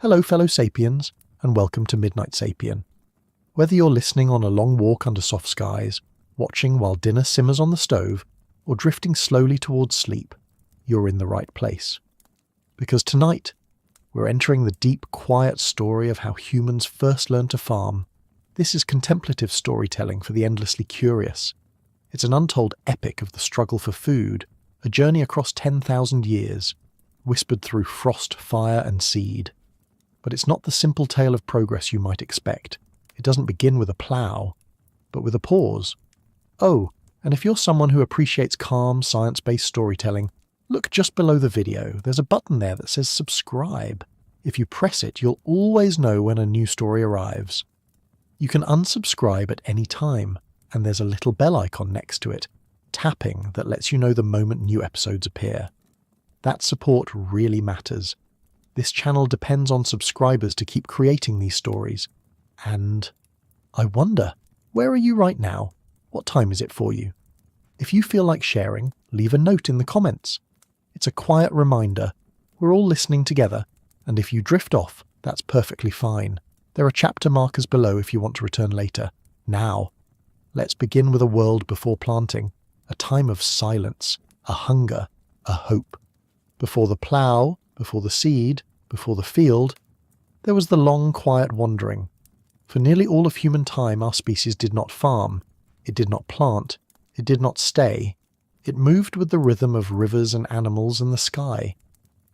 Hello fellow sapiens, and welcome to Midnight Sapien. Whether you're listening on a long walk under soft skies, watching while dinner simmers on the stove, or drifting slowly towards sleep, you're in the right place. Because tonight, we're entering the deep, quiet story of how humans first learned to farm. This is contemplative storytelling for the endlessly curious. It's an untold epic of the struggle for food, a journey across 10,000 years, whispered through frost, fire, and seed. But it's not the simple tale of progress you might expect. It doesn't begin with a plough, but with a pause. Oh, and if you're someone who appreciates calm, science-based storytelling, look just below the video. There's a button there that says subscribe. If you press it, you'll always know when a new story arrives. You can unsubscribe at any time, and there's a little bell icon next to it, tapping, that lets you know the moment new episodes appear. That support really matters. This channel depends on subscribers to keep creating these stories. And I wonder, where are you right now? What time is it for you? If you feel like sharing, leave a note in the comments. It's a quiet reminder. We're all listening together, and if you drift off, that's perfectly fine. There are chapter markers below if you want to return later. Now, let's begin with a world before planting, a time of silence, a hunger, a hope. Before the plough, before the seed, before the field, there was the long, quiet wandering. For nearly all of human time, our species did not farm. It did not plant. It did not stay. It moved with the rhythm of rivers and animals and the sky.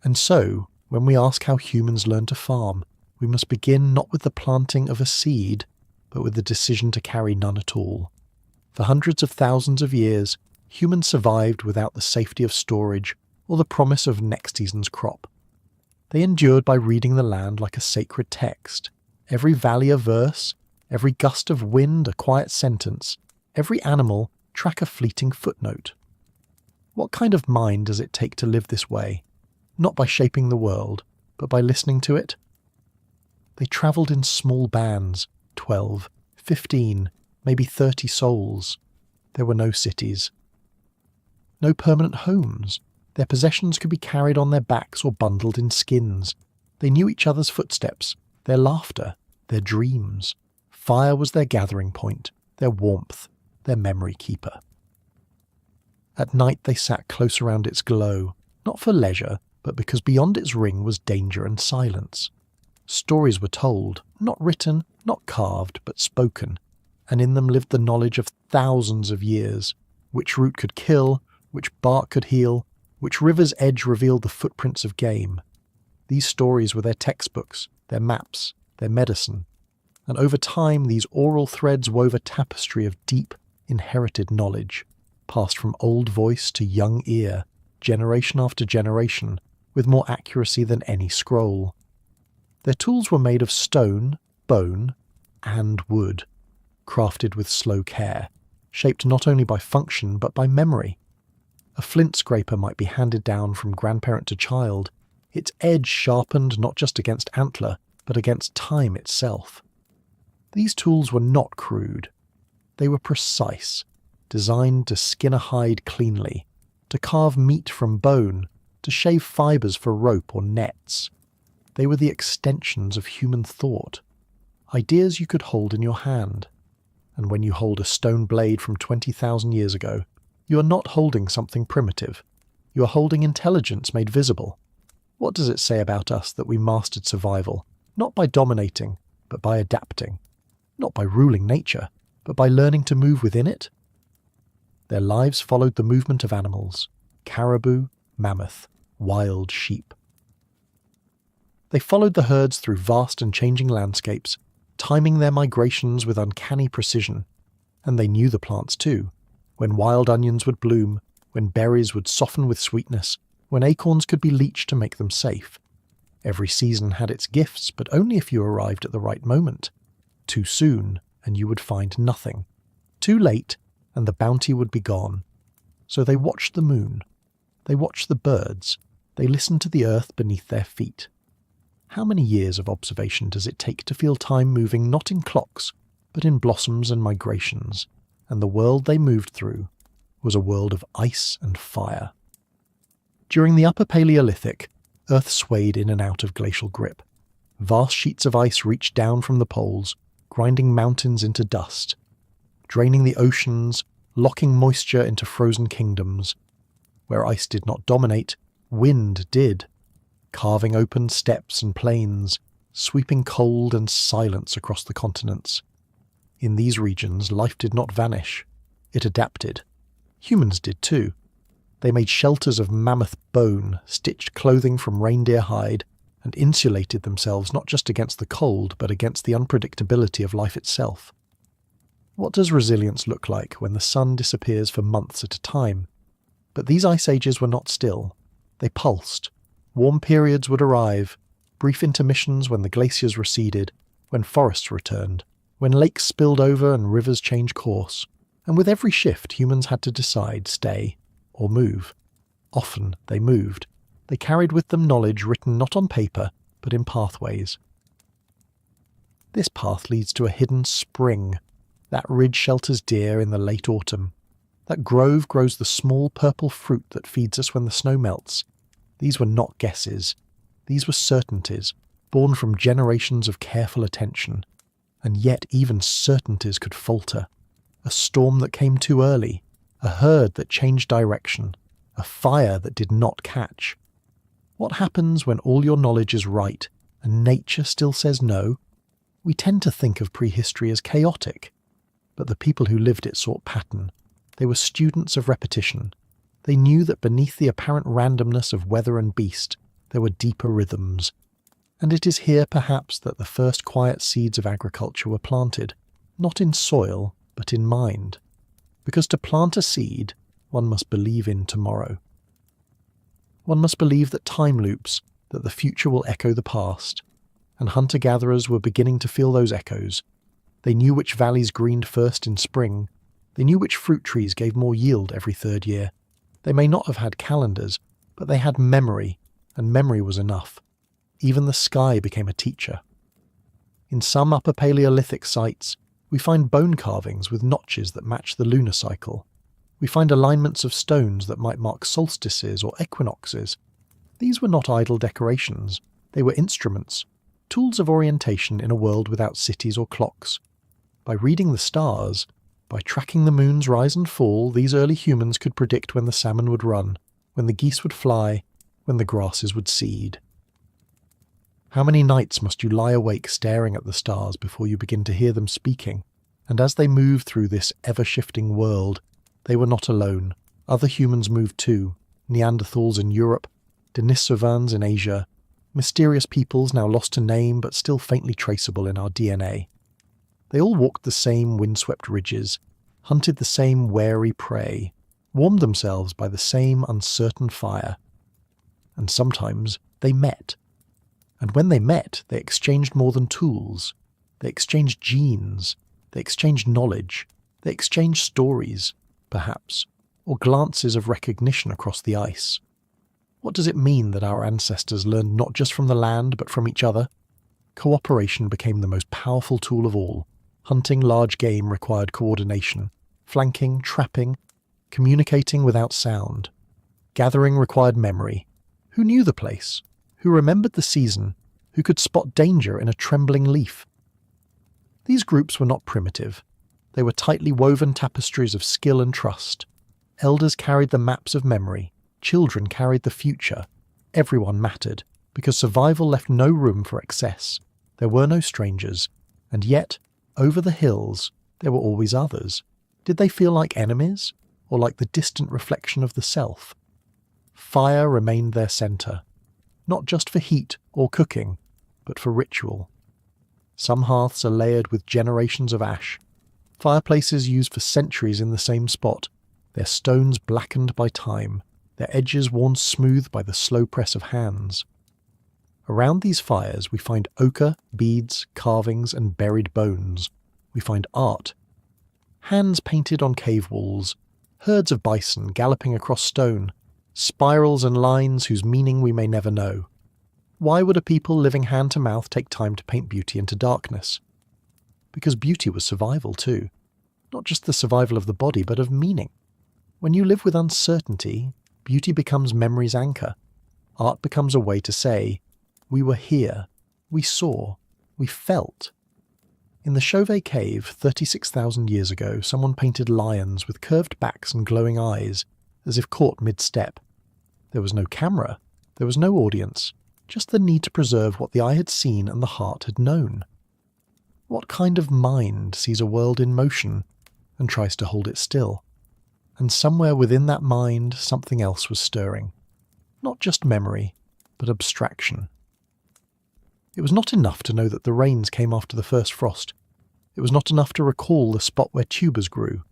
And so, when we ask how humans learned to farm, we must begin not with the planting of a seed, but with the decision to carry none at all. For hundreds of thousands of years, humans survived without the safety of storage or the promise of next season's crop. They endured by reading the land like a sacred text, every valley a verse, every gust of wind a quiet sentence, every animal track a fleeting footnote. What kind of mind does it take to live this way? Not by shaping the world, but by listening to it? They travelled in small bands, 12, 15, maybe 30 souls. There were no cities. No permanent homes. Their possessions could be carried on their backs or bundled in skins. They knew each other's footsteps, their laughter, their dreams. Fire was their gathering point, their warmth, their memory keeper. At night they sat close around its glow, not for leisure, but because beyond its ring was danger and silence. Stories were told, not written, not carved, but spoken, and in them lived the knowledge of thousands of years. Which root could kill, which bark could heal, which river's edge revealed the footprints of game. These stories were their textbooks, their maps, their medicine. And over time these oral threads wove a tapestry of deep, inherited knowledge, passed from old voice to young ear, generation after generation, with more accuracy than any scroll. Their tools were made of stone, bone, and wood, crafted with slow care, shaped not only by function but by memory. A flint scraper might be handed down from grandparent to child, its edge sharpened not just against antler, but against time itself. These tools were not crude. They were precise, designed to skin a hide cleanly, to carve meat from bone, to shave fibres for rope or nets. They were the extensions of human thought, ideas you could hold in your hand. And when you hold a stone blade from 20,000 years ago, you are not holding something primitive. You are holding intelligence made visible. What does it say about us that we mastered survival, not by dominating, but by adapting? Not by ruling nature, but by learning to move within it? Their lives followed the movement of animals, caribou, mammoth, wild sheep. They followed the herds through vast and changing landscapes, timing their migrations with uncanny precision. And they knew the plants too. When wild onions would bloom, when berries would soften with sweetness, when acorns could be leached to make them safe. Every season had its gifts, but only if you arrived at the right moment. Too soon, and you would find nothing. Too late, and the bounty would be gone. So they watched the moon. They watched the birds. They listened to the earth beneath their feet. How many years of observation does it take to feel time moving not in clocks, but in blossoms and migrations? And the world they moved through was a world of ice and fire. During the Upper Paleolithic, Earth swayed in and out of glacial grip. Vast sheets of ice reached down from the poles, grinding mountains into dust, draining the oceans, locking moisture into frozen kingdoms. Where ice did not dominate, wind did, carving open steppes and plains, sweeping cold and silence across the continents. In these regions, life did not vanish. It adapted. Humans did too. They made shelters of mammoth bone, stitched clothing from reindeer hide, and insulated themselves not just against the cold, but against the unpredictability of life itself. What does resilience look like when the sun disappears for months at a time? But these ice ages were not still. They pulsed. Warm periods would arrive, brief intermissions when the glaciers receded, when forests returned, when lakes spilled over and rivers changed course. And with every shift, humans had to decide, stay or move. Often they moved. They carried with them knowledge written not on paper, but in pathways. This path leads to a hidden spring. That ridge shelters deer in the late autumn. That grove grows the small purple fruit that feeds us when the snow melts. These were not guesses. These were certainties, born from generations of careful attention. And yet even certainties could falter. A storm that came too early, a herd that changed direction, a fire that did not catch. What happens when all your knowledge is right and nature still says no? We tend to think of prehistory as chaotic, but the people who lived it sought pattern. They were students of repetition. They knew that beneath the apparent randomness of weather and beast, there were deeper rhythms. And it is here, perhaps, that the first quiet seeds of agriculture were planted, not in soil, but in mind. Because to plant a seed, one must believe in tomorrow. One must believe that time loops, that the future will echo the past. And hunter-gatherers were beginning to feel those echoes. They knew which valleys greened first in spring. They knew which fruit trees gave more yield every third year. They may not have had calendars, but they had memory, and memory was enough. Even the sky became a teacher. In some Upper Paleolithic sites, we find bone carvings with notches that match the lunar cycle. We find alignments of stones that might mark solstices or equinoxes. These were not idle decorations. They were instruments, tools of orientation in a world without cities or clocks. By reading the stars, by tracking the moon's rise and fall, these early humans could predict when the salmon would run, when the geese would fly, when the grasses would seed. How many nights must you lie awake staring at the stars before you begin to hear them speaking? And as they move through this ever-shifting world, they were not alone. Other humans moved too. Neanderthals in Europe, Denisovans in Asia, mysterious peoples now lost to name but still faintly traceable in our DNA. They all walked the same windswept ridges, hunted the same wary prey, warmed themselves by the same uncertain fire. And sometimes they met. And when they met, they exchanged more than tools. They exchanged genes. They exchanged knowledge. They exchanged stories, perhaps, or glances of recognition across the ice. What does it mean that our ancestors learned not just from the land, but from each other? Cooperation became the most powerful tool of all. Hunting large game required coordination. Flanking, trapping, communicating without sound. Gathering required memory. Who knew the place? Who remembered the season? Who could spot danger in a trembling leaf? These groups were not primitive. They were tightly woven tapestries of skill and trust. Elders carried the maps of memory. Children carried the future. Everyone mattered, because survival left no room for excess. There were no strangers, and yet, over the hills, there were always others. Did they feel like enemies, or like the distant reflection of the self? Fire remained their centre, not just for heat or cooking, but for ritual. Some hearths are layered with generations of ash, fireplaces used for centuries in the same spot, their stones blackened by time, their edges worn smooth by the slow press of hands. Around these fires we find ochre, beads, carvings, and buried bones. We find art. Hands painted on cave walls, herds of bison galloping across stone, spirals and lines whose meaning we may never know. Why would a people living hand to mouth take time to paint beauty into darkness? Because beauty was survival too. Not just the survival of the body, but of meaning. When you live with uncertainty, beauty becomes memory's anchor. Art becomes a way to say, we were here, We saw. We felt. In the Chauvet Cave 36,000 years ago, someone painted lions with curved backs and glowing eyes, as if caught mid-step. There was no camera. There was no audience. Just the need to preserve what the eye had seen and the heart had known. What kind of mind sees a world in motion and tries to hold it still? And somewhere within that mind, something else was stirring. Not just memory, but abstraction. It was not enough to know that the rains came after the first frost. It was not enough to recall the spot where tubers grew.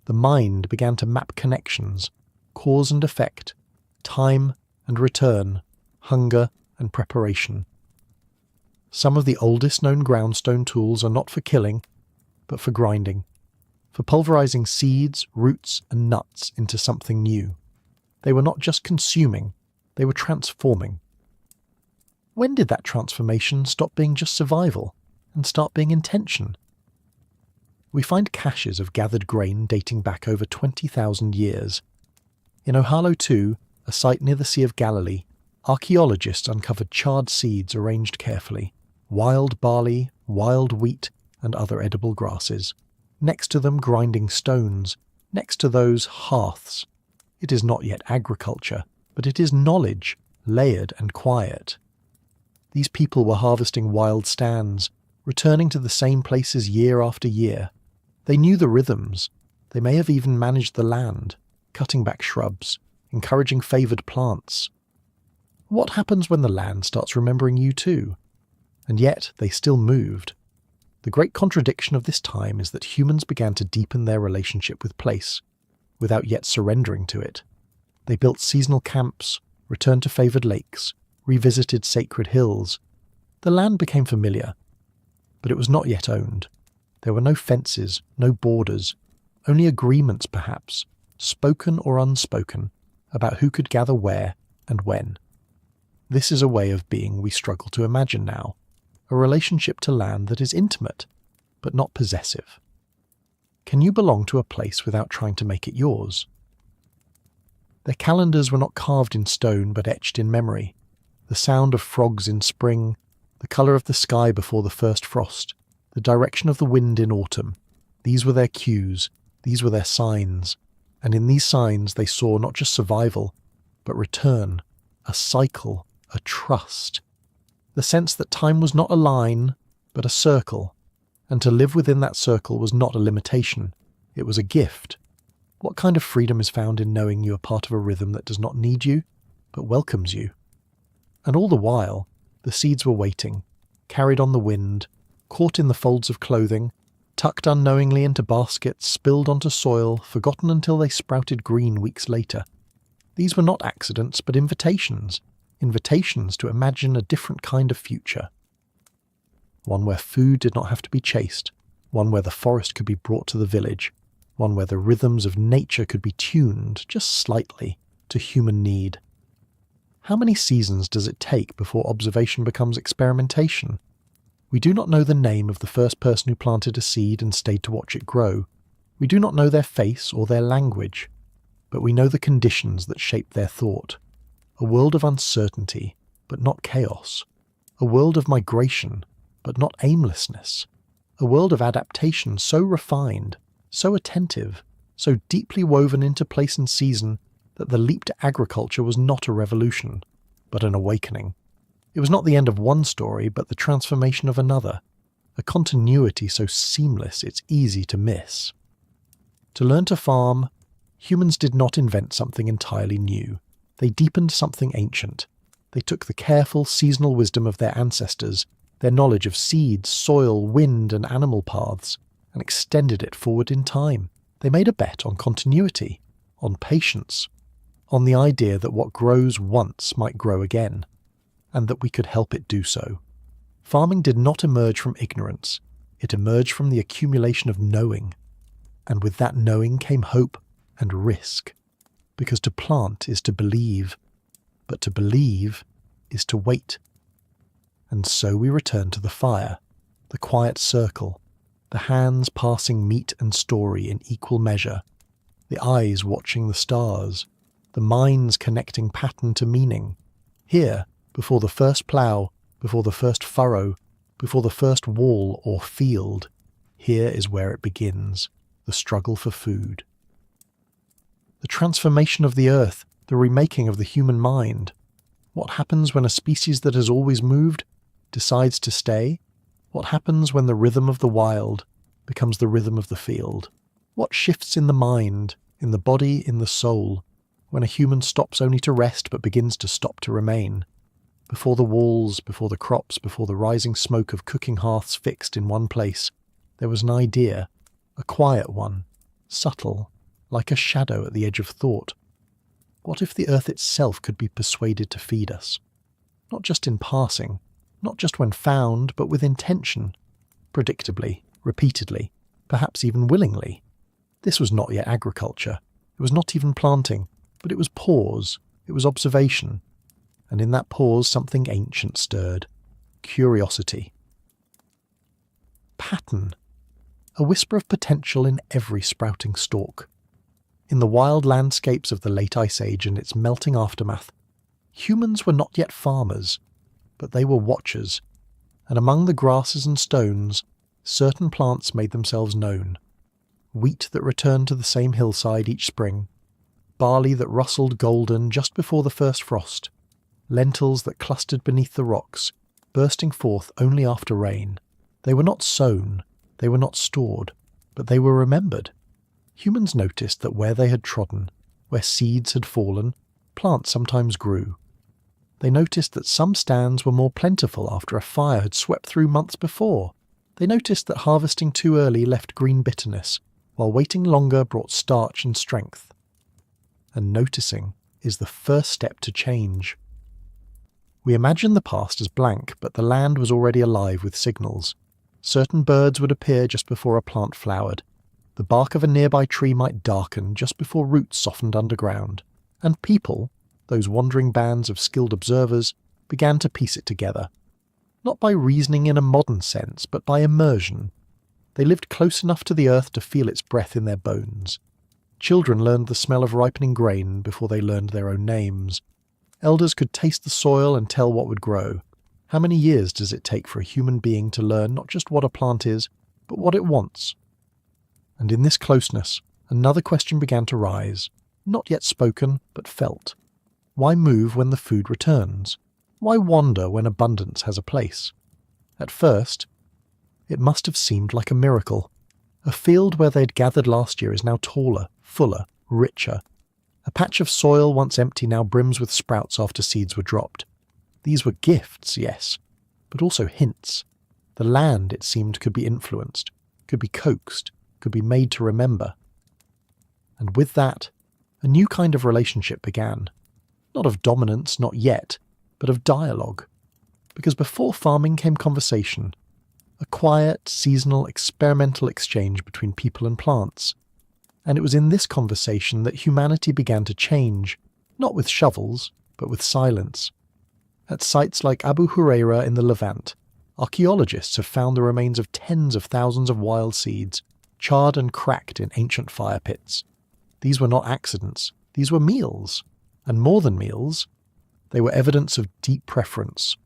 The mind began to map connections, cause and effect, time and return, hunger and preparation. Some of the oldest known groundstone tools are not for killing, but for grinding, for pulverizing seeds, roots, and nuts into something new. They were not just consuming, they were transforming. When did that transformation stop being just survival and start being intention? We find caches of gathered grain dating back over 20,000 years. In Ohalo 2, a site near the Sea of Galilee, archaeologists uncovered charred seeds arranged carefully, wild barley, wild wheat, and other edible grasses. Next to them, grinding stones. Next to those, hearths. It is not yet agriculture, but it is knowledge, layered and quiet. These people were harvesting wild stands, returning to the same places year after year. They knew the rhythms. They may have even managed the land, cutting back shrubs, encouraging favoured plants. What happens when the land starts remembering you too? And yet they still moved. The great contradiction of this time is that humans began to deepen their relationship with place, without yet surrendering to it. They built seasonal camps, returned to favoured lakes, revisited sacred hills. The land became familiar, but it was not yet owned. There were no fences, no borders, only agreements perhaps, spoken or unspoken, about who could gather where and when. This is a way of being we struggle to imagine now, a relationship to land that is intimate, but not possessive. Can you belong to a place without trying to make it yours? Their calendars were not carved in stone but etched in memory. The sound of frogs in spring, the colour of the sky before the first frost, the direction of the wind in autumn. These were their cues, these were their signs, and in these signs they saw not just survival, but return, a cycle, a trust. The sense that time was not a line, but a circle, and to live within that circle was not a limitation, it was a gift. What kind of freedom is found in knowing you are part of a rhythm that does not need you, but welcomes you? And all the while, the seeds were waiting, carried on the wind, caught in the folds of clothing, tucked unknowingly into baskets, spilled onto soil, forgotten until they sprouted green weeks later. These were not accidents, but invitations to imagine a different kind of future. One where food did not have to be chased, one where the forest could be brought to the village, one where the rhythms of nature could be tuned, just slightly, to human need. How many seasons does it take before observation becomes experimentation? We do not know the name of the first person who planted a seed and stayed to watch it grow. We do not know their face or their language, but we know the conditions that shaped their thought. A world of uncertainty, but not chaos. A world of migration, but not aimlessness. A world of adaptation so refined, so attentive, so deeply woven into place and season that the leap to agriculture was not a revolution, but an awakening. It was not the end of one story, but the transformation of another, a continuity so seamless it's easy to miss. To learn to farm, humans did not invent something entirely new. They deepened something ancient. They took the careful, seasonal wisdom of their ancestors, their knowledge of seeds, soil, wind, and animal paths, and extended it forward in time. They made a bet on continuity, on patience, on the idea that what grows once might grow again, and that we could help it do so. Farming did not emerge from ignorance, it emerged from the accumulation of knowing, and with that knowing came hope and risk, because to plant is to believe, but to believe is to wait. And so we return to the fire, the quiet circle, the hands passing meat and story in equal measure, the eyes watching the stars, the minds connecting pattern to meaning. Here, before the first plough, before the first furrow, before the first wall or field. Here is where it begins, the struggle for food. The transformation of the earth, the remaking of the human mind. What happens when a species that has always moved decides to stay? What happens when the rhythm of the wild becomes the rhythm of the field? What shifts in the mind, in the body, in the soul, when a human stops only to rest but begins to stop to remain? Before the walls, before the crops, before the rising smoke of cooking hearths fixed in one place, there was an idea, a quiet one, subtle, like a shadow at the edge of thought. What if the earth itself could be persuaded to feed us? Not just in passing, not just when found, but with intention, predictably, repeatedly, perhaps even willingly. This was not yet agriculture. It was not even planting, but it was pause, it was observation. And in that pause something ancient stirred. Curiosity. Pattern. A whisper of potential in every sprouting stalk. In the wild landscapes of the late Ice Age and its melting aftermath, humans were not yet farmers, but they were watchers, and among the grasses and stones, certain plants made themselves known. Wheat that returned to the same hillside each spring, barley that rustled golden just before the first frost, lentils that clustered beneath the rocks, bursting forth only after rain. They were not sown, they were not stored, but they were remembered. Humans noticed that where they had trodden, where seeds had fallen, plants sometimes grew. They noticed that some stands were more plentiful after a fire had swept through months before. They noticed that harvesting too early left green bitterness, while waiting longer brought starch and strength. And noticing is the first step to change. We imagine the past as blank, but the land was already alive with signals. Certain birds would appear just before a plant flowered. The bark of a nearby tree might darken just before roots softened underground. And people, those wandering bands of skilled observers, began to piece it together. Not by reasoning in a modern sense, but by immersion. They lived close enough to the earth to feel its breath in their bones. Children learned the smell of ripening grain before they learned their own names. Elders could taste the soil and tell what would grow. How many years does it take for a human being to learn not just what a plant is, but what it wants? And in this closeness, another question began to rise, not yet spoken, but felt. Why move when the food returns? Why wander when abundance has a place? At first, it must have seemed like a miracle. A field where they'd gathered last year is now taller, fuller, richer. A patch of soil once empty now brims with sprouts after seeds were dropped. These were gifts, yes, but also hints. The land, it seemed, could be influenced, could be coaxed, could be made to remember. And with that, a new kind of relationship began. Not of dominance, not yet, but of dialogue. Because before farming came conversation, a quiet, seasonal, experimental exchange between people and plants. And it was in this conversation that humanity began to change, not with shovels, but with silence. At sites like Abu Huraira in the Levant, archaeologists have found the remains of tens of thousands of wild seeds, charred and cracked in ancient fire pits. These were not accidents, these were meals. And more than meals, they were evidence of deep preference.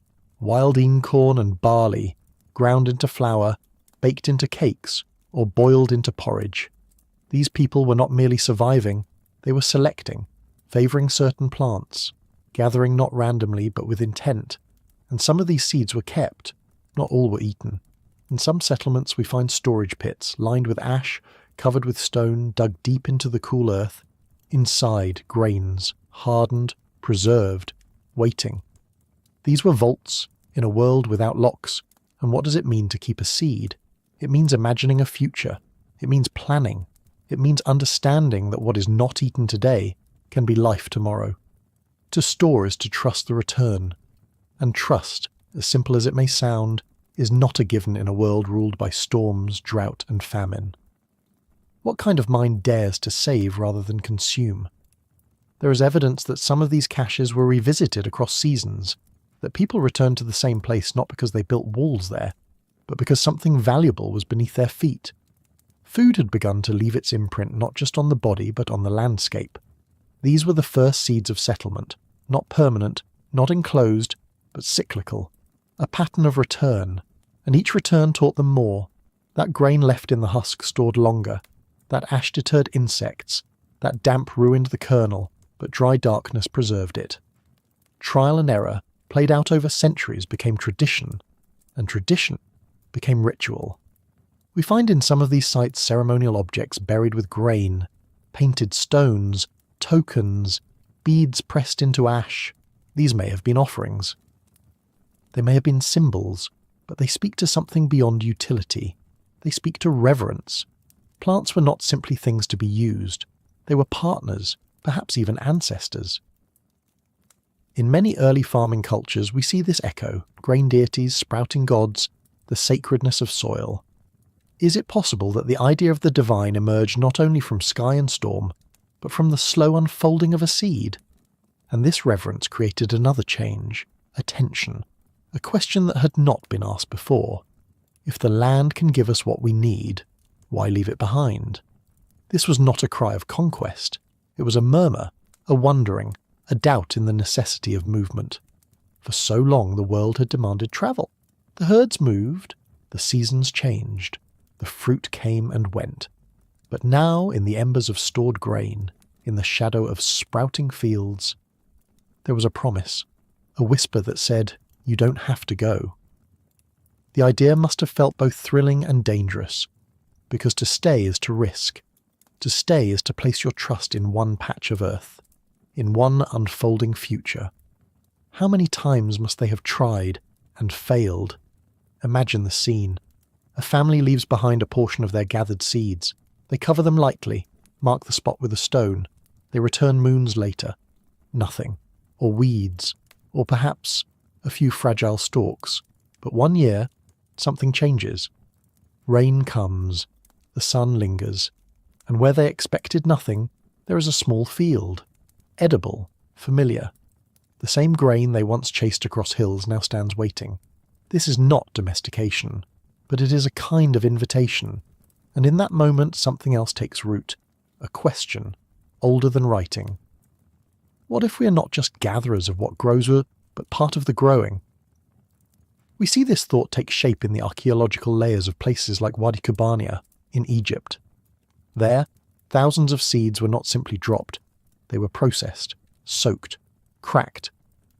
Wild corn and barley, ground into flour, baked into cakes, or boiled into porridge. These people were not merely surviving, they were selecting, favouring certain plants, gathering not randomly but with intent. And some of these seeds were kept, not all were eaten. In some settlements we find storage pits, lined with ash, covered with stone, dug deep into the cool earth. Inside, grains, hardened, preserved, waiting. These were vaults, in a world without locks. And what does it mean to keep a seed? It means imagining a future. It means planning. It means understanding that what is not eaten today can be life tomorrow. To store is to trust the return. And trust, as simple as it may sound, is not a given in a world ruled by storms, drought, and famine. What kind of mind dares to save rather than consume? There is evidence that some of these caches were revisited across seasons, that people returned to the same place not because they built walls there, but because something valuable was beneath their feet. Food had begun to leave its imprint not just on the body but on the landscape. These were the first seeds of settlement, not permanent, not enclosed, but cyclical. a pattern of return, and each return taught them more. That grain left in the husk stored longer, that ash deterred insects, that damp ruined the kernel, but dry darkness preserved it. Trial and error, played out over centuries, became tradition, and tradition became ritual. We find in some of these sites ceremonial objects buried with grain, painted stones, tokens, beads pressed into ash. These may have been offerings. They may have been symbols, but they speak to something beyond utility. They speak to reverence. Plants were not simply things to be used. They were partners, perhaps even ancestors. In many early farming cultures we see this echo: grain deities, sprouting gods, the sacredness of soil. Is it possible that the idea of the divine emerged not only from sky and storm, but from the slow unfolding of a seed? And this reverence created another change, a tension, a question that had not been asked before. If the land can give us what we need, why leave it behind? This was not a cry of conquest. It was a murmur, a wondering, a doubt in the necessity of movement. For so long the world had demanded travel. The herds moved, the seasons changed, the fruit came and went. But now, in the embers of stored grain, in the shadow of sprouting fields, there was a promise, a whisper that said, "You don't have to go." The idea must have felt both thrilling and dangerous, because to stay is to risk. To stay is to place your trust in one patch of earth, in one unfolding future. How many times must they have tried and failed? Imagine the scene. A family leaves behind a portion of their gathered seeds. They cover them lightly, mark the spot with a stone. They return moons later. Nothing. Or weeds. Or perhaps a few fragile stalks. But 1 year, something changes. Rain comes. The sun lingers. And where they expected nothing, there is a small field. Edible. Familiar. The same grain they once chased across hills now stands waiting. This is not domestication, but it is a kind of invitation. And in that moment something else takes root. A question, older than writing. What if we are not just gatherers of what grows, but part of the growing? We see this thought take shape in the archaeological layers of places like Wadi Kubania in Egypt. There, thousands of seeds were not simply dropped. They were processed, soaked, cracked,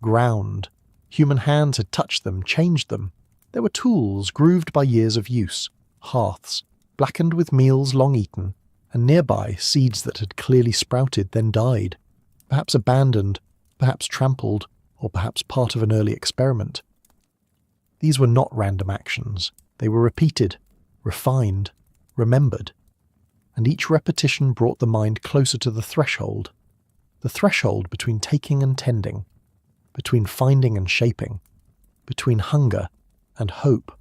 ground. Human hands had touched them, changed them. There were tools grooved by years of use, hearths, blackened with meals long eaten, and nearby seeds that had clearly sprouted then died, perhaps abandoned, perhaps trampled, or perhaps part of an early experiment. These were not random actions. They were repeated, refined, remembered. And each repetition brought the mind closer to the threshold between taking and tending, between finding and shaping, between hunger and hope.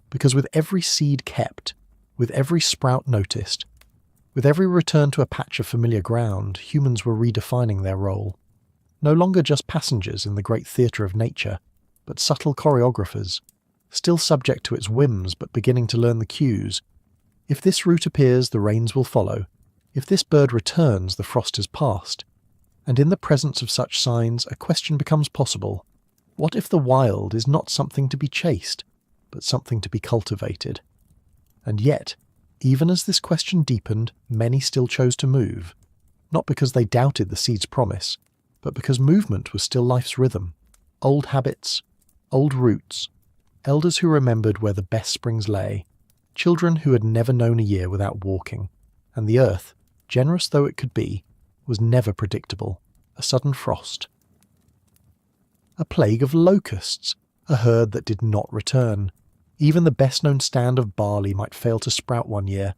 Because with every seed kept, with every sprout noticed, with every return to a patch of familiar ground, humans were redefining their role. No longer just passengers in the great theatre of nature, but subtle choreographers, still subject to its whims but beginning to learn the cues. If this root appears, the rains will follow. If this bird returns, the frost is past. And in the presence of such signs, a question becomes possible. What if the wild is not something to be chased, but something to be cultivated? And yet, even as this question deepened, many still chose to move, not because they doubted the seed's promise, but because movement was still life's rhythm. Old habits, old roots, elders who remembered where the best springs lay, children who had never known a year without walking, and the earth, generous though it could be, was never predictable, a sudden frost. A plague of locusts, a herd that did not return. Even the best-known stand of barley might fail to sprout 1 year.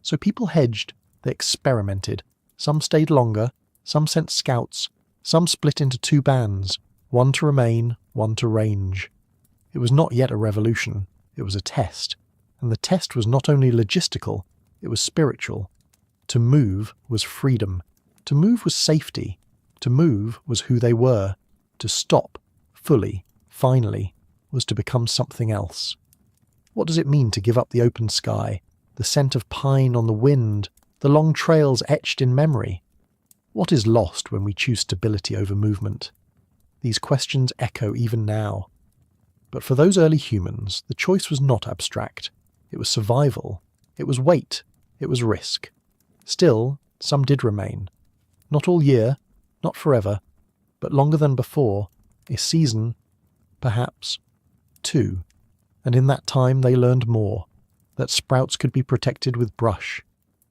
So people hedged, they experimented. Some stayed longer, some sent scouts, some split into 2 bands, one to remain, one to range. It was not yet a revolution, it was a test. And the test was not only logistical, it was spiritual. To move was freedom. To move was safety. To move was who they were. To stop, fully, finally, was to become something else. What does it mean to give up the open sky, the scent of pine on the wind, the long trails etched in memory? What is lost when we choose stability over movement? These questions echo even now. But for those early humans, the choice was not abstract. It was survival. It was weight. It was risk. Still, some did remain. Not all year, not forever, but longer than before, a season, perhaps, two. And in that time they learned more, that sprouts could be protected with brush,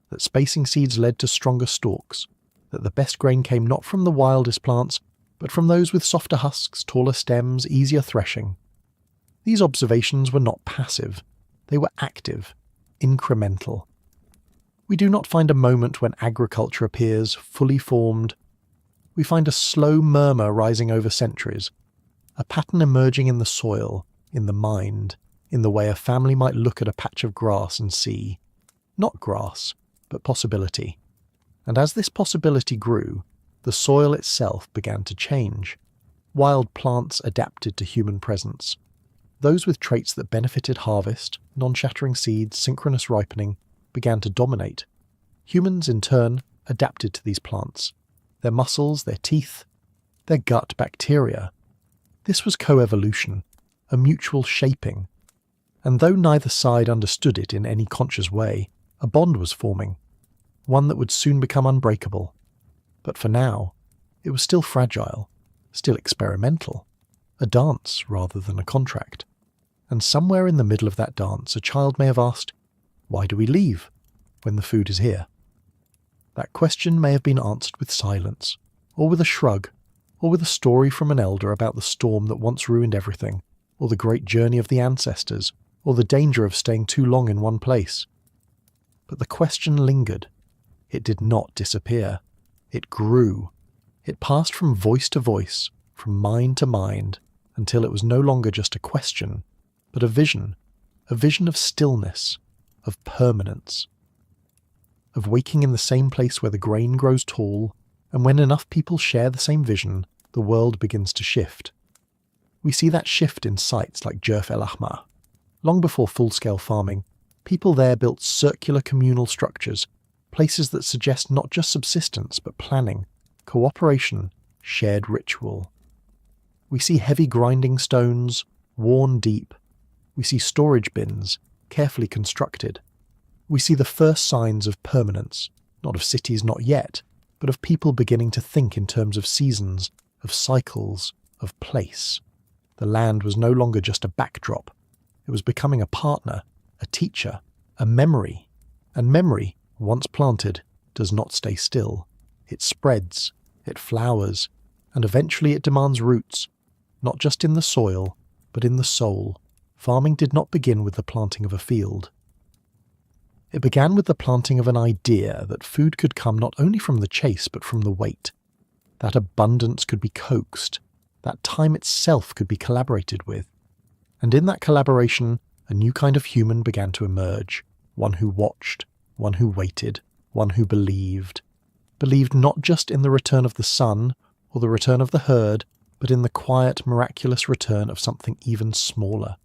that spacing seeds led to stronger stalks, that the best grain came not from the wildest plants, but from those with softer husks, taller stems, easier threshing. These observations were not passive. They were active, incremental. We do not find a moment when agriculture appears fully formed. We find a slow murmur rising over centuries, a pattern emerging in the soil, in the mind, in the way a family might look at a patch of grass and see, not grass, but possibility. And as this possibility grew, the soil itself began to change. Wild plants adapted to human presence. Those with traits that benefited harvest, non-shattering seeds, synchronous ripening, began to dominate. Humans, in turn, adapted to these plants. Their muscles, their teeth, their gut bacteria. This was coevolution, a mutual shaping. And though neither side understood it in any conscious way, a bond was forming, one that would soon become unbreakable. But for now, it was still fragile, still experimental, a dance rather than a contract. And somewhere in the middle of that dance, a child may have asked, "Why do we leave when the food is here?" That question may have been answered with silence, or with a shrug, or with a story from an elder about the storm that once ruined everything, or the great journey of the ancestors, or the danger of staying too long in one place. But the question lingered. It did not disappear. It grew. It passed from voice to voice, from mind to mind, until it was no longer just a question, but a vision of stillness, of permanence, of waking in the same place where the grain grows tall, and when enough people share the same vision, the world begins to shift. We see that shift in sites like Jerf El Ahmar. Long before full-scale farming, people there built circular communal structures, places that suggest not just subsistence but planning, cooperation, shared ritual. We see heavy grinding stones, worn deep. We see storage bins, carefully constructed. We see the first signs of permanence, not of cities not yet, but of people beginning to think in terms of seasons, of cycles, of place. The land was no longer just a backdrop. It was becoming a partner, a teacher, a memory. And memory, once planted, does not stay still. It spreads, it flowers, and eventually it demands roots, not just in the soil, but in the soul. Farming did not begin with the planting of a field. It began with the planting of an idea that food could come not only from the chase but from the wait, that abundance could be coaxed, that time itself could be collaborated with. And in that collaboration, a new kind of human began to emerge, one who watched, one who waited, one who believed not just in the return of the sun or the return of the herd, but in the quiet, miraculous return of something even smaller,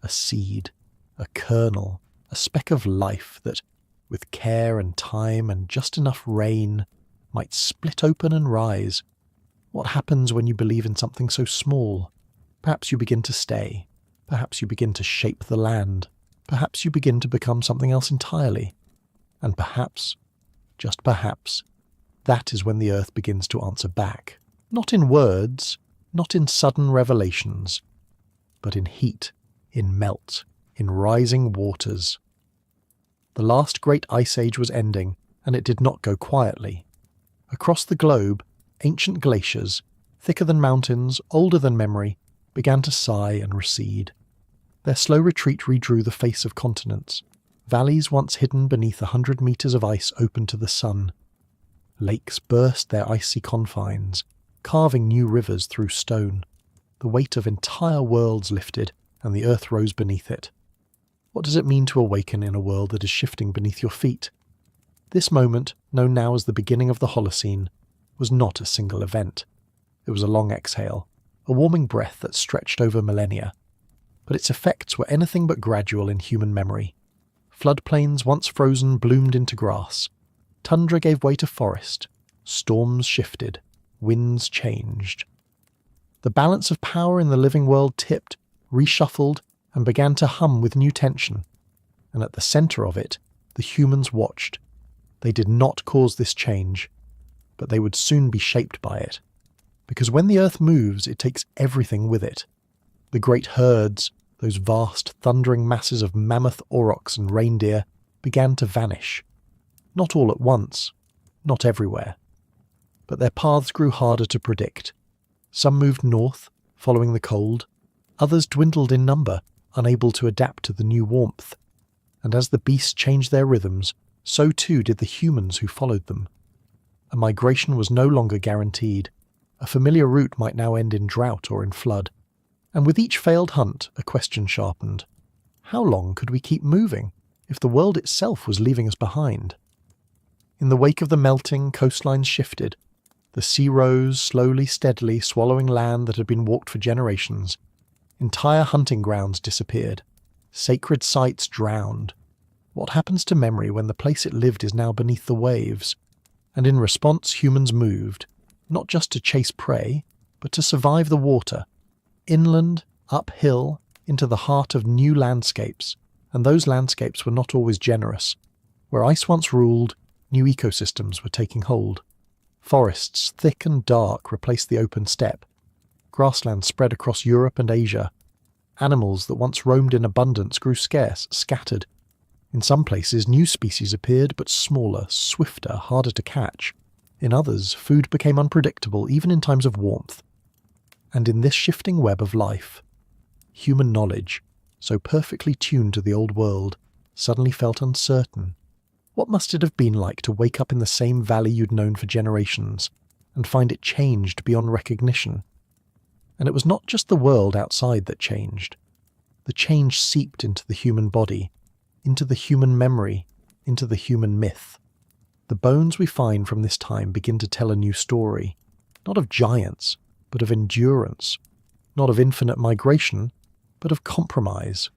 a seed, a kernel, a speck of life that, with care and time and just enough rain, might split open and rise. What happens when you believe in something so small? Perhaps you begin to stay. Perhaps you begin to shape the land. Perhaps you begin to become something else entirely. And perhaps, just perhaps, that is when the earth begins to answer back. Not in words, not in sudden revelations, but in heat, in melt, in rising waters. The last great ice age was ending, and it did not go quietly. Across the globe, ancient glaciers, thicker than mountains, older than memory, began to sigh and recede. Their slow retreat redrew the face of continents. Valleys once hidden beneath 100 meters of ice opened to the sun. Lakes burst their icy confines, carving new rivers through stone. The weight of entire worlds lifted, and the earth rose beneath it. What does it mean to awaken in a world that is shifting beneath your feet? This moment, known now as the beginning of the Holocene, was not a single event. It was a long exhale, a warming breath that stretched over millennia. But its effects were anything but gradual in human memory. Floodplains once frozen bloomed into grass. Tundra gave way to forest. Storms shifted. Winds changed. The balance of power in the living world tipped, reshuffled, and began to hum with new tension. And at the centre of it, the humans watched. They did not cause this change, but they would soon be shaped by it. Because when the earth moves, it takes everything with it. The great herds, those vast, thundering masses of mammoth aurochs and reindeer, began to vanish. Not all at once, not everywhere. But their paths grew harder to predict. Some moved north, following the cold. Others dwindled in number, unable to adapt to the new warmth. And as the beasts changed their rhythms, so too did the humans who followed them. A migration was no longer guaranteed. A familiar route might now end in drought or in flood. And with each failed hunt, a question sharpened. How long could we keep moving, if the world itself was leaving us behind? In the wake of the melting, coastlines shifted. The sea rose, slowly, steadily, swallowing land that had been walked for generations. Entire hunting grounds disappeared. Sacred sites drowned. What happens to memory when the place it lived is now beneath the waves? And in response, humans moved, not just to chase prey, but to survive the water. Inland, uphill, into the heart of new landscapes, and those landscapes were not always generous. Where ice once ruled, new ecosystems were taking hold. Forests, thick and dark, replaced the open steppe. Grasslands spread across Europe and Asia. Animals that once roamed in abundance grew scarce, scattered. In some places, new species appeared, but smaller, swifter, harder to catch. In others, food became unpredictable, even in times of warmth. And in this shifting web of life, human knowledge, so perfectly tuned to the old world, suddenly felt uncertain. What must it have been like to wake up in the same valley you'd known for generations, and find it changed beyond recognition? And it was not just the world outside that changed. The change seeped into the human body, into the human memory, into the human myth. The bones we find from this time begin to tell a new story, not of giants, but of endurance, not of infinite migration, but of compromise.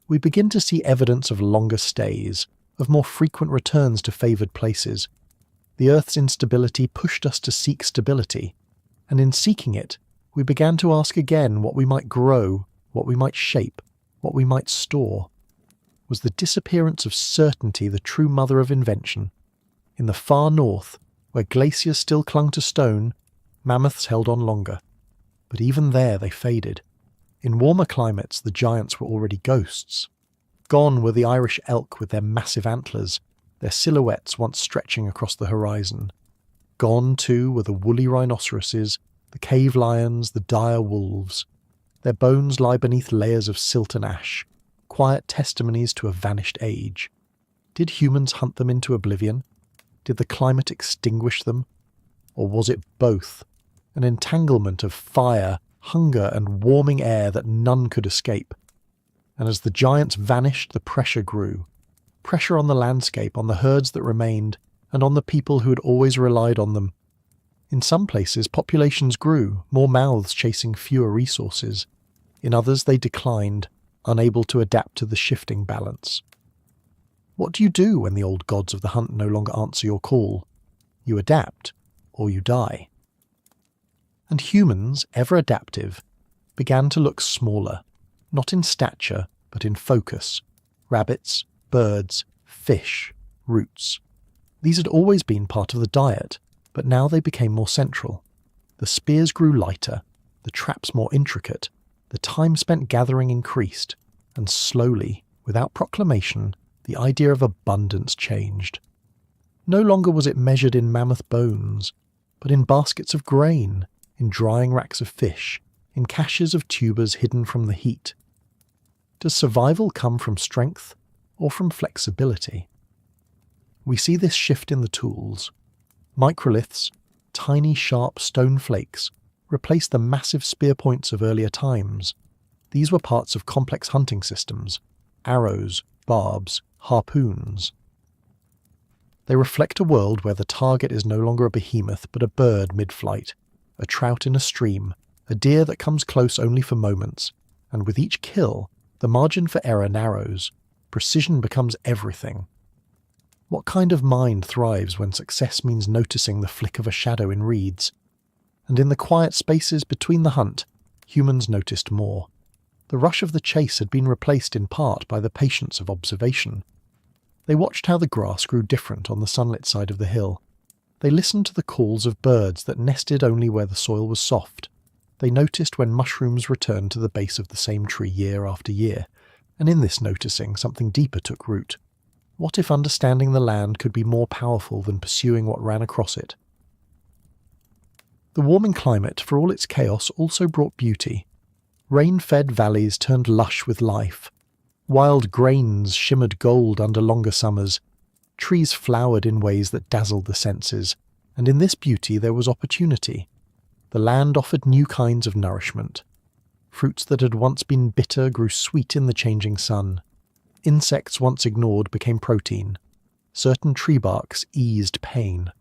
We begin to see evidence of longer stays, of more frequent returns to favoured places. The Earth's instability pushed us to seek stability, and in seeking it, we began to ask again what we might grow, what we might shape, what we might store. Was the disappearance of certainty the true mother of invention? In the far north, where glaciers still clung to stone, mammoths held on longer. But even there they faded. In warmer climates, the giants were already ghosts. Gone were the Irish elk with their massive antlers, their silhouettes once stretching across the horizon. Gone, too, were the woolly rhinoceroses, the cave lions, the dire wolves. Their bones lie beneath layers of silt and ash, quiet testimonies to a vanished age. Did humans hunt them into oblivion? Did the climate extinguish them? Or was it both? An entanglement of fire, hunger, and warming air that none could escape. And as the giants vanished, the pressure grew. Pressure on the landscape, on the herds that remained, and on the people who had always relied on them. In some places, populations grew, more mouths chasing fewer resources. In others, they declined, unable to adapt to the shifting balance. What do you do when the old gods of the hunt no longer answer your call? You adapt, or you die. And humans, ever adaptive, began to look smaller, not in stature, but in focus. Rabbits, birds, fish, roots. These had always been part of the diet, but now they became more central. The spears grew lighter, the traps more intricate, the time spent gathering increased, and slowly, without proclamation, the idea of abundance changed. No longer was it measured in mammoth bones, but in baskets of grain, in drying racks of fish, in caches of tubers hidden from the heat. Does survival come from strength or from flexibility? We see this shift in the tools. Microliths, tiny sharp stone flakes, replaced the massive spear points of earlier times. These were parts of complex hunting systems: arrows, barbs, harpoons. They reflect a world where the target is no longer a behemoth but a bird mid-flight, a trout in a stream, a deer that comes close only for moments, and with each kill, the margin for error narrows. Precision becomes everything. What kind of mind thrives when success means noticing the flick of a shadow in reeds? And in the quiet spaces between the hunt, humans noticed more. The rush of the chase had been replaced in part by the patience of observation. They watched how the grass grew different on the sunlit side of the hill. They listened to the calls of birds that nested only where the soil was soft. They noticed when mushrooms returned to the base of the same tree year after year, and in this noticing something deeper took root. What if understanding the land could be more powerful than pursuing what ran across it? The warming climate, for all its chaos, also brought beauty. Rain-fed valleys turned lush with life. Wild grains shimmered gold under longer summers. Trees flowered in ways that dazzled the senses, and in this beauty there was opportunity. The land offered new kinds of nourishment. Fruits that had once been bitter grew sweet in the changing sun. Insects once ignored became protein. Certain tree barks eased pain.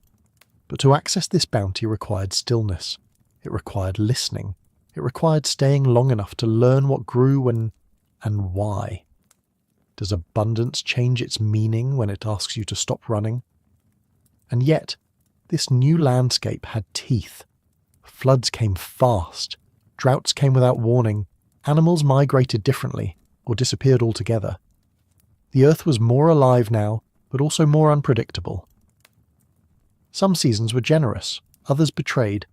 But to access this bounty required stillness. It required listening. It required staying long enough to learn what grew and why. Does abundance change its meaning when it asks you to stop running? And yet, this new landscape had teeth. Floods came fast. Droughts came without warning. Animals migrated differently, or disappeared altogether. The earth was more alive now, but also more unpredictable. Some seasons were generous, others betrayed,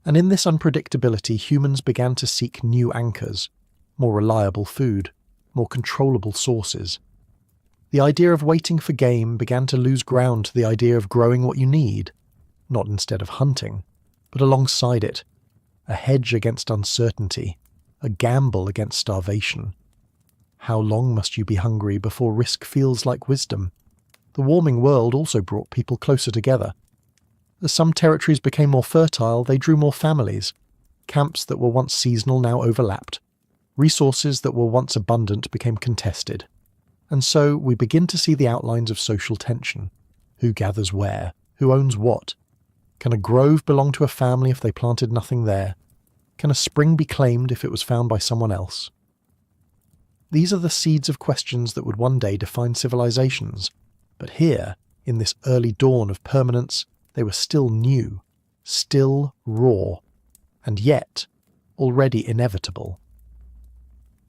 and in this unpredictability humans began to seek new anchors, more reliable food, more controllable sources. The idea of waiting for game began to lose ground to the idea of growing what you need, not instead of hunting, but alongside it, a hedge against uncertainty, a gamble against starvation. How long must you be hungry before risk feels like wisdom? The warming world also brought people closer together. As some territories became more fertile, they drew more families. Camps that were once seasonal now overlapped. Resources that were once abundant became contested. And so we begin to see the outlines of social tension. Who gathers where? Who owns what? Can a grove belong to a family if they planted nothing there? Can a spring be claimed if it was found by someone else? These are the seeds of questions that would one day define civilizations. But here, in this early dawn of permanence, they were still new, still raw, and yet already inevitable.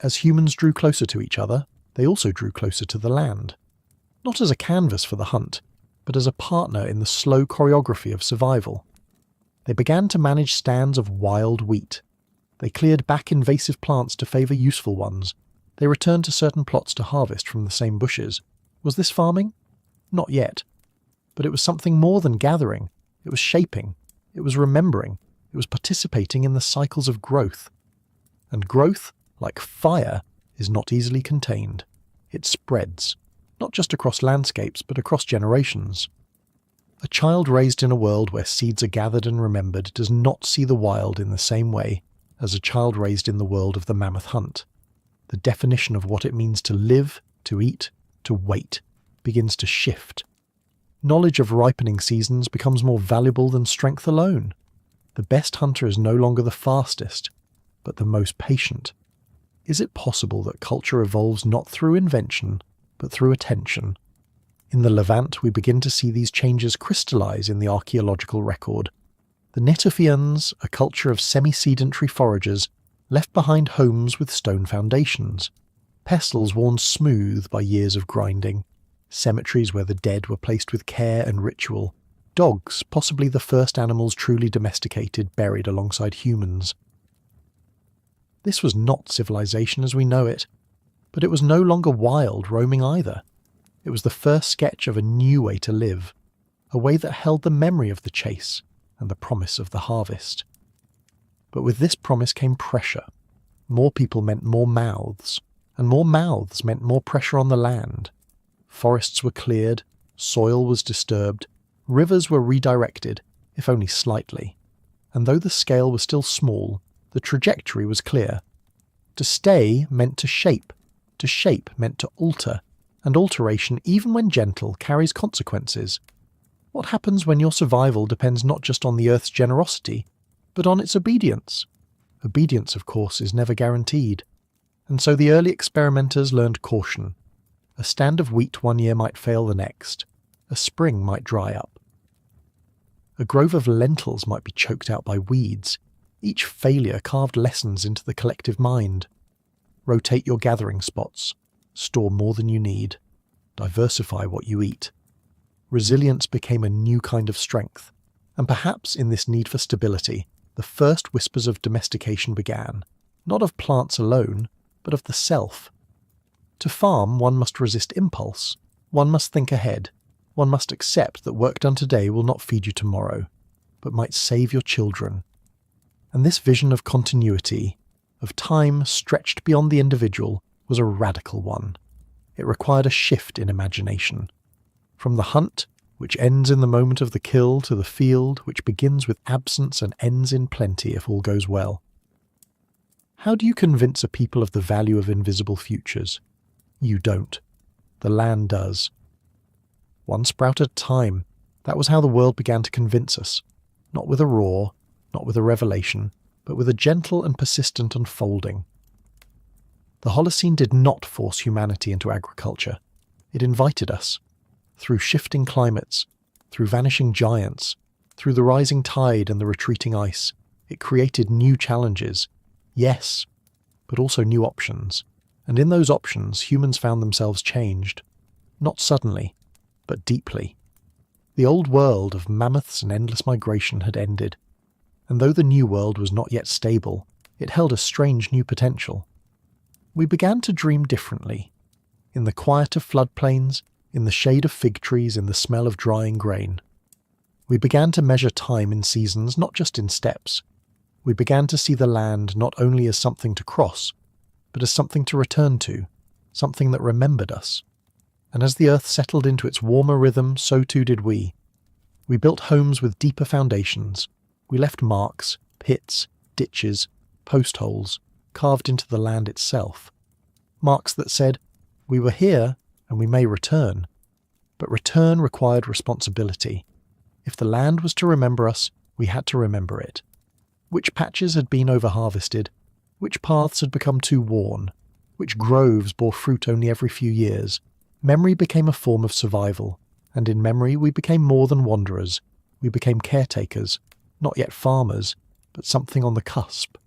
As humans drew closer to each other, they also drew closer to the land. Not as a canvas for the hunt, but as a partner in the slow choreography of survival. They began to manage stands of wild wheat. They cleared back invasive plants to favour useful ones. They returned to certain plots to harvest from the same bushes. Was this farming? Not yet. But it was something more than gathering. It was shaping. It was remembering. It was participating in the cycles of growth. And growth, like fire, is not easily contained. It spreads, not just across landscapes, but across generations. A child raised in a world where seeds are gathered and remembered does not see the wild in the same way as a child raised in the world of the mammoth hunt. The definition of what it means to live, to eat, to wait, begins to shift. Knowledge of ripening seasons becomes more valuable than strength alone. The best hunter is no longer the fastest, but the most patient. Is it possible that culture evolves not through invention, but through attention? In the Levant, we begin to see these changes crystallize in the archaeological record. The Natufians, a culture of semi-sedentary foragers, left behind homes with stone foundations, pestles worn smooth by years of grinding, cemeteries where the dead were placed with care and ritual, dogs, possibly the first animals truly domesticated, buried alongside humans. This was not civilization as we know it, but it was no longer wild roaming either. It was the first sketch of a new way to live, a way that held the memory of the chase and the promise of the harvest. But with this promise came pressure. More people meant more mouths, and more mouths meant more pressure on the land. Forests were cleared, soil was disturbed, rivers were redirected, if only slightly. And though the scale was still small, the trajectory was clear. To stay meant to shape meant to alter, and alteration, even when gentle, carries consequences. What happens when your survival depends not just on the Earth's generosity, but on its obedience? Obedience, of course, is never guaranteed. And so the early experimenters learned caution. A stand of wheat one year might fail the next. A spring might dry up. A grove of lentils might be choked out by weeds. Each failure carved lessons into the collective mind. rotate your gathering spots, store more than you need, diversify what you eat. Resilience became a new kind of strength, and perhaps in this need for stability, the first whispers of domestication began, not of plants alone, but of the self. To farm, one must resist impulse, one must think ahead, one must accept that work done today will not feed you tomorrow, but might save your children. And this vision of continuity, of time stretched beyond the individual, was a radical one. It required a shift in imagination. From the hunt, which ends in the moment of the kill, to the field, which begins with absence and ends in plenty if all goes well. How do you convince a people of the value of invisible futures? You don't. The land does. One sprout at a time, that was how the world began to convince us, not with a roar, not with a revelation, but with a gentle and persistent unfolding. The Holocene did not force humanity into agriculture. It invited us. Through shifting climates, through vanishing giants, through the rising tide and the retreating ice, it created new challenges. Yes, but also new options. And in those options, humans found themselves changed. Not suddenly, but deeply. The old world of mammoths and endless migration had ended. And though the new world was not yet stable, it held a strange new potential. We began to dream differently. In the quiet of floodplains, in the shade of fig trees, in the smell of drying grain. We began to measure time in seasons, not just in steps. We began to see the land not only as something to cross, but as something to return to, something that remembered us. And as the earth settled into its warmer rhythm, so too did we. We built homes with deeper foundations. We left marks, pits, ditches, post holes, carved into the land itself. Marks that said, we were here, and we may return. But return required responsibility. If the land was to remember us, we had to remember it. Which patches had been over-harvested, which paths had become too worn, which groves bore fruit only every few years. Memory became a form of survival, and in memory we became more than wanderers. We became caretakers, not yet farmers, but something on the cusp,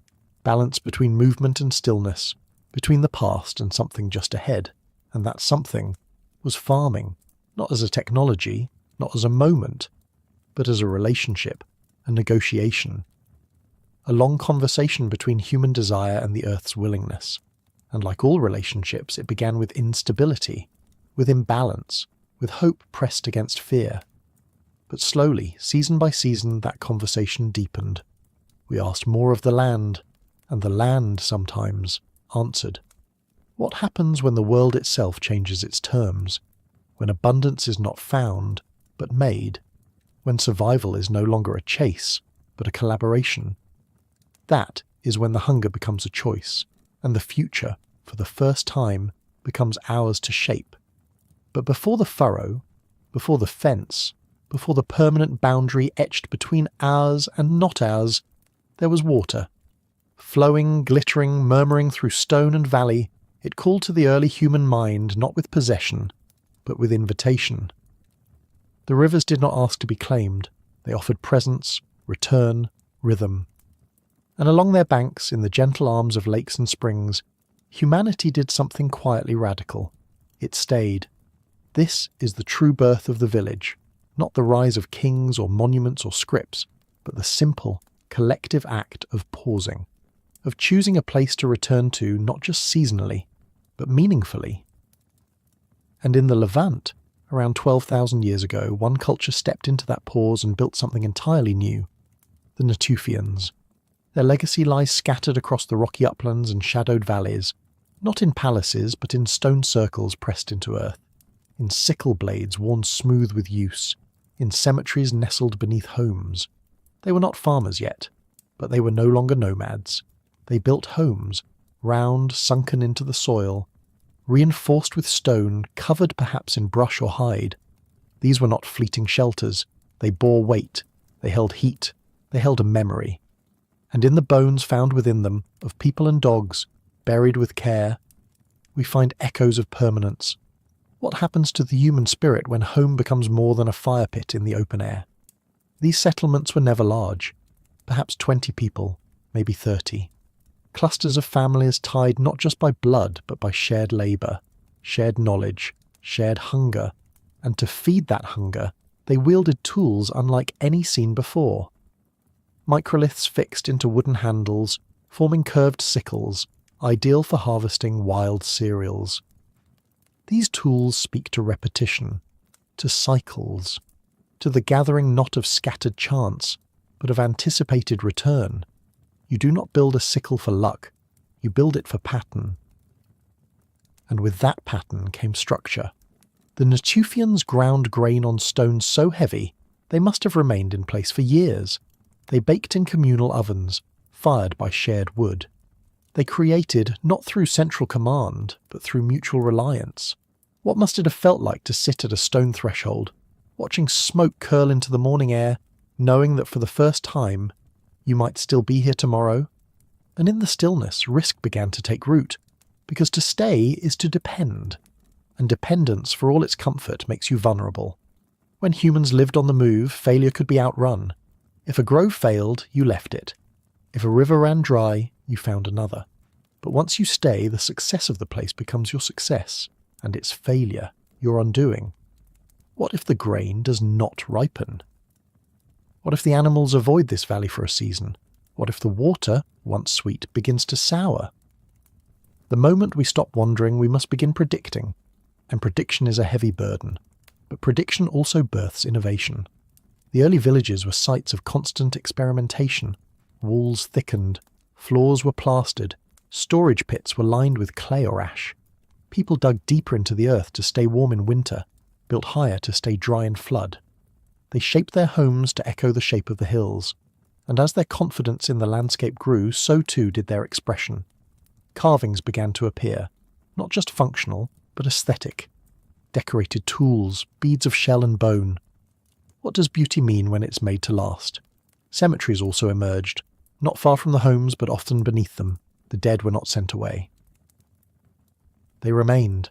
balance between movement and stillness, between the past and something just ahead. And that something was farming, not as a technology, not as a moment, but as a relationship, a negotiation. A long conversation between human desire and the earth's willingness. And like all relationships, it began with instability, with imbalance, with hope pressed against fear. But slowly, season by season, that conversation deepened. We asked more of the land, and the land sometimes answered. What happens when the world itself changes its terms? When abundance is not found, but made? When survival is no longer a chase, but a collaboration? That is when the hunger becomes a choice, and the future, for the first time, becomes ours to shape. But before the furrow, before the fence, before the permanent boundary etched between ours and not ours, there was water. Flowing, glittering, murmuring through stone and valley, it called to the early human mind not with possession, but with invitation. The rivers did not ask to be claimed. They offered presence, return, rhythm. And along their banks, in the gentle arms of lakes and springs, humanity did something quietly radical. It stayed. This is the true birth of the village, not the rise of kings or monuments or scripts, but the simple, collective act of pausing, of choosing a place to return to not just seasonally, but meaningfully. And in the Levant, around 12,000 years ago, one culture stepped into that pause and built something entirely new, the Natufians. Their legacy lies scattered across the rocky uplands and shadowed valleys, not in palaces, but in stone circles pressed into earth, in sickle blades worn smooth with use, in cemeteries nestled beneath homes. They were not farmers yet, but they were no longer nomads. They built homes, round, sunken into the soil, reinforced with stone, covered perhaps in brush or hide. These were not fleeting shelters. They bore weight, they held heat, they held a memory. And in the bones found within them, of people and dogs, buried with care, we find echoes of permanence. What happens to the human spirit when home becomes more than a fire pit in the open air? These settlements were never large, perhaps 20 people, maybe 30. clusters of families tied not just by blood but by shared labour, shared knowledge, shared hunger, and to feed that hunger they wielded tools unlike any seen before. Microliths fixed into wooden handles, forming curved sickles, ideal for harvesting wild cereals. These tools speak to repetition, to cycles, to the gathering not of scattered chance, but of anticipated return. You do not build a sickle for luck, you build it for pattern. And with that pattern came structure. The Natufians ground grain on stones so heavy they must have remained in place for years. They baked in communal ovens, fired by shared wood. They created not through central command, but through mutual reliance. What must it have felt like to sit at a stone threshold, watching smoke curl into the morning air, knowing that for the first time you might still be here tomorrow? And in the stillness, risk began to take root, because to stay is to depend, and dependence, for all its comfort, makes you vulnerable. When humans lived on the move, failure could be outrun. If a grove failed, you left it. If a river ran dry, you found another. But once you stay, the success of the place becomes your success, and its failure your undoing. What if the grain does not ripen? What if the animals avoid this valley for a season? What if the water, once sweet, begins to sour? The moment we stop wondering, we must begin predicting, and prediction is a heavy burden. But prediction also births innovation. The early villages were sites of constant experimentation. Walls thickened, floors were plastered, storage pits were lined with clay or ash. People dug deeper into the earth to stay warm in winter, built higher to stay dry in flood. They shaped their homes to echo the shape of the hills, and as their confidence in the landscape grew, so too did their expression. Carvings began to appear, not just functional, but aesthetic. Decorated tools, beads of shell and bone. What does beauty mean when it's made to last? Cemeteries also emerged, not far from the homes but often beneath them. The dead were not sent away. They remained,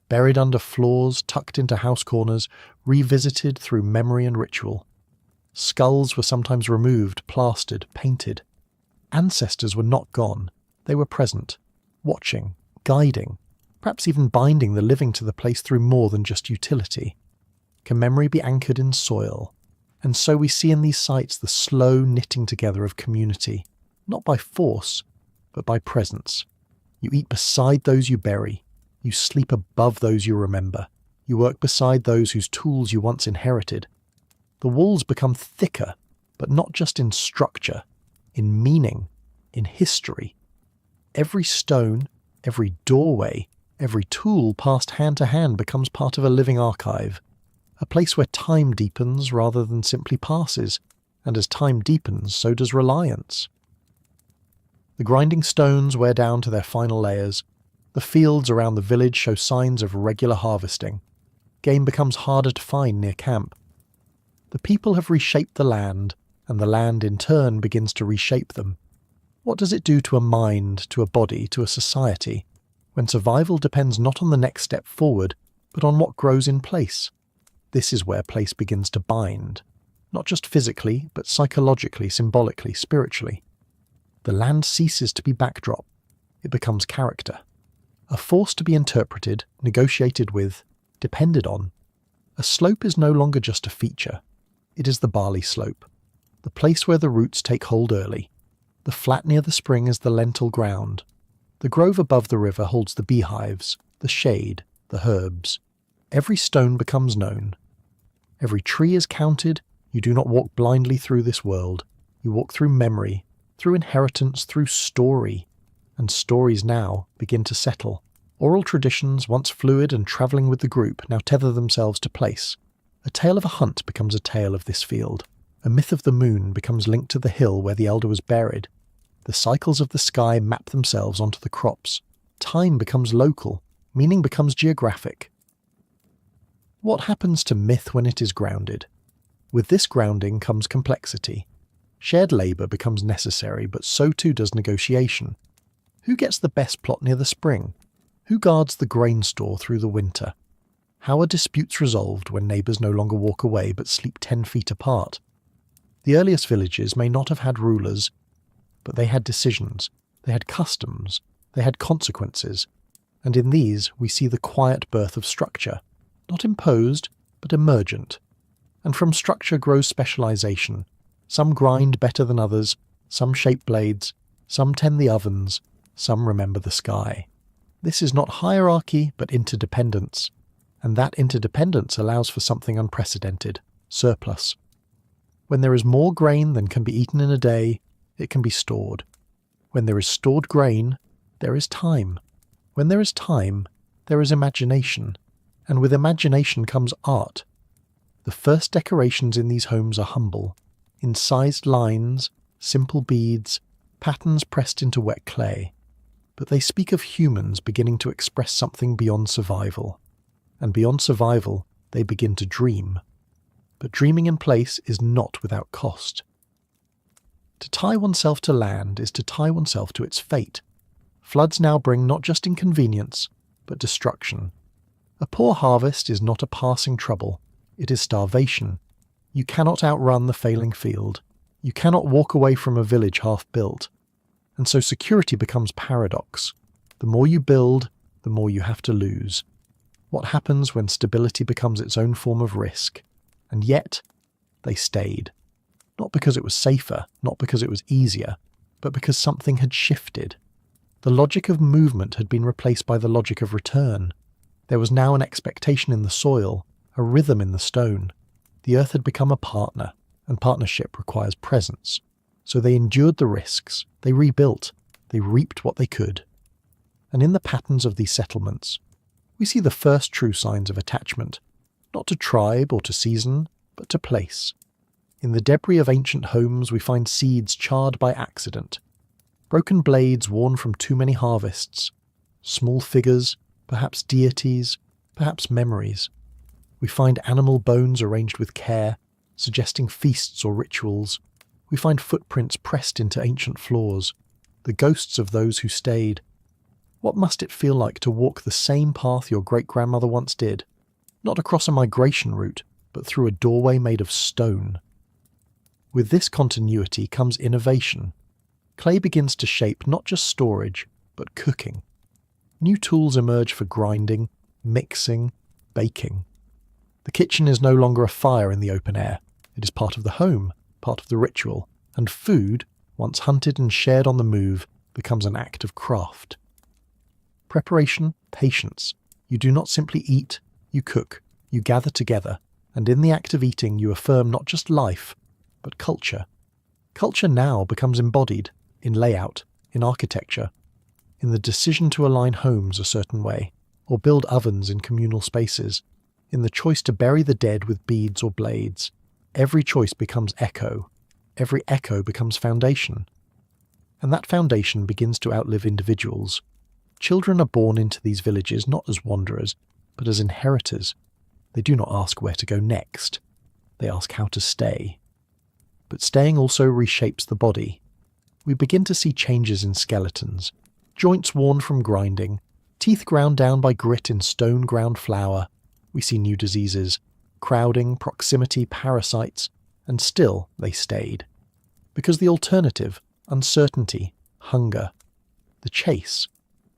buried under floors, tucked into house corners, revisited through memory and ritual. Skulls were sometimes removed, plastered, painted. Ancestors were not gone. They were present, watching, guiding, perhaps even binding the living to the place through more than just utility. Can memory be anchored in soil? And so we see in these sites the slow knitting together of community, not by force, but by presence. You eat beside those you bury. You sleep above those you remember. You work beside those whose tools you once inherited. The walls become thicker, but not just in structure, in meaning, in history. Every stone, every doorway, every tool passed hand to hand becomes part of a living archive, a place where time deepens rather than simply passes, and as time deepens, so does reliance. The grinding stones wear down to their final layers. The fields around the village show signs of regular harvesting. Game becomes harder to find near camp. The people have reshaped the land, and the land in turn begins to reshape them. What does it do to a mind, to a body, to a society, when survival depends not on the next step forward, but on what grows in place? This is where place begins to bind, not just physically, but psychologically, symbolically, spiritually. The land ceases to be backdrop. It becomes character. A force to be interpreted, negotiated with, depended on. A slope is no longer just a feature. It is the barley slope, the place where the roots take hold early. The flat near the spring is the lentil ground. The grove above the river holds the beehives, the shade, the herbs. Every stone becomes known. Every tree is counted. You do not walk blindly through this world. You walk through memory, through inheritance, through story. And stories now begin to settle. Oral traditions, once fluid and travelling with the group, now tether themselves to place. A tale of a hunt becomes a tale of this field. A myth of the moon becomes linked to the hill where the elder was buried. The cycles of the sky map themselves onto the crops. Time becomes local. Meaning becomes geographic. What happens to myth when it is grounded? With this grounding comes complexity. Shared labour becomes necessary, but so too does negotiation. Who gets the best plot near the spring? Who guards the grain store through the winter? How are disputes resolved when neighbours no longer walk away but sleep 10 feet apart? The earliest villages may not have had rulers, but they had decisions. They had customs, they had consequences, and in these we see the quiet birth of structure, not imposed, but emergent. And from structure grows specialization. Some grind better than others, some shape blades, some tend the ovens, some remember the sky. This is not hierarchy, but interdependence, and that interdependence allows for something unprecedented, surplus. When there is more grain than can be eaten in a day, it can be stored. When there is stored grain, there is time. When there is time, there is imagination, and with imagination comes art. The first decorations in these homes are humble, incised lines, simple beads, patterns pressed into wet clay. But they speak of humans beginning to express something beyond survival. And beyond survival, they begin to dream. But dreaming in place is not without cost. To tie oneself to land is to tie oneself to its fate. Floods now bring not just inconvenience, but destruction. A poor harvest is not a passing trouble, it is starvation. You cannot outrun the failing field. You cannot walk away from a village half built. And so security becomes paradox. The more you build, the more you have to lose. What happens when stability becomes its own form of risk? And yet, they stayed. Not because it was safer, not because it was easier, but because something had shifted. The logic of movement had been replaced by the logic of return. There was now an expectation in the soil, a rhythm in the stone. The earth had become a partner, and partnership requires presence. So they endured the risks, they rebuilt, they reaped what they could. And in the patterns of these settlements, we see the first true signs of attachment, not to tribe or to season, but to place. In the debris of ancient homes we find seeds charred by accident, broken blades worn from too many harvests, small figures, perhaps deities, perhaps memories. We find animal bones arranged with care, suggesting feasts or rituals. We find footprints pressed into ancient floors, the ghosts of those who stayed. What must it feel like to walk the same path your great-grandmother once did? Not across a migration route, but through a doorway made of stone. With this continuity comes innovation. Clay begins to shape not just storage, but cooking. New tools emerge for grinding, mixing, baking. The kitchen is no longer a fire in the open air. It is part of the home, part of the ritual, and food, once hunted and shared on the move, becomes an act of craft. Preparation, patience. You do not simply eat, you cook, you gather together, and in the act of eating you affirm not just life, but culture. Culture now becomes embodied in layout, in architecture, in the decision to align homes a certain way, or build ovens in communal spaces, in the choice to bury the dead with beads or blades. Every choice becomes echo. Every echo becomes foundation. And that foundation begins to outlive individuals. Children are born into these villages not as wanderers, but as inheritors. They do not ask where to go next. They ask how to stay. But staying also reshapes the body. We begin to see changes in skeletons, joints worn from grinding, teeth ground down by grit in stone-ground flour. We see new diseases, crowding, proximity, parasites, and still they stayed. Because the alternative, uncertainty, hunger, the chase,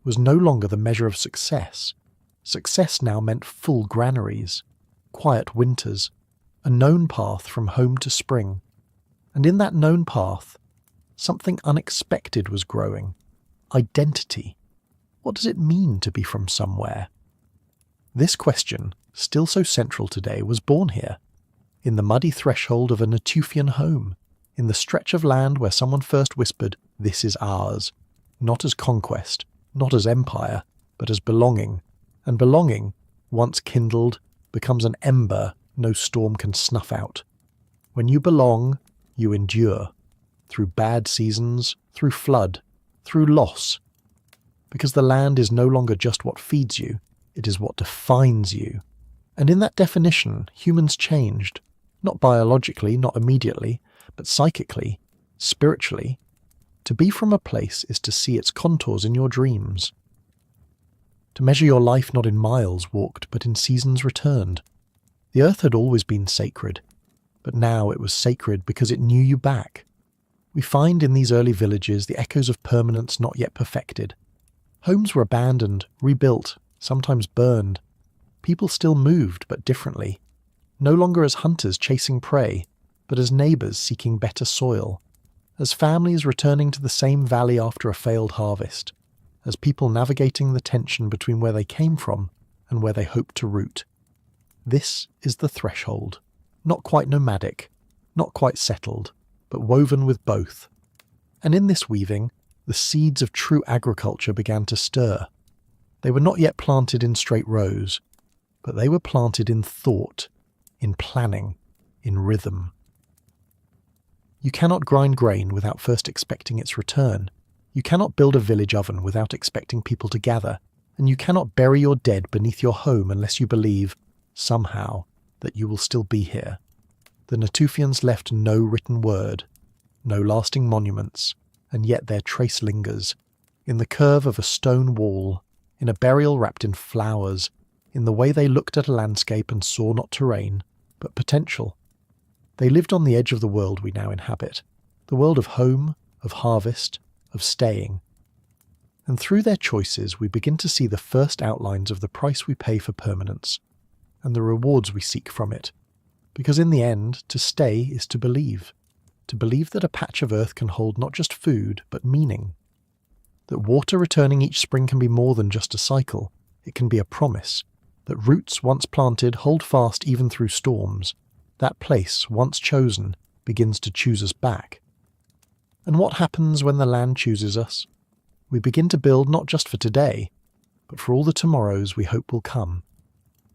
was no longer the measure of success. Success now meant full granaries, quiet winters, a known path from home to spring. And in that known path, something unexpected was growing. Identity. What does it mean to be from somewhere? This question, still so central today, was born here, in the muddy threshold of a Natufian home, in the stretch of land where someone first whispered, "This is ours," not as conquest, not as empire, but as belonging. And belonging, once kindled, becomes an ember no storm can snuff out. When you belong, you endure, through bad seasons, through flood, through loss. Because the land is no longer just what feeds you, it is what defines you. And in that definition, humans changed, not biologically, not immediately, but psychically, spiritually. To be from a place is to see its contours in your dreams. To measure your life not in miles walked, but in seasons returned. The earth had always been sacred, but now it was sacred because it knew you back. We find in these early villages the echoes of permanence not yet perfected. Homes were abandoned, rebuilt, sometimes burned. People still moved, but differently. No longer as hunters chasing prey, but as neighbours seeking better soil. As families returning to the same valley after a failed harvest. As people navigating the tension between where they came from and where they hope to root. This is the threshold. Not quite nomadic, not quite settled, but woven with both. And in this weaving, the seeds of true agriculture began to stir. They were not yet planted in straight rows, but they were planted in thought, in planning, in rhythm. You cannot grind grain without first expecting its return. You cannot build a village oven without expecting people to gather, and you cannot bury your dead beneath your home unless you believe, somehow, that you will still be here. The Natufians left no written word, no lasting monuments, and yet their trace lingers, in the curve of a stone wall, in a burial wrapped in flowers, in the way they looked at a landscape and saw not terrain, but potential. They lived on the edge of the world we now inhabit, the world of home, of harvest, of staying. And through their choices we begin to see the first outlines of the price we pay for permanence, and the rewards we seek from it. Because in the end, to stay is to believe that a patch of earth can hold not just food, but meaning. That water returning each spring can be more than just a cycle, it can be a promise. That roots once planted hold fast even through storms. That place, once chosen, begins to choose us back. And what happens when the land chooses us? We begin to build not just for today, but for all the tomorrows we hope will come.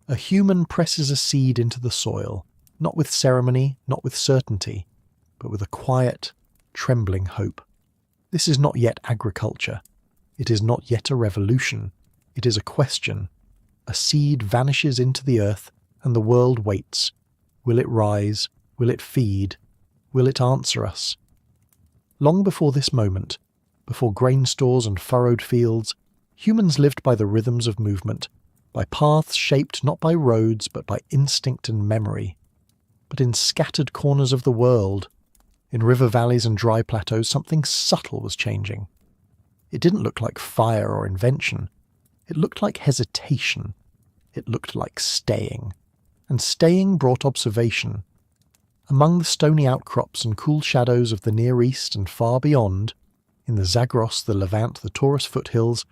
A human presses a seed into the soil, not with ceremony, not with certainty, but with a quiet, trembling hope. This is not yet agriculture. It is not yet a revolution. It is a question. A seed vanishes into the earth, and the world waits. Will it rise? Will it feed? Will it answer us? Long before this moment, before grain stores and furrowed fields, humans lived by the rhythms of movement, by paths shaped not by roads but by instinct and memory. But in scattered corners of the world, in river valleys and dry plateaus, something subtle was changing. It didn't look like fire or invention. It looked like hesitation. It looked like staying. And staying brought observation. Among the stony outcrops and cool shadows of the Near East and far beyond, in the Zagros, the Levant, the Taurus foothills,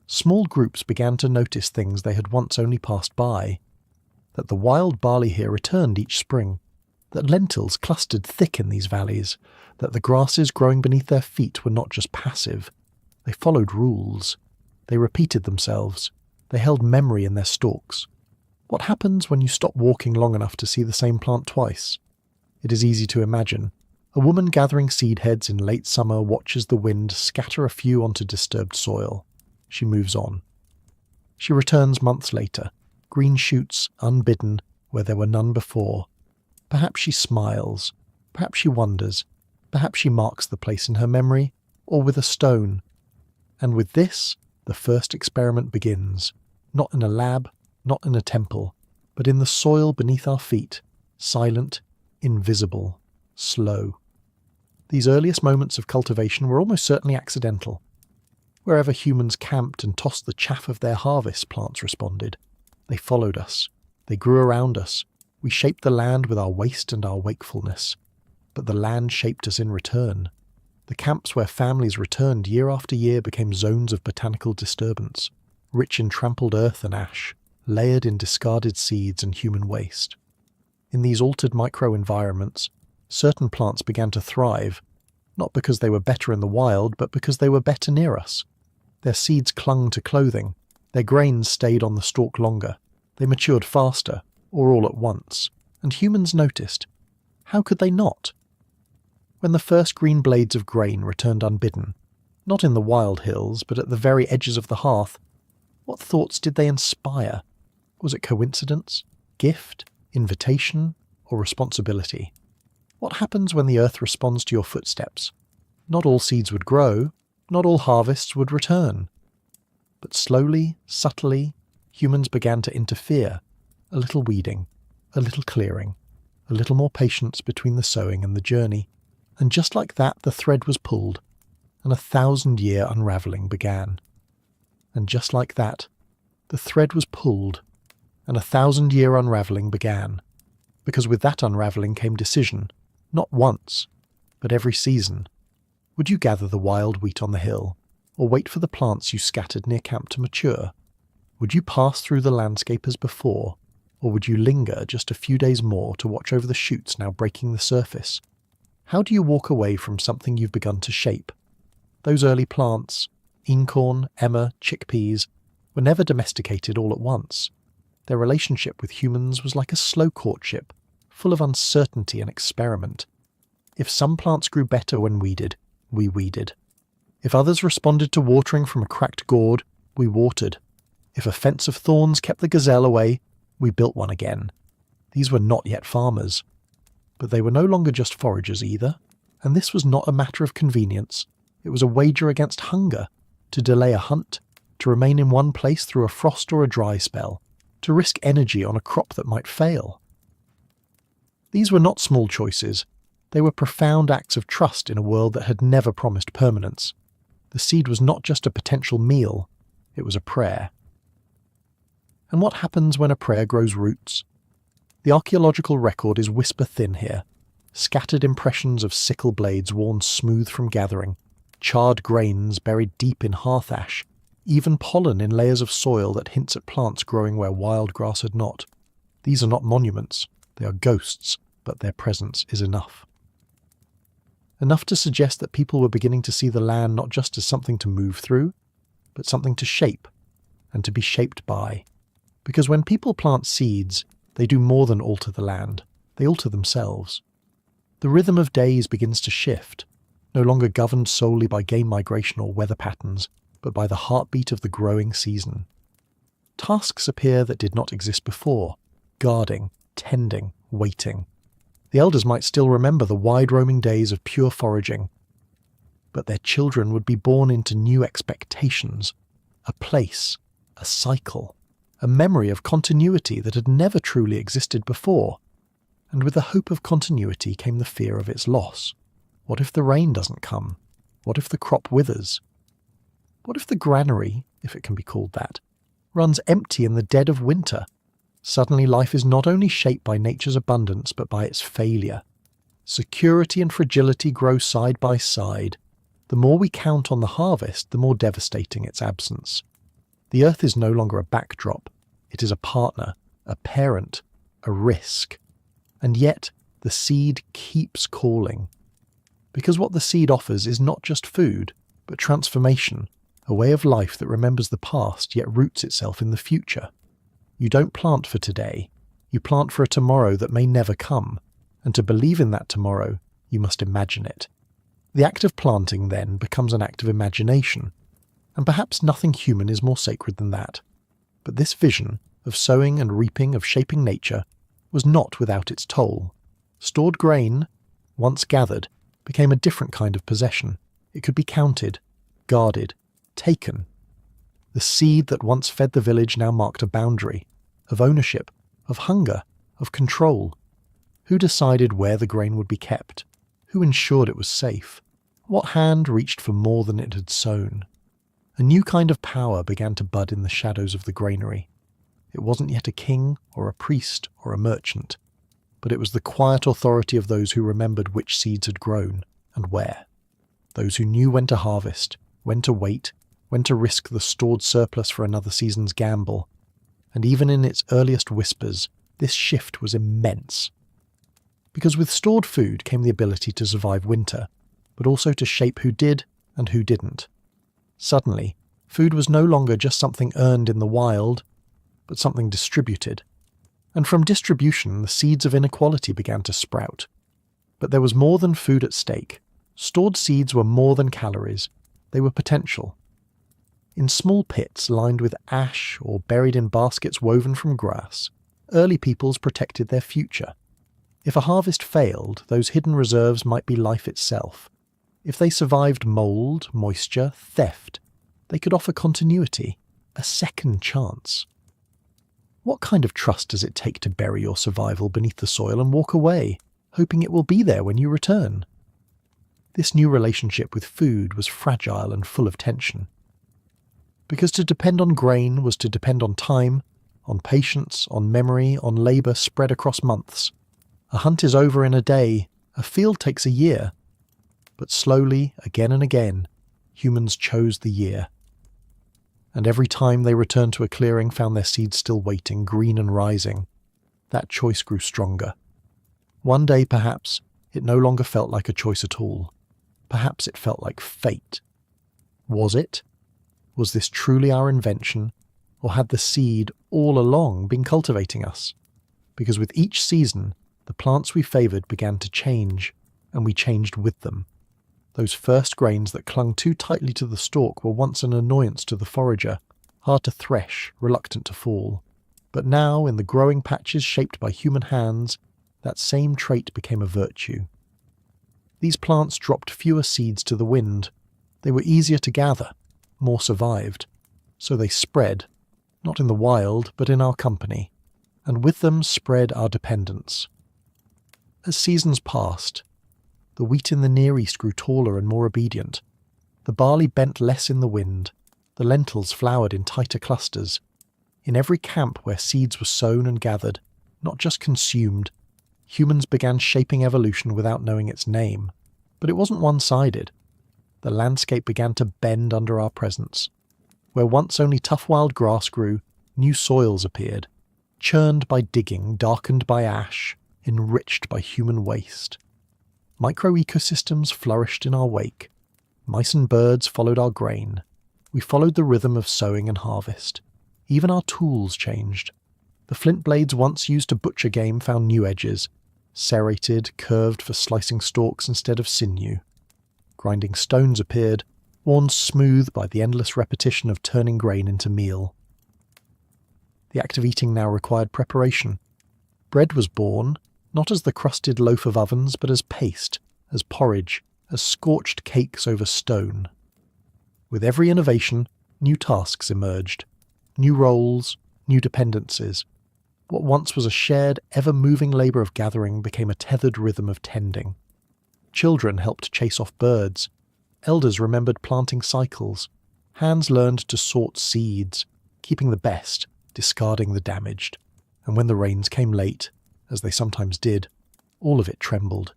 small groups began to notice things they had once only passed by. That the wild barley here returned each spring. That lentils clustered thick in these valleys, that the grasses growing beneath their feet were not just passive. They followed rules. They repeated themselves. They held memory in their stalks. What happens when you stop walking long enough to see the same plant twice? It is easy to imagine. A woman gathering seed heads in late summer watches the wind scatter a few onto disturbed soil. She moves on. She returns months later, green shoots, unbidden, where there were none before. Perhaps she smiles, perhaps she wonders, perhaps she marks the place in her memory, or with a stone. And with this, the first experiment begins, not in a lab, not in a temple, but in the soil beneath our feet, silent, invisible, slow. These earliest moments of cultivation were almost certainly accidental. Wherever humans camped and tossed the chaff of their harvest, plants responded. They followed us. They grew around us. We shaped the land with our waste and our wakefulness. But the land shaped us in return. The camps where families returned year after year became zones of botanical disturbance, rich in trampled earth and ash, layered in discarded seeds and human waste. In these altered micro-environments, certain plants began to thrive, not because they were better in the wild, but because they were better near us. Their seeds clung to clothing, their grains stayed on the stalk longer, they matured faster, or all at once, and humans noticed. How could they not? When the first green blades of grain returned unbidden, not in the wild hills, but at the very edges of the hearth, what thoughts did they inspire? Was it coincidence, gift, invitation, or responsibility? What happens when the earth responds to your footsteps? Not all seeds would grow, not all harvests would return. But slowly, subtly, humans began to interfere. A little weeding, a little clearing, a little more patience between the sowing and the journey. And just like that, the thread was pulled, and 1,000-year unravelling began. And just like that, the thread was pulled, and 1,000-year unravelling began, because with that unravelling came decision, not once, but every season. Would you gather the wild wheat on the hill, or wait for the plants you scattered near camp to mature? Would you pass through the landscape as before, or would you linger just a few days more to watch over the shoots now breaking the surface? How do you walk away from something you've begun to shape? Those early plants, incorn, emmer, chickpeas, were never domesticated all at once. Their relationship with humans was like a slow courtship, full of uncertainty and experiment. If some plants grew better when weeded, we weeded. If others responded to watering from a cracked gourd, we watered. If a fence of thorns kept the gazelle away, we built one again. These were not yet farmers. But they were no longer just foragers either, and this was not a matter of convenience. It was a wager against hunger, to delay a hunt, to remain in one place through a frost or a dry spell, to risk energy on a crop that might fail. These were not small choices. They were profound acts of trust in a world that had never promised permanence. The seed was not just a potential meal, it was a prayer. And what happens when a prayer grows roots? The archaeological record is whisper-thin here. Scattered impressions of sickle blades worn smooth from gathering, charred grains buried deep in hearth ash, even pollen in layers of soil that hints at plants growing where wild grass had not. These are not monuments, they are ghosts, but their presence is enough. Enough to suggest that people were beginning to see the land not just as something to move through, but something to shape, and to be shaped by. Because when people plant seeds, they do more than alter the land, they alter themselves. The rhythm of days begins to shift, no longer governed solely by game migration or weather patterns, but by the heartbeat of the growing season. Tasks appear that did not exist before: guarding, tending, waiting. The elders might still remember the wide-roaming days of pure foraging, but their children would be born into new expectations, a place, a cycle, a memory of continuity that had never truly existed before. And with the hope of continuity came the fear of its loss. What if the rain doesn't come? What if the crop withers? What if the granary, if it can be called that, runs empty in the dead of winter? Suddenly life is not only shaped by nature's abundance, but by its failure. Security and fragility grow side by side. The more we count on the harvest, the more devastating its absence. The earth is no longer a backdrop. It is a partner, a parent, a risk. And yet, the seed keeps calling. Because what the seed offers is not just food, but transformation, a way of life that remembers the past yet roots itself in the future. You don't plant for today, you plant for a tomorrow that may never come, and to believe in that tomorrow, you must imagine it. The act of planting, then, becomes an act of imagination, and perhaps nothing human is more sacred than that. But this vision, of sowing and reaping, of shaping nature, was not without its toll. Stored grain, once gathered, became a different kind of possession. It could be counted, guarded, taken. The seed that once fed the village now marked a boundary, of ownership, of hunger, of control. Who decided where the grain would be kept? Who ensured it was safe? What hand reached for more than it had sown? A new kind of power began to bud in the shadows of the granary. It wasn't yet a king or a priest or a merchant, but it was the quiet authority of those who remembered which seeds had grown and where. Those who knew when to harvest, when to wait, when to risk the stored surplus for another season's gamble. And even in its earliest whispers, this shift was immense. Because with stored food came the ability to survive winter, but also to shape who did and who didn't. Suddenly, food was no longer just something earned in the wild, but something distributed. And from distribution, the seeds of inequality began to sprout. But there was more than food at stake. Stored seeds were more than calories. They were potential. In small pits lined with ash or buried in baskets woven from grass, early peoples protected their future. If a harvest failed, those hidden reserves might be life itself. If they survived mold, moisture, theft, they could offer continuity, a second chance. What kind of trust does it take to bury your survival beneath the soil and walk away, hoping it will be there when you return? This new relationship with food was fragile and full of tension. Because to depend on grain was to depend on time, on patience, on memory, on labour spread across months. A hunt is over in a day, a field takes a year. But slowly, again and again, humans chose the year. And every time they returned to a clearing found their seeds still waiting, green and rising. That choice grew stronger. One day, perhaps, it no longer felt like a choice at all. Perhaps it felt like fate. Was it? Was this truly our invention, or had the seed all along been cultivating us? Because with each season, the plants we favoured began to change, and we changed with them. Those first grains that clung too tightly to the stalk were once an annoyance to the forager, hard to thresh, reluctant to fall. But now, in the growing patches shaped by human hands, that same trait became a virtue. These plants dropped fewer seeds to the wind. They were easier to gather, more survived. So they spread, not in the wild, but in our company, and with them spread our dependence. As seasons passed, the wheat in the Near East grew taller and more obedient. The barley bent less in the wind. The lentils flowered in tighter clusters. In every camp where seeds were sown and gathered, not just consumed, humans began shaping evolution without knowing its name. But it wasn't one-sided. The landscape began to bend under our presence. Where once only tough wild grass grew, new soils appeared, churned by digging, darkened by ash, enriched by human waste. Microecosystems flourished in our wake. Mice and birds followed our grain. We followed the rhythm of sowing and harvest. Even our tools changed. The flint blades once used to butcher game found new edges, serrated, curved for slicing stalks instead of sinew. Grinding stones appeared, worn smooth by the endless repetition of turning grain into meal. The act of eating now required preparation. Bread was born, not as the crusted loaf of ovens, but as paste, as porridge, as scorched cakes over stone. With every innovation, new tasks emerged, new roles, new dependencies. What once was a shared, ever-moving labour of gathering became a tethered rhythm of tending. Children helped chase off birds. Elders remembered planting cycles. Hands learned to sort seeds, keeping the best, discarding the damaged. And when the rains came late, as they sometimes did, all of it trembled.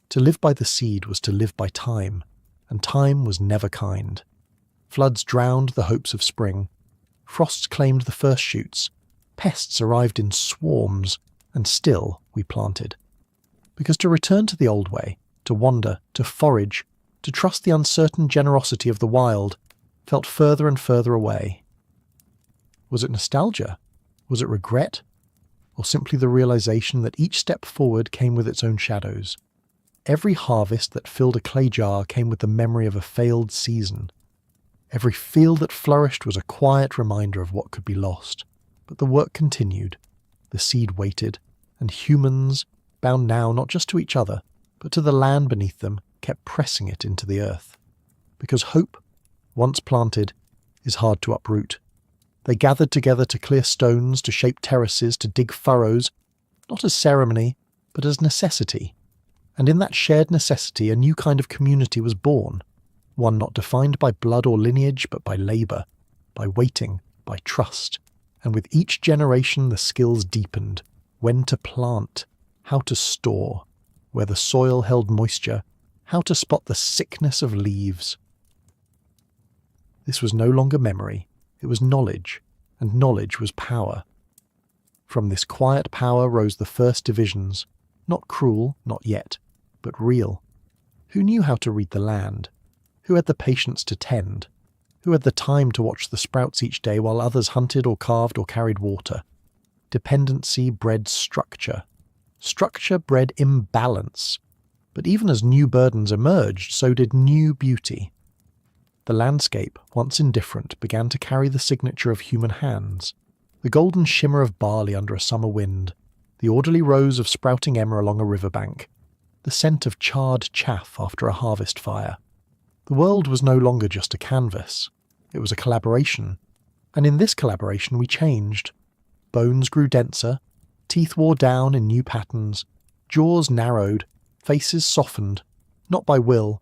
To live by the seed was to live by time, and time was never kind. Floods drowned the hopes of spring. Frosts claimed the first shoots. Pests arrived in swarms, and still we planted. Because to return to the old way, to wander, to forage, to trust the uncertain generosity of the wild, felt further and further away. Was it nostalgia? Was it regret? Or simply the realization that each step forward came with its own shadows? Every harvest that filled a clay jar came with the memory of a failed season. Every field that flourished was a quiet reminder of what could be lost. But the work continued. The seed waited, and humans, bound now not just to each other, but to the land beneath them, kept pressing it into the earth. Because hope, once planted, is hard to uproot. They gathered together to clear stones, to shape terraces, to dig furrows, not as ceremony, but as necessity. And in that shared necessity a new kind of community was born, one not defined by blood or lineage, but by labour, by waiting, by trust. And with each generation the skills deepened, when to plant, how to store, where the soil held moisture, how to spot the sickness of leaves. This was no longer memory, it was knowledge, and knowledge was power. From this quiet power rose the first divisions, not cruel, not yet, but real. Who knew how to read the land? Who had the patience to tend? Who had the time to watch the sprouts each day while others hunted or carved or carried water? Dependency bred structure. Structure bred imbalance. But even as new burdens emerged, so did new beauty. The landscape, once indifferent, began to carry the signature of human hands. The golden shimmer of barley under a summer wind, the orderly rows of sprouting emmer along a riverbank, the scent of charred chaff after a harvest fire. The world was no longer just a canvas. It was a collaboration. And in this collaboration we changed. Bones grew denser, teeth wore down in new patterns, jaws narrowed, faces softened, not by will,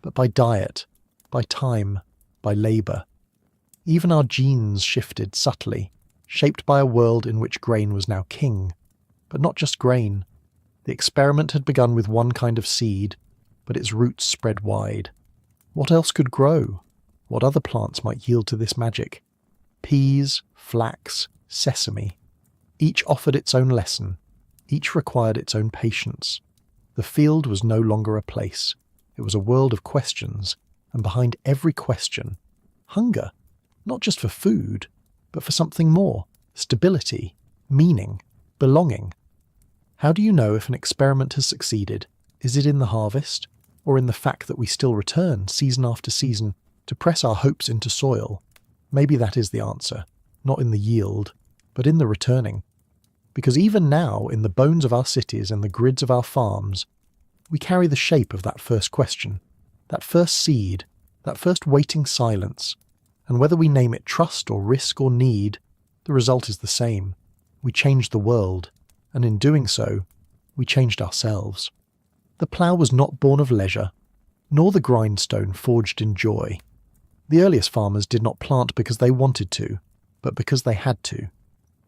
but by diet, by time, by labour. Even our genes shifted subtly, shaped by a world in which grain was now king. But not just grain. The experiment had begun with one kind of seed, but its roots spread wide. What else could grow? What other plants might yield to this magic? Peas, flax, sesame. Each offered its own lesson. Each required its own patience. The field was no longer a place. It was a world of questions, and behind every question, hunger, not just for food, but for something more, stability, meaning, belonging. How do you know if an experiment has succeeded? Is it in the harvest, or in the fact that we still return, season after season, to press our hopes into soil? Maybe that is the answer, not in the yield, but in the returning. Because even now, in the bones of our cities and the grids of our farms, we carry the shape of that first question, that first seed, that first waiting silence, and whether we name it trust or risk or need, the result is the same. We changed the world, and in doing so, we changed ourselves. The plough was not born of leisure, nor the grindstone forged in joy. The earliest farmers did not plant because they wanted to, but because they had to.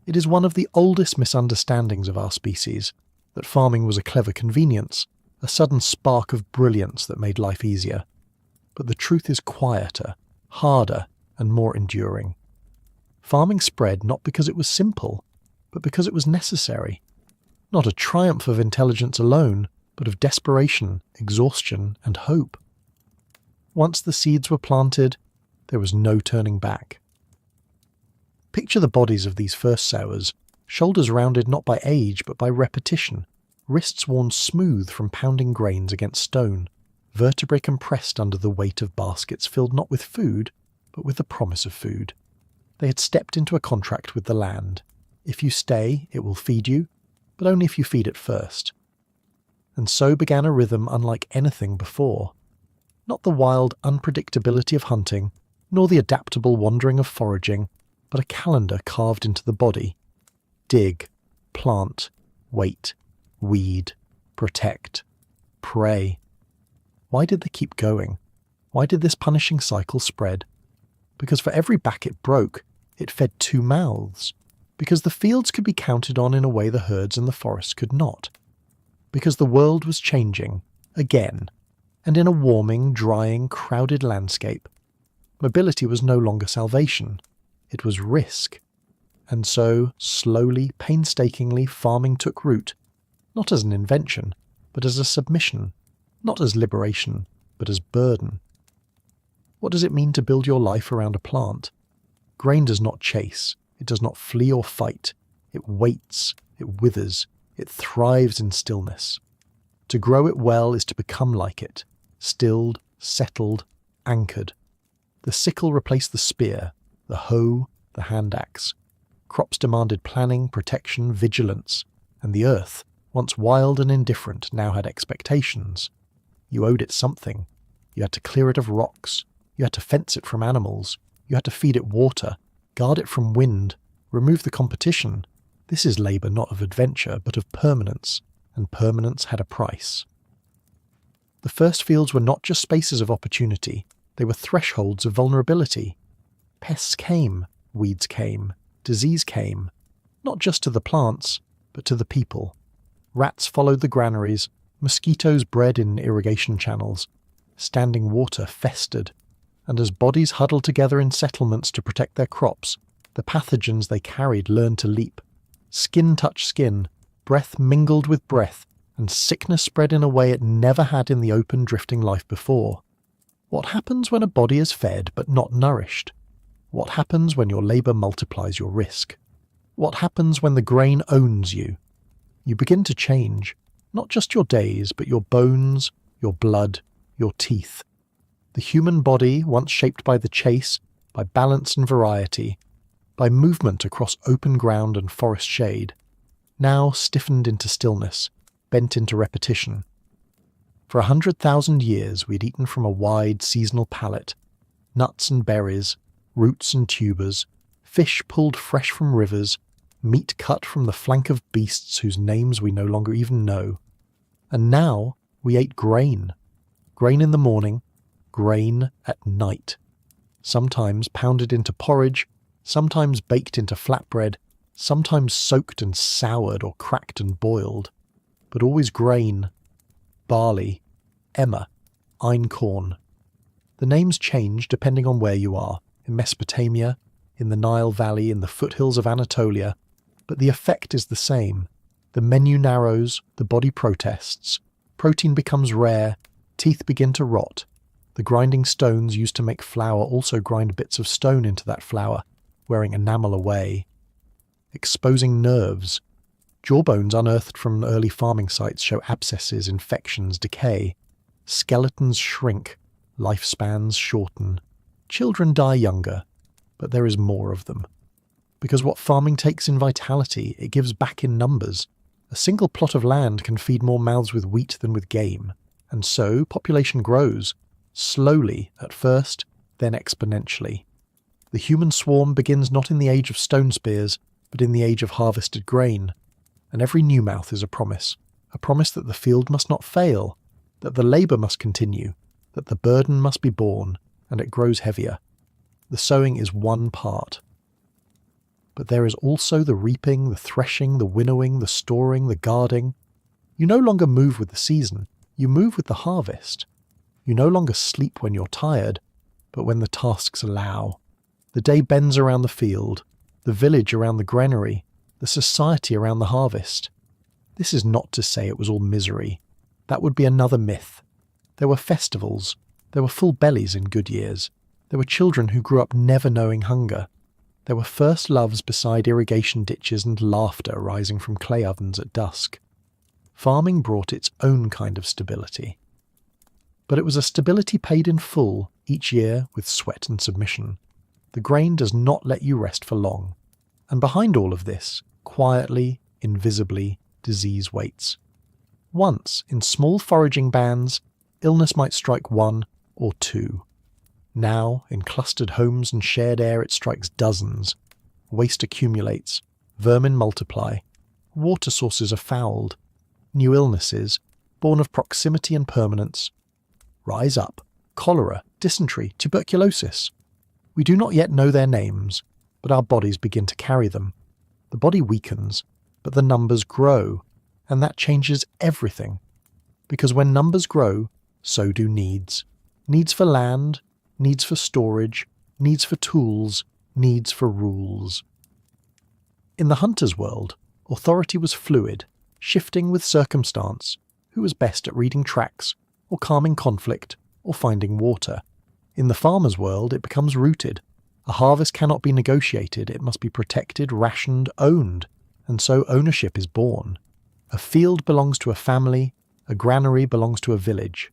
It is one of the oldest misunderstandings of our species, that farming was a clever convenience, a sudden spark of brilliance that made life easier. But the truth is quieter, harder, and more enduring. Farming spread not because it was simple, but because it was necessary. Not a triumph of intelligence alone, but of desperation, exhaustion, and hope. Once the seeds were planted, there was no turning back. Picture the bodies of these first sowers, shoulders rounded not by age but by repetition, wrists worn smooth from pounding grains against stone, vertebrae compressed under the weight of baskets filled not with food, but with the promise of food. They had stepped into a contract with the land. If you stay, it will feed you, but only if you feed it first. And so began a rhythm unlike anything before. Not the wild unpredictability of hunting, nor the adaptable wandering of foraging, but a calendar carved into the body. Dig, plant, wait, weed, protect, pray. Why did they keep going? Why did this punishing cycle spread? Because for every back it broke, it fed 2 mouths. Because the fields could be counted on in a way the herds in the forest could not. Because the world was changing, again, and in a warming, drying, crowded landscape. Mobility was no longer salvation. It was risk. And so, slowly, painstakingly, farming took root, not as an invention, but as a submission, not as liberation, but as burden. What does it mean to build your life around a plant? Grain does not chase, it does not flee or fight, it waits, it withers, it thrives in stillness. To grow it well is to become like it, stilled, settled, anchored. The sickle replaced the spear, the hoe, the hand axe. Crops demanded planning, protection, vigilance, and the earth, once wild and indifferent, now had expectations. You owed it something. You had to clear it of rocks. You had to fence it from animals. You had to feed it water, guard it from wind, remove the competition. This is labour not of adventure, but of permanence, and permanence had a price. The first fields were not just spaces of opportunity, they were thresholds of vulnerability. Pests came, weeds came, disease came, not just to the plants, but to the people. Rats followed the granaries, mosquitoes bred in irrigation channels, standing water festered, and as bodies huddled together in settlements to protect their crops, the pathogens they carried learned to leap. Skin touched skin, breath mingled with breath, and sickness spread in a way it never had in the open drifting life before. What happens when a body is fed but not nourished? What happens when your labour multiplies your risk? What happens when the grain owns you? You begin to change, not just your days, but your bones, your blood, your teeth. The human body, once shaped by the chase, by balance and variety, by movement across open ground and forest shade, now stiffened into stillness, bent into repetition. For 100,000 years we'd eaten from a wide seasonal palette, nuts and berries, roots and tubers, fish pulled fresh from rivers, meat cut from the flank of beasts whose names we no longer even know. And now we ate grain. Grain in the morning, grain at night, sometimes pounded into porridge, sometimes baked into flatbread, sometimes soaked and soured or cracked and boiled, but always grain, barley, emmer, einkorn. The names change depending on where you are, in Mesopotamia, in the Nile Valley, in the foothills of Anatolia, but the effect is the same. The menu narrows, the body protests, protein becomes rare, teeth begin to rot. The grinding stones used to make flour also grind bits of stone into that flour, wearing enamel away. Exposing nerves. Jawbones unearthed from early farming sites show abscesses, infections, decay. Skeletons shrink, lifespans shorten. Children die younger, but there is more of them. Because what farming takes in vitality, it gives back in numbers. A single plot of land can feed more mouths with wheat than with game, and so population grows, slowly at first, then exponentially. The human swarm begins not in the age of stone spears, but in the age of harvested grain, and every new mouth is a promise that the field must not fail, that the labour must continue, that the burden must be borne, and it grows heavier. The sowing is one part. But there is also the reaping, the threshing, the winnowing, the storing, the guarding. You no longer move with the season, you move with the harvest. You no longer sleep when you're tired, but when the tasks allow. The day bends around the field, the village around the granary, the society around the harvest. This is not to say it was all misery. That would be another myth. There were festivals, there were full bellies in good years, there were children who grew up never knowing hunger. There were first loves beside irrigation ditches and laughter rising from clay ovens at dusk. Farming brought its own kind of stability. But it was a stability paid in full, each year with sweat and submission. The grain does not let you rest for long. And behind all of this, quietly, invisibly, disease waits. Once, in small foraging bands, illness might strike one or two. Now, in clustered homes and shared air, it strikes dozens. Waste accumulates, vermin multiply, water sources are fouled, new illnesses, born of proximity and permanence, rise up: cholera, dysentery, tuberculosis. We do not yet know their names, but our bodies begin to carry them. The body weakens, but the numbers grow, and that changes everything. Because when numbers grow, so do needs. Needs for land, needs for storage, needs for tools, needs for rules. In the hunter's world, authority was fluid, shifting with circumstance. Who was best at reading tracks, or calming conflict, or finding water? In the farmer's world, it becomes rooted. A harvest cannot be negotiated, it must be protected, rationed, owned, and so ownership is born. A field belongs to a family, a granary belongs to a village.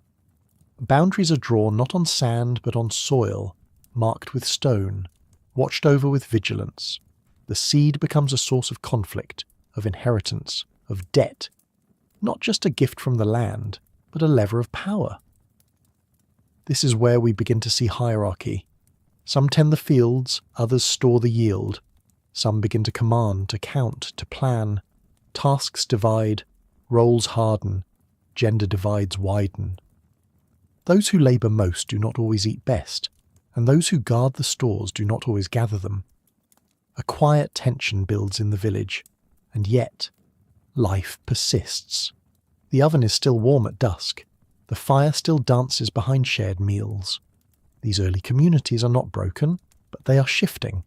Boundaries are drawn not on sand but on soil, marked with stone, watched over with vigilance. The seed becomes a source of conflict, of inheritance, of debt. Not just a gift from the land, but a lever of power. This is where we begin to see hierarchy. Some tend the fields, others store the yield. Some begin to command, to count, to plan. Tasks divide, roles harden, gender divides widen. Those who labour most do not always eat best, and those who guard the stores do not always gather them. A quiet tension builds in the village, and yet life persists. The oven is still warm at dusk. The fire still dances behind shared meals. These early communities are not broken, but they are shifting.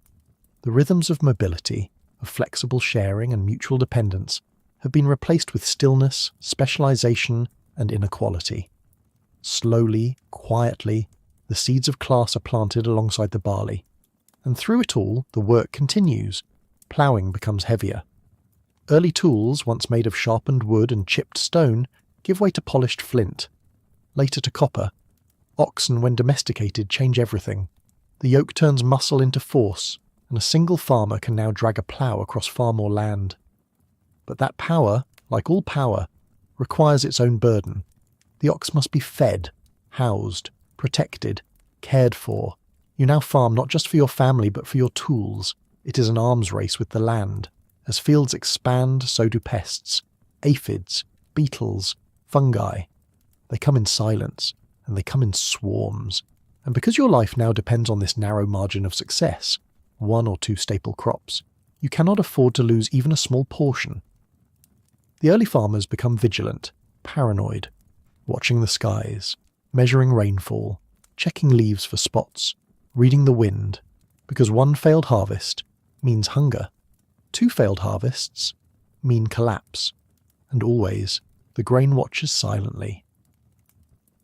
The rhythms of mobility, of flexible sharing and mutual dependence have been replaced with stillness, specialization, and inequality. Slowly, quietly, the seeds of class are planted alongside the barley. And through it all, the work continues. Ploughing becomes heavier. Early tools, once made of sharpened wood and chipped stone, give way to polished flint. Later to copper. Oxen, when domesticated, change everything. The yoke turns muscle into force, and a single farmer can now drag a plough across far more land. But that power, like all power, requires its own burden. The ox must be fed, housed, protected, cared for. You now farm not just for your family but for your tools. It is an arms race with the land. As fields expand, so do pests. Aphids, beetles, fungi. They come in silence, and they come in swarms. And because your life now depends on this narrow margin of success, 1 or 2 staple crops, you cannot afford to lose even a small portion. The early farmers become vigilant, paranoid, watching the skies, measuring rainfall, checking leaves for spots, reading the wind, because 1 failed harvest means hunger, 2 failed harvests mean collapse, and always the grain watches silently.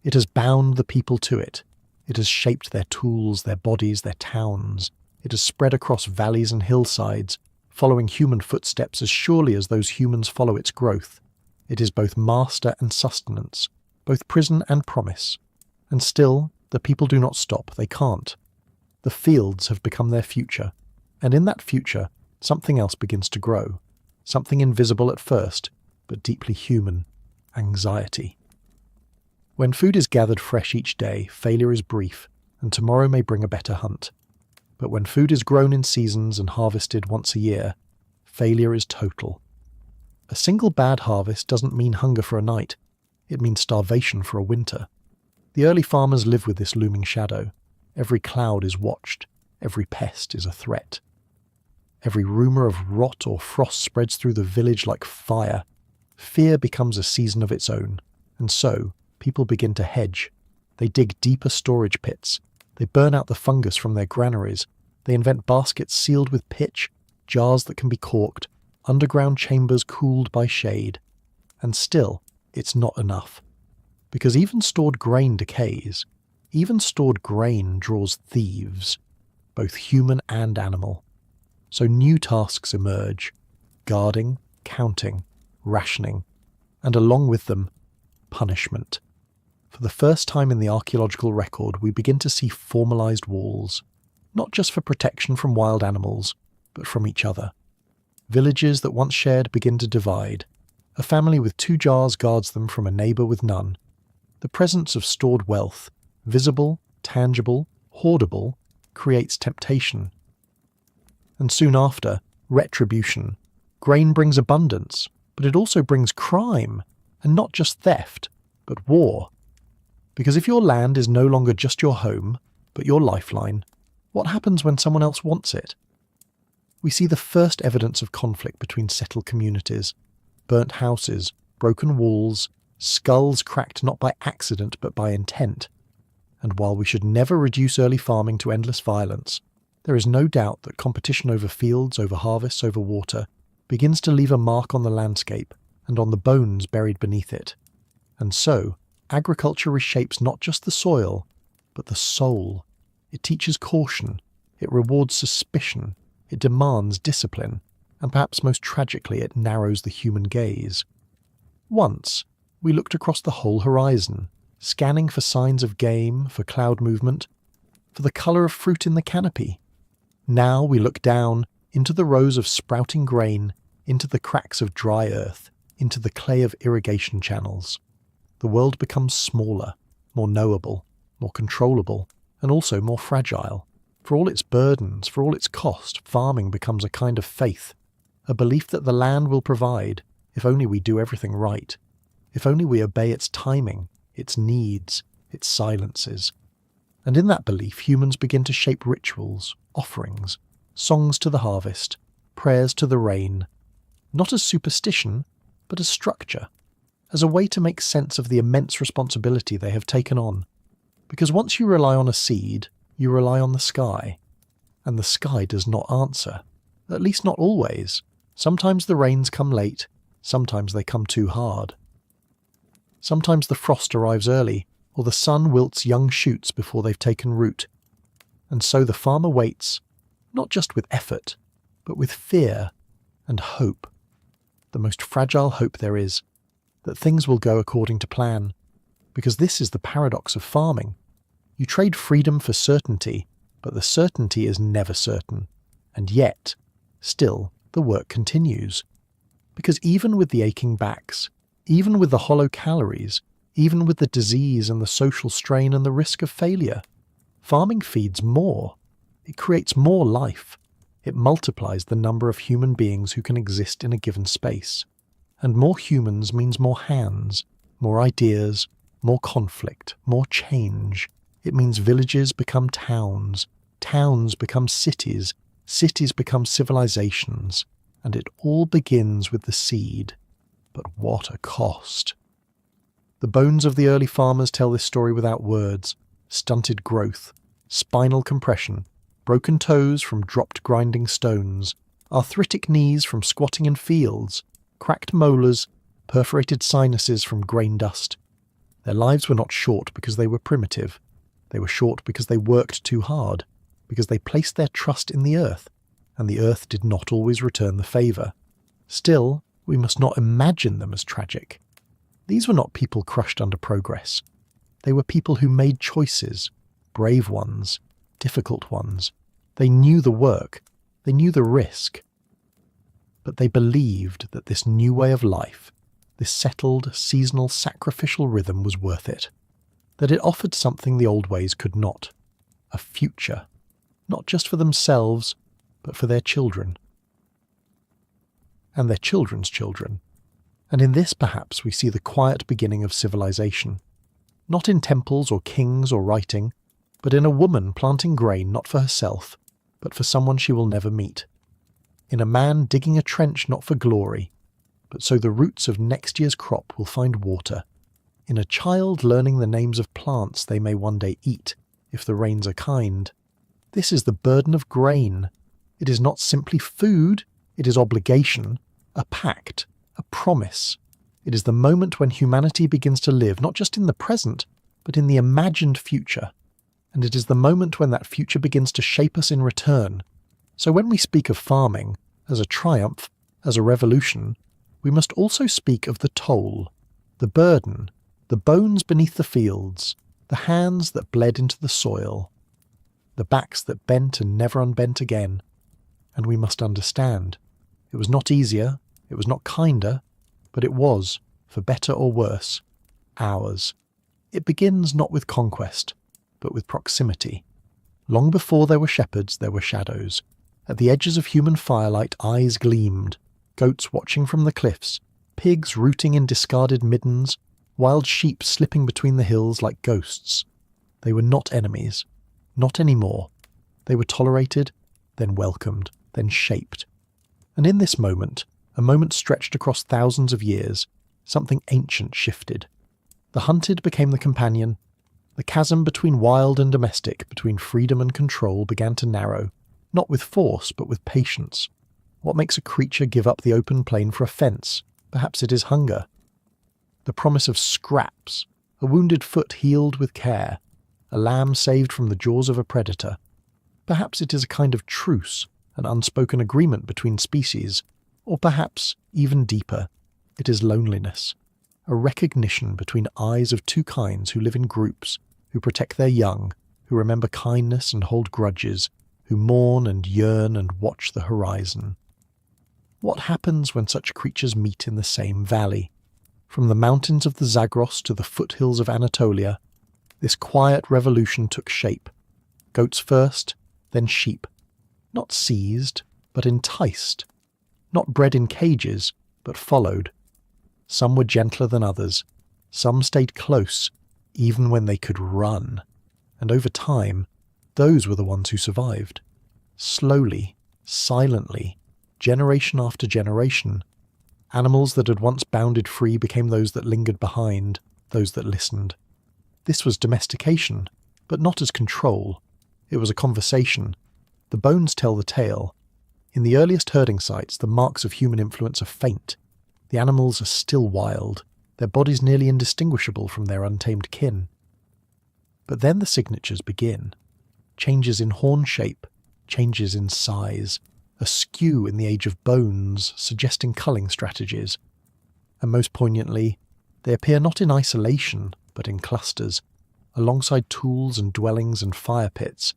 It has bound the people to it. It has shaped their tools, their bodies, their towns. It has spread across valleys and hillsides, following human footsteps as surely as those humans follow its growth. It is both master and sustenance, both prison and promise. And still, the people do not stop. They can't. The fields have become their future, and in that future, something else begins to grow. Something invisible at first, but deeply human. Anxiety. When food is gathered fresh each day, failure is brief, and tomorrow may bring a better hunt. But when food is grown in seasons and harvested once a year, failure is total. A single bad harvest doesn't mean hunger for a night. It means starvation for a winter. The early farmers live with this looming shadow. Every cloud is watched. Every pest is a threat. Every rumour of rot or frost spreads through the village like fire. Fear becomes a season of its own, and so people begin to hedge. They dig deeper storage pits. They burn out the fungus from their granaries. They invent baskets sealed with pitch, jars that can be corked, underground chambers cooled by shade. And still, it's not enough. Because even stored grain decays. Even stored grain draws thieves, both human and animal. So new tasks emerge: guarding, counting, rationing, and along with them, punishment. For the first time in the archaeological record, we begin to see formalized walls, not just for protection from wild animals, but from each other. Villages that once shared begin to divide. A family with 2 jars guards them from a neighbour with none. The presence of stored wealth, visible, tangible, hoardable, creates temptation. And soon after, retribution. Grain brings abundance, but it also brings crime, and not just theft, but war. Because if your land is no longer just your home, but your lifeline, what happens when someone else wants it? We see the first evidence of conflict between settled communities: burnt houses, broken walls, skulls cracked not by accident but by intent. And while we should never reduce early farming to endless violence, there is no doubt that competition over fields, over harvests, over water, begins to leave a mark on the landscape and on the bones buried beneath it. And so, agriculture reshapes not just the soil, but the soul. It teaches caution, it rewards suspicion, it demands discipline, and perhaps most tragically it narrows the human gaze. Once, we looked across the whole horizon, scanning for signs of game, for cloud movement, for the colour of fruit in the canopy. Now we look down into the rows of sprouting grain, into the cracks of dry earth, into the clay of irrigation channels. The world becomes smaller, more knowable, more controllable, and also more fragile. For all its burdens, for all its cost, farming becomes a kind of faith, a belief that the land will provide, if only we do everything right, if only we obey its timing, its needs, its silences. And in that belief, humans begin to shape rituals, offerings, songs to the harvest, prayers to the rain, not as superstition, but as structure, as a way to make sense of the immense responsibility they have taken on. Because once you rely on a seed, you rely on the sky. And the sky does not answer. At least not always. Sometimes the rains come late, sometimes they come too hard. Sometimes the frost arrives early, or the sun wilts young shoots before they've taken root. And so the farmer waits, not just with effort, but with fear and hope. The most fragile hope there is, that things will go according to plan. Because this is the paradox of farming. You trade freedom for certainty, but the certainty is never certain. And yet, still, the work continues. Because even with the aching backs, even with the hollow calories, even with the disease and the social strain and the risk of failure, farming feeds more. It creates more life. It multiplies the number of human beings who can exist in a given space. And more humans means more hands, more ideas, more conflict, more change. It means villages become towns, towns become cities, cities become civilizations, and it all begins with the seed. But what a cost! The bones of the early farmers tell this story without words. Stunted growth, spinal compression, broken toes from dropped grinding stones, arthritic knees from squatting in fields, cracked molars, perforated sinuses from grain dust. Their lives were not short because they were primitive. They were short because they worked too hard, because they placed their trust in the earth, and the earth did not always return the favour. Still, we must not imagine them as tragic. These were not people crushed under progress. They were people who made choices, brave ones, difficult ones. They knew the work, they knew the risk. But they believed that this new way of life, this settled, seasonal, sacrificial rhythm was worth it, that it offered something the old ways could not, a future, not just for themselves, but for their children. And their children's children. And in this perhaps we see the quiet beginning of civilization, not in temples or kings or writing, but in a woman planting grain not for herself, but for someone she will never meet, in a man digging a trench not for glory, but so the roots of next year's crop will find water, in a child learning the names of plants they may one day eat, if the rains are kind. This is the burden of grain. It is not simply food, it is obligation, a pact, a promise. It is the moment when humanity begins to live not just in the present, but in the imagined future. And it is the moment when that future begins to shape us in return. So when we speak of farming, as a triumph, as a revolution, we must also speak of the toll, the burden, the bones beneath the fields, the hands that bled into the soil, the backs that bent and never unbent again. And we must understand. It was not easier, it was not kinder, but it was, for better or worse, ours. It begins not with conquest, but with proximity. Long before there were shepherds, there were shadows. At the edges of human firelight, eyes gleamed, goats watching from the cliffs, pigs rooting in discarded middens, wild sheep slipping between the hills like ghosts. They were not enemies, not anymore. They were tolerated, then welcomed, then shaped. And in this moment, a moment stretched across thousands of years, something ancient shifted. The hunted became the companion. The chasm between wild and domestic, between freedom and control, began to narrow, not with force, but with patience. What makes a creature give up the open plain for a fence? Perhaps it is hunger. The promise of scraps, a wounded foot healed with care, a lamb saved from the jaws of a predator. Perhaps it is a kind of truce, an unspoken agreement between species, or perhaps, even deeper, it is loneliness, a recognition between eyes of two kinds who live in groups, who protect their young, who remember kindness and hold grudges, who mourn and yearn and watch the horizon. What happens when such creatures meet in the same valley? From the mountains of the Zagros to the foothills of Anatolia, this quiet revolution took shape. Goats first, then sheep. Not seized, but enticed. Not bred in cages, but followed. Some were gentler than others. Some stayed close, even when they could run. And over time, those were the ones who survived. Slowly, silently, generation after generation, animals that had once bounded free became those that lingered behind, those that listened. This was domestication, but not as control. It was a conversation. The bones tell the tale. In the earliest herding sites, the marks of human influence are faint. The animals are still wild, their bodies nearly indistinguishable from their untamed kin. But then the signatures begin. Changes in horn shape, changes in size, a skew in the age of bones, suggesting culling strategies. And most poignantly, they appear not in isolation, but in clusters, alongside tools and dwellings and fire pits,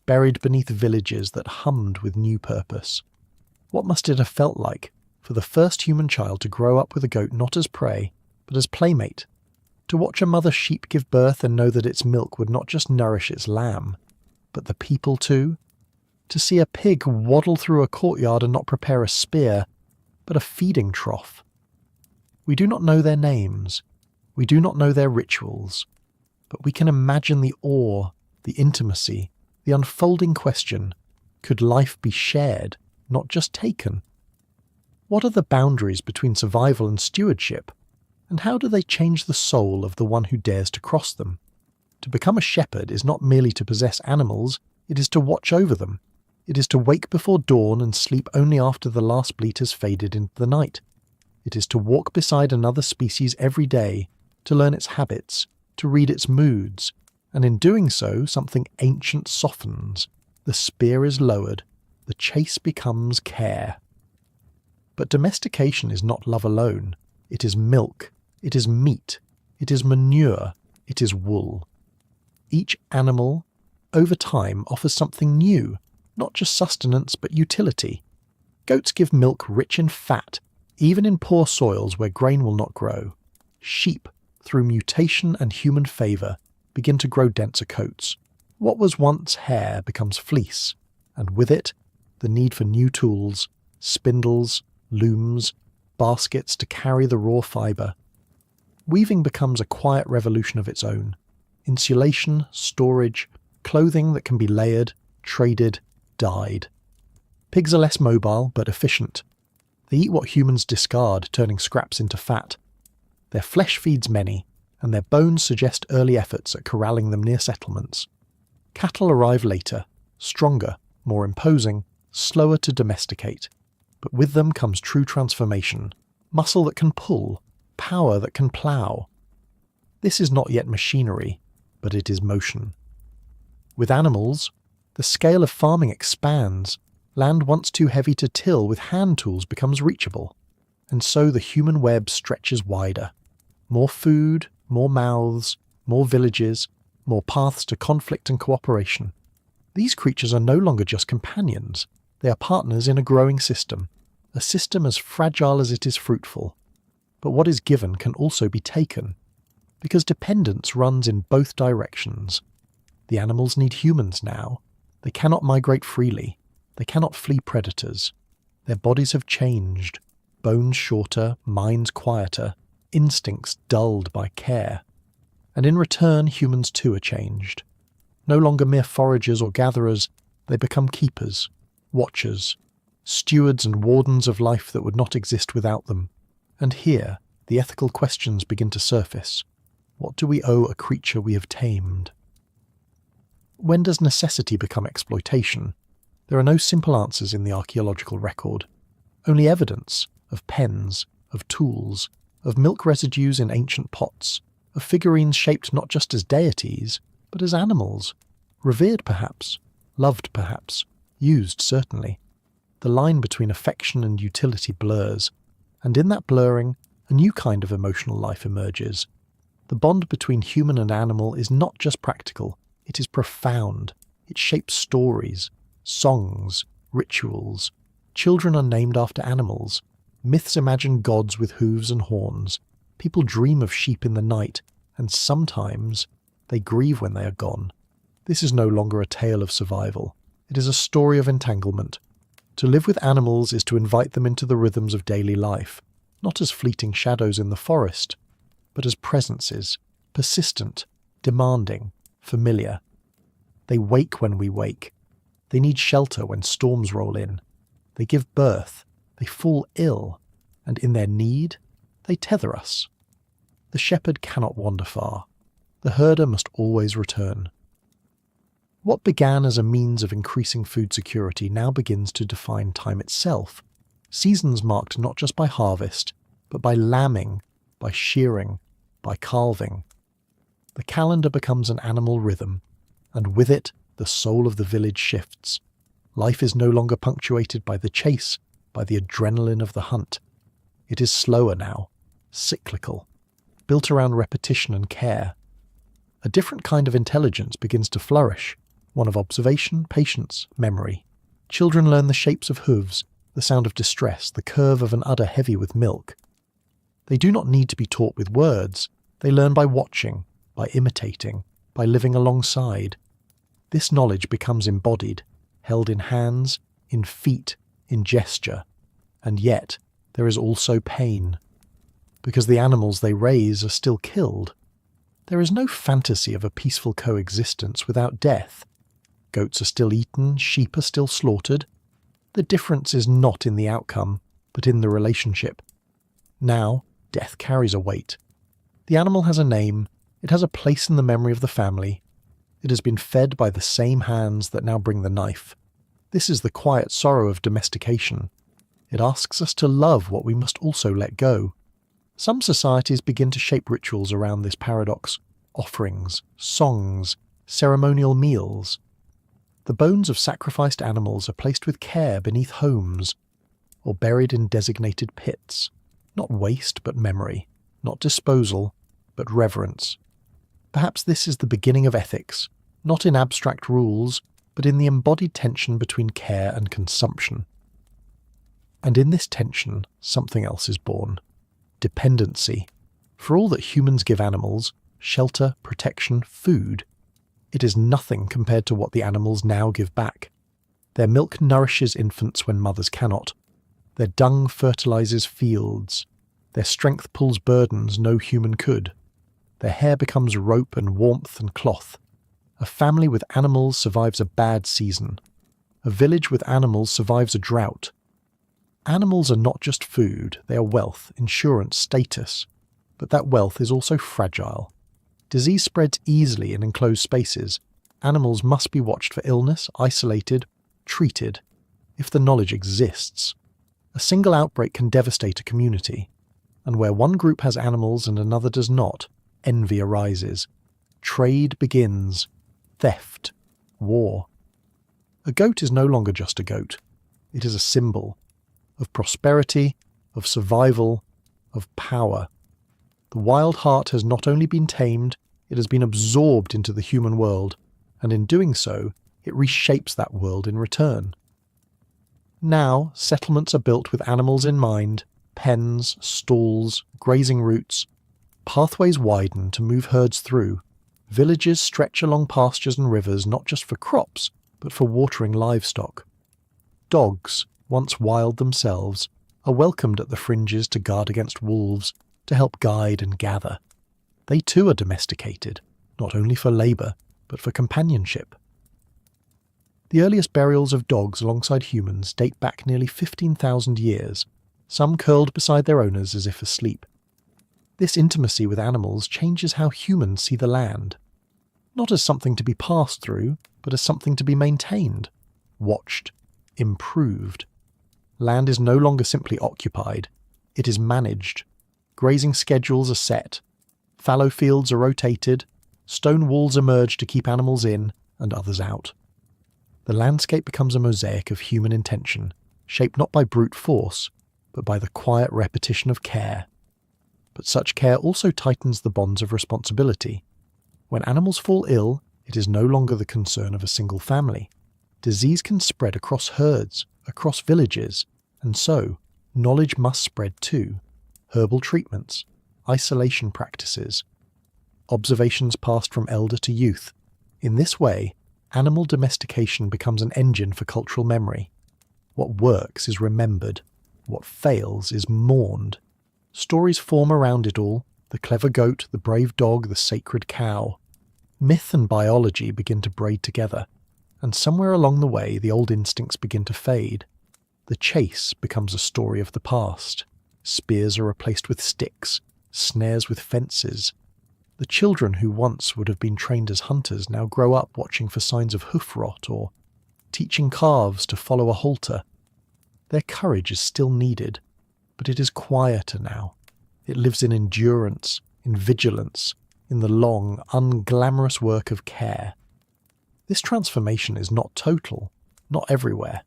buried beneath villages that hummed with new purpose. What must it have felt like for the first human child to grow up with a goat not as prey, but as playmate? To watch a mother sheep give birth and know that its milk would not just nourish its lamb, but the people too? To see a pig waddle through a courtyard and not prepare a spear, but a feeding trough? We do not know their names. We do not know their rituals, but we can imagine the awe, the intimacy, the unfolding question, could life be shared, not just taken? What are the boundaries between survival and stewardship, and how do they change the soul of the one who dares to cross them? To become a shepherd is not merely to possess animals, it is to watch over them. It is to wake before dawn and sleep only after the last bleat has faded into the night. It is to walk beside another species every day, to learn its habits, to read its moods, and in doing so something ancient softens, the spear is lowered, the chase becomes care. But domestication is not love alone. It is milk, it is meat, it is manure, it is wool. Each animal, over time, offers something new, not just sustenance but utility. Goats give milk rich in fat, even in poor soils where grain will not grow. Sheep, through mutation and human favour, begin to grow denser coats. What was once hair becomes fleece, and with it, the need for new tools, spindles, looms, baskets to carry the raw fibre. Weaving becomes a quiet revolution of its own. Insulation, storage, clothing that can be layered, traded, dyed. Pigs are less mobile but efficient. They eat what humans discard, turning scraps into fat. Their flesh feeds many, and their bones suggest early efforts at corralling them near settlements. Cattle arrive later, stronger, more imposing, slower to domesticate. But with them comes true transformation, muscle that can pull, power that can plough. This is not yet machinery, but it is motion. With animals, the scale of farming expands. Land once too heavy to till with hand tools becomes reachable, and so the human web stretches wider. More food, more mouths, more villages, more paths to conflict and cooperation. These creatures are no longer just companions, they are partners in a growing system, a system as fragile as it is fruitful. But what is given can also be taken, because dependence runs in both directions. The animals need humans now. They cannot migrate freely. They cannot flee predators. Their bodies have changed, bones shorter, minds quieter, instincts dulled by care. And in return, humans too are changed. No longer mere foragers or gatherers, they become keepers, watchers, stewards and wardens of life that would not exist without them. And here, the ethical questions begin to surface. What do we owe a creature we have tamed? When does necessity become exploitation? There are no simple answers in the archaeological record. Only evidence of pens, of tools, of milk residues in ancient pots, of figurines shaped not just as deities, but as animals, revered perhaps, loved perhaps, used certainly. The line between affection and utility blurs, and in that blurring, a new kind of emotional life emerges. The bond between human and animal is not just practical, it is profound. It shapes stories, songs, rituals. Children are named after animals. Myths imagine gods with hooves and horns. People dream of sheep in the night, and sometimes they grieve when they are gone. This is no longer a tale of survival. It is a story of entanglement. To live with animals is to invite them into the rhythms of daily life, not as fleeting shadows in the forest, but as presences, persistent, demanding, familiar. They wake when we wake. They need shelter when storms roll in. They give birth, they fall ill, and in their need, they tether us. The shepherd cannot wander far. The herder must always return. What began as a means of increasing food security now begins to define time itself. Seasons marked not just by harvest, but by lambing, by shearing, by calving. The calendar becomes an animal rhythm, and with it the soul of the village shifts. Life is no longer punctuated by the chase, by the adrenaline of the hunt. It is slower now, cyclical, built around repetition and care. A different kind of intelligence begins to flourish, one of observation, patience, memory. Children learn the shapes of hooves, the sound of distress, the curve of an udder heavy with milk. They do not need to be taught with words. They learn by watching, by imitating, by living alongside. This knowledge becomes embodied, held in hands, in feet, in gesture. And yet, there is also pain. because the animals they raise are still killed. There is no fantasy of a peaceful coexistence without death. Goats are still eaten, sheep are still slaughtered. The difference is not in the outcome, but in the relationship. Now, death carries a weight. The animal has a name, it has a place in the memory of the family. It has been fed by the same hands that now bring the knife. This is the quiet sorrow of domestication. It asks us to love what we must also let go. Some societies begin to shape rituals around this paradox: offerings, songs, ceremonial meals. The bones of sacrificed animals are placed with care beneath homes, or buried in designated pits. Not waste, but memory. Not disposal, but reverence. Perhaps this is the beginning of ethics, not in abstract rules, but in the embodied tension between care and consumption. And in this tension, something else is born. Dependency. For all that humans give animals, shelter, protection, food, it is nothing compared to what the animals now give back. Their milk nourishes infants when mothers cannot. Their dung fertilizes fields. Their strength pulls burdens no human could. Their hair becomes rope and warmth and cloth. A family with animals survives a bad season. A village with animals survives a drought. Animals are not just food, they are wealth, insurance, status. But that wealth is also fragile. Disease spreads easily in enclosed spaces. Animals must be watched for illness, isolated, treated, if the knowledge exists. A single outbreak can devastate a community. And where one group has animals and another does not, envy arises. Trade begins. Theft. War. A goat is no longer just a goat. It is a symbol of prosperity, of survival, of power. The wild heart has not only been tamed, it has been absorbed into the human world, and in doing so, it reshapes that world in return. Now, settlements are built with animals in mind, pens, stalls, grazing routes. Pathways widen to move herds through. Villages stretch along pastures and rivers not just for crops, but for watering livestock. Dogs, once wild themselves, are welcomed at the fringes to guard against wolves, to help guide and gather. They too are domesticated, not only for labour, but for companionship. The earliest burials of dogs alongside humans date back nearly 15,000 years, some curled beside their owners as if asleep. This intimacy with animals changes how humans see the land, not as something to be passed through, but as something to be maintained, watched, improved. Land is no longer simply occupied, it is managed. Grazing schedules are set, fallow fields are rotated, stone walls emerge to keep animals in and others out. The landscape becomes a mosaic of human intention, shaped not by brute force, but by the quiet repetition of care. But such care also tightens the bonds of responsibility. When animals fall ill, it is no longer the concern of a single family. Disease can spread across herds, across villages, and so, knowledge must spread too. Herbal treatments, isolation practices, observations passed from elder to youth. In this way, animal domestication becomes an engine for cultural memory. What works is remembered, what fails is mourned. Stories form around it all, the clever goat, the brave dog, the sacred cow. Myth and biology begin to braid together, and somewhere along the way the old instincts begin to fade. The chase becomes a story of the past. Spears are replaced with sticks, snares with fences. The children who once would have been trained as hunters now grow up watching for signs of hoof rot or teaching calves to follow a halter. Their courage is still needed, but it is quieter now. It lives in endurance, in vigilance, in the long, unglamorous work of care. This transformation is not total, not everywhere.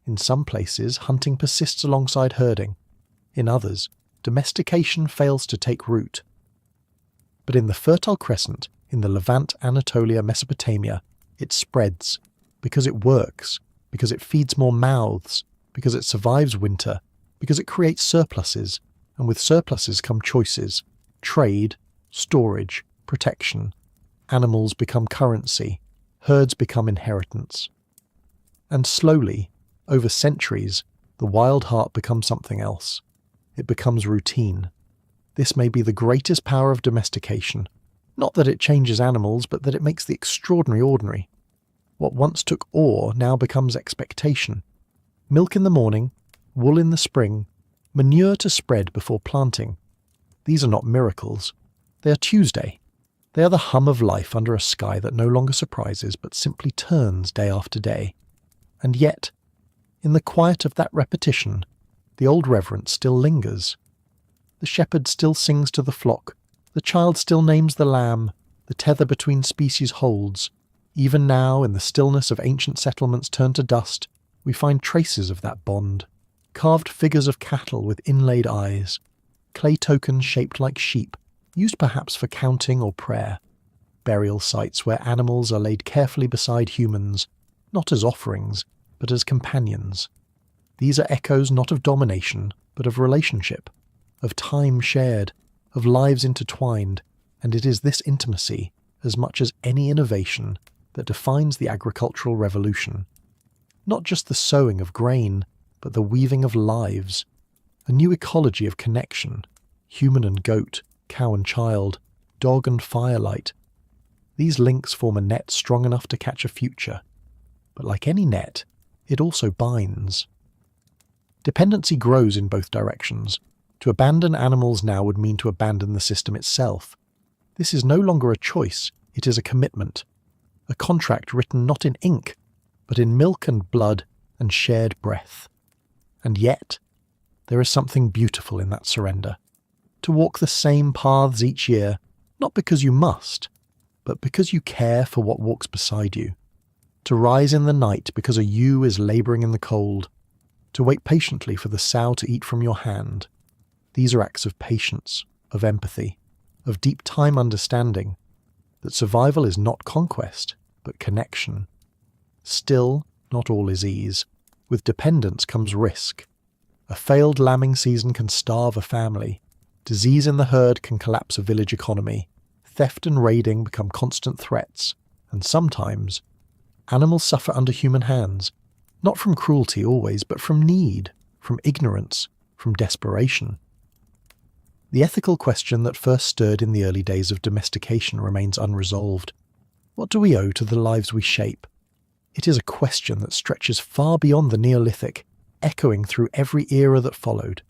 In some places, hunting persists alongside herding. In others, domestication fails to take root. But in the Fertile Crescent, in the Levant, Anatolia, Mesopotamia, it spreads, because it works, because it feeds more mouths, because it survives winter, because it creates surpluses, and with surpluses come choices, trade, storage, protection. Animals become currency, herds become inheritance. And slowly, over centuries, the wild heart becomes something else. It becomes routine. This may be the greatest power of domestication. Not that it changes animals, but that it makes the extraordinary ordinary. What once took awe now becomes expectation. Milk in the morning, wool in the spring, manure to spread before planting. These are not miracles. They are Tuesday. They are the hum of life under a sky that no longer surprises but simply turns day after day. And yet, in the quiet of that repetition, the old reverence still lingers. The shepherd still sings to the flock, the child still names the lamb, the tether between species holds. Even now, in the stillness of ancient settlements turned to dust, we find traces of that bond, carved figures of cattle with inlaid eyes, clay tokens shaped like sheep, used perhaps for counting or prayer, burial sites where animals are laid carefully beside humans, not as offerings, but as companions. These are echoes not of domination, but of relationship, of time shared, of lives intertwined, and it is this intimacy, as much as any innovation, that defines the agricultural revolution. Not just the sowing of grain, but the weaving of lives, a new ecology of connection, human and goat, cow and child, dog and firelight. These links form a net strong enough to catch a future, but like any net, it also binds. Dependency grows in both directions. To abandon animals now would mean to abandon the system itself. This is no longer a choice, it is a commitment, a contract written not in ink, but in milk and blood and shared breath. And yet, there is something beautiful in that surrender. To walk the same paths each year, not because you must, but because you care for what walks beside you. To rise in the night because a ewe is labouring in the cold. To wait patiently for the sow to eat from your hand. These are acts of patience, of empathy, of deep time understanding that survival is not conquest, but connection. Still, not all is ease. With dependence comes risk. A failed lambing season can starve a family. Disease in the herd can collapse a village economy. Theft and raiding become constant threats. And sometimes, animals suffer under human hands, not from cruelty always, but from need, from ignorance, from desperation. The ethical question that first stirred in the early days of domestication remains unresolved. What do we owe to the lives we shape? It is a question that stretches far beyond the Neolithic, echoing through every era that followed.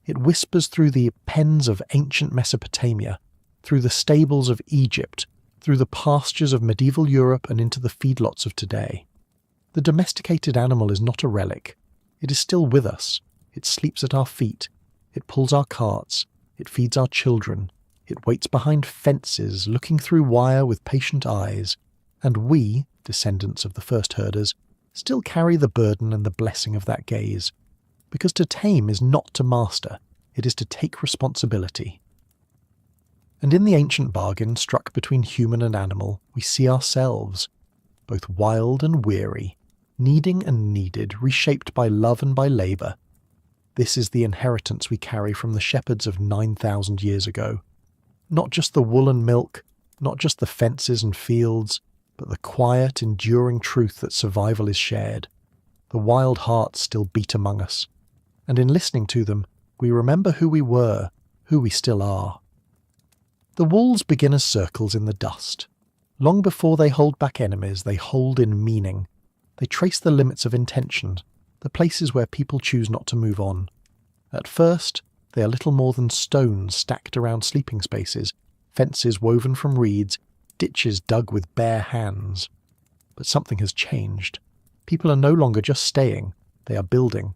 It whispers through the pens of ancient Mesopotamia, through the stables of Egypt, through the pastures of medieval Europe and into the feedlots of today. The domesticated animal is not a relic. It is still with us. It sleeps at our feet. It pulls our carts. It feeds our children. It waits behind fences, looking through wire with patient eyes. And we, descendants of the first herders, still carry the burden and the blessing of that gaze. Because to tame is not to master, it is to take responsibility. And in the ancient bargain struck between human and animal, we see ourselves, both wild and weary, needing and needed, reshaped by love and by labour. This is the inheritance we carry from the shepherds of 9,000 years ago. Not just the wool and milk, not just the fences and fields, but the quiet, enduring truth that survival is shared. The wild hearts still beat among us, and in listening to them, we remember who we were, who we still are. The walls begin as circles in the dust. Long before they hold back enemies, they hold in meaning. They trace the limits of intention, the places where people choose not to move on. At first, they are little more than stones stacked around sleeping spaces, fences woven from reeds, ditches dug with bare hands. But something has changed. People are no longer just staying, they are building.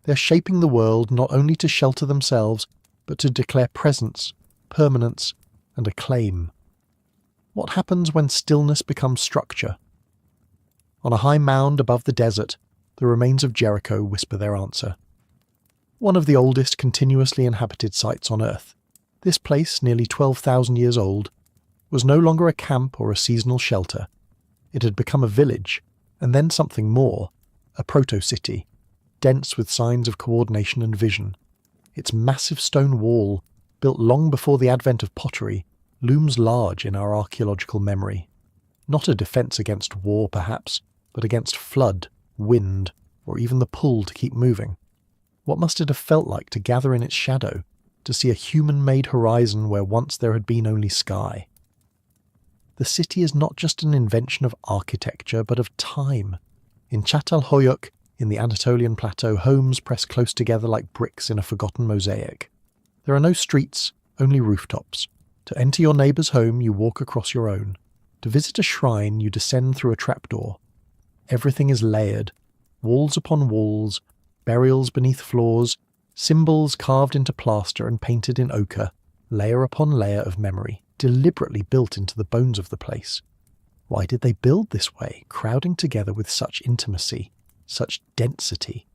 They are shaping the world not only to shelter themselves, but to declare presence, permanence, and a claim. What happens when stillness becomes structure? On a high mound above the desert, the remains of Jericho whisper their answer. One of the oldest continuously inhabited sites on Earth, this place, nearly 12,000 years old, was no longer a camp or a seasonal shelter. It had become a village, and then something more, a proto-city, dense with signs of coordination and vision. Its massive stone wall, built long before the advent of pottery, looms large in our archaeological memory. Not a defence against war, perhaps, but against flood, wind, or even the pull to keep moving. What must it have felt like to gather in its shadow, to see a human-made horizon where once there had been only sky. The city is not just an invention of architecture, but of time. In Çatalhöyük, in the Anatolian plateau, homes press close together like bricks in a forgotten mosaic. There are no streets, only rooftops. To enter your neighbour's home, you walk across your own. To visit a shrine, you descend through a trapdoor. Everything is layered, walls upon walls, burials beneath floors, symbols carved into plaster and painted in ochre, layer upon layer of memory, deliberately built into the bones of the place. Why did they build this way, crowding together with such intimacy, such density?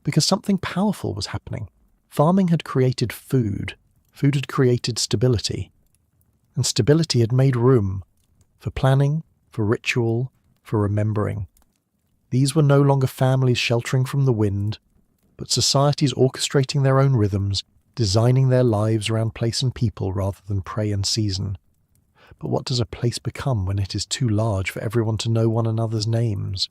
Because something powerful was happening. Farming had created food. Food had created stability. And stability had made room for planning, for ritual, for remembering. These were no longer families sheltering from the wind, but societies orchestrating their own rhythms, designing their lives around place and people rather than prey and season. But what does a place become when it is too large for everyone to know one another's names?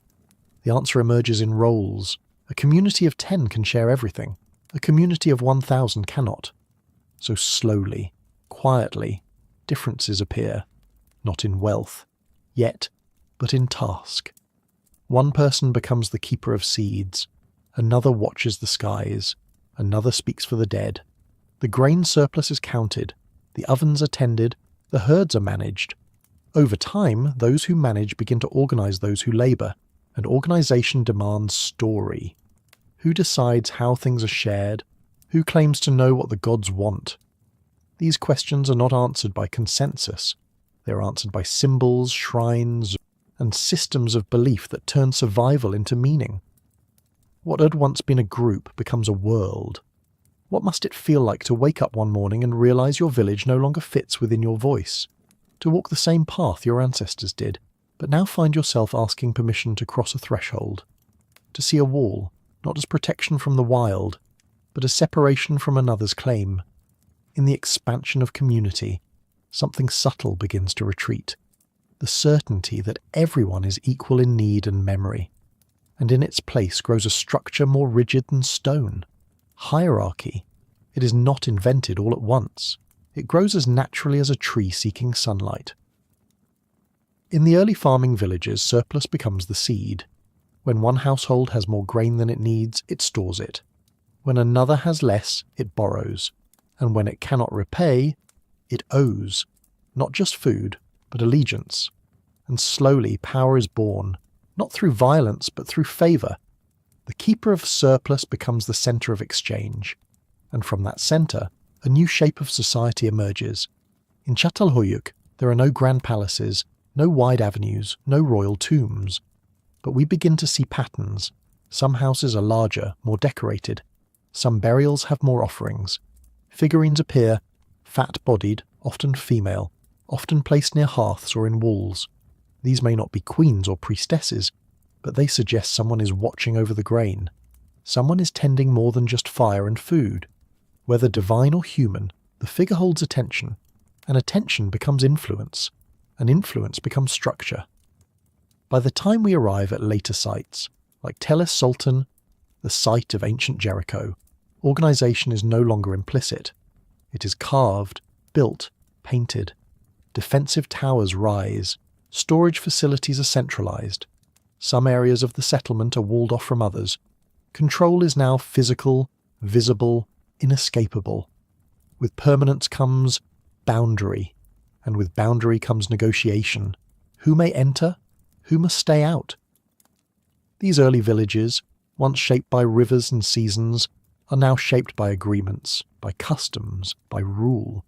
The answer emerges in roles. A community of 10 can share everything. A community of 1,000 cannot. So slowly, quietly, differences appear, not in wealth, yet, but in task. One person becomes the keeper of seeds, another watches the skies, another speaks for the dead. The grain surplus is counted, the ovens are tended, the herds are managed. Over time, those who manage begin to organize those who labor, and organization demands story. Who decides how things are shared? Who claims to know what the gods want? These questions are not answered by consensus. They are answered by symbols, shrines, and systems of belief that turn survival into meaning. What had once been a group becomes a world. What must it feel like to wake up one morning and realize your village no longer fits within your voice? To walk the same path your ancestors did, but now find yourself asking permission to cross a threshold? To see a wall, not as protection from the wild, but as separation from another's claim? In the expansion of community, something subtle begins to retreat. The certainty that everyone is equal in need and memory. And in its place grows a structure more rigid than stone. Hierarchy. It is not invented all at once. It grows as naturally as a tree seeking sunlight. In the early farming villages, surplus becomes the seed. When one household has more grain than it needs, it stores it. When another has less, it borrows. And when it cannot repay, it owes. Not just food, but allegiance. And slowly power is born, not through violence, but through favour. The keeper of surplus becomes the centre of exchange. And from that centre, a new shape of society emerges. In Çatalhöyük, there are no grand palaces, no wide avenues, no royal tombs. But we begin to see patterns. Some houses are larger, more decorated. Some burials have more offerings. Figurines appear, fat-bodied, often female, often placed near hearths or in walls. These may not be queens or priestesses, but they suggest someone is watching over the grain. Someone is tending more than just fire and food. Whether divine or human, the figure holds attention, and attention becomes influence, and influence becomes structure. By the time we arrive at later sites, like Tel es Sultan, the site of ancient Jericho, organization is no longer implicit. It is carved, built, painted. Defensive towers rise. Storage facilities are centralized. Some areas of the settlement are walled off from others. Control is now physical, visible, inescapable. With permanence comes boundary, and with boundary comes negotiation. Who may enter? Who must stay out? These early villages, once shaped by rivers and seasons, are now shaped by agreements, by customs, by rule.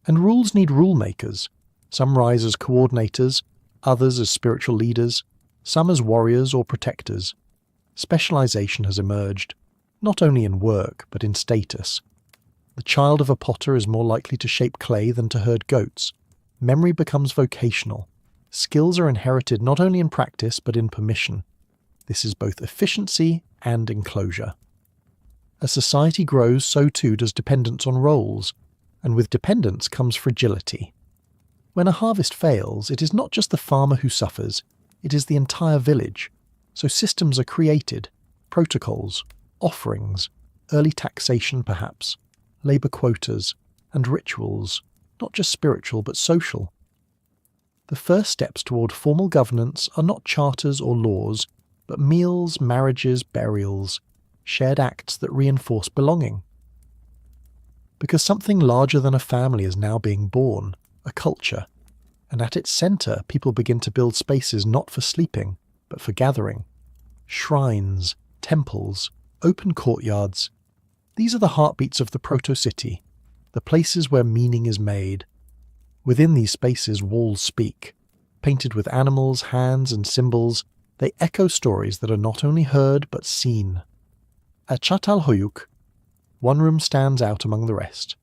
And rules need rule makers. Some rise as coordinators, others as spiritual leaders, some as warriors or protectors. Specialization has emerged, not only in work, but in status. The child of a potter is more likely to shape clay than to herd goats. Memory becomes vocational. Skills are inherited not only in practice, but in permission. This is both efficiency and enclosure. As society grows, so too does dependence on roles, and with dependence comes fragility. When a harvest fails, it is not just the farmer who suffers, it is the entire village. So systems are created, protocols, offerings, early taxation perhaps, labour quotas, and rituals, not just spiritual but social. The first steps toward formal governance are not charters or laws, but meals, marriages, burials, shared acts that reinforce belonging. Because something larger than a family is now being born, a culture, and at its centre people begin to build spaces not for sleeping, but for gathering. Shrines, temples, open courtyards. These are the heartbeats of the proto-city, the places where meaning is made. Within these spaces walls speak. Painted with animals, hands and symbols, they echo stories that are not only heard but seen. At Çatalhöyük, one room stands out among the rest.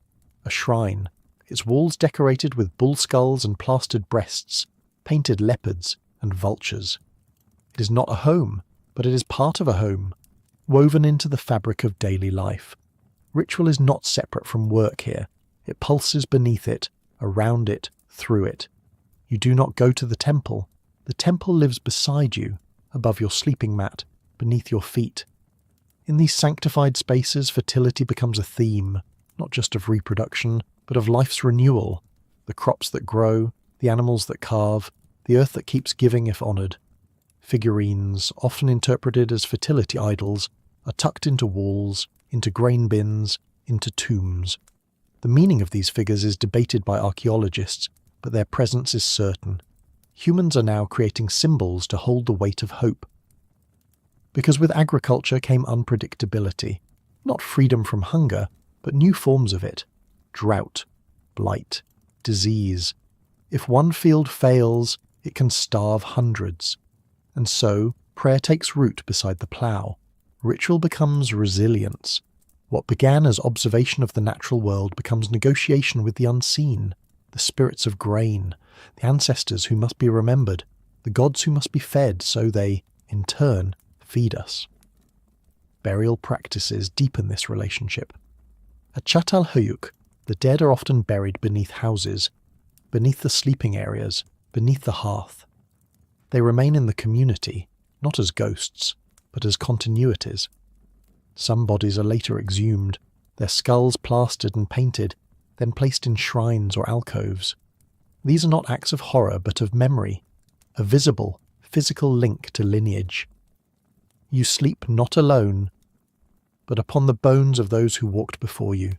A shrine, its walls decorated with bull skulls and plastered breasts, painted leopards and vultures. It is not a home, but it is part of a home, woven into the fabric of daily life. Ritual is not separate from work here. It pulses beneath it, around it, through it. You do not go to the temple. The temple lives beside you, above your sleeping mat, beneath your feet. In these sanctified spaces, fertility becomes a theme, not just of reproduction, but of life's renewal, the crops that grow, the animals that carve, the earth that keeps giving if honoured. Figurines, often interpreted as fertility idols, are tucked into walls, into grain bins, into tombs. The meaning of these figures is debated by archaeologists, but their presence is certain. Humans are now creating symbols to hold the weight of hope. Because with agriculture came unpredictability, not freedom from hunger, but new forms of it. Drought, blight, disease. If one field fails, it can starve hundreds. And so, prayer takes root beside the plough. Ritual becomes resilience. What began as observation of the natural world becomes negotiation with the unseen, the spirits of grain, the ancestors who must be remembered, the gods who must be fed so they, in turn, feed us. Burial practices deepen this relationship. At Çatalhöyük, the dead are often buried beneath houses, beneath the sleeping areas, beneath the hearth. They remain in the community, not as ghosts, but as continuities. Some bodies are later exhumed, their skulls plastered and painted, then placed in shrines or alcoves. These are not acts of horror but of memory, a visible, physical link to lineage. You sleep not alone, but upon the bones of those who walked before you.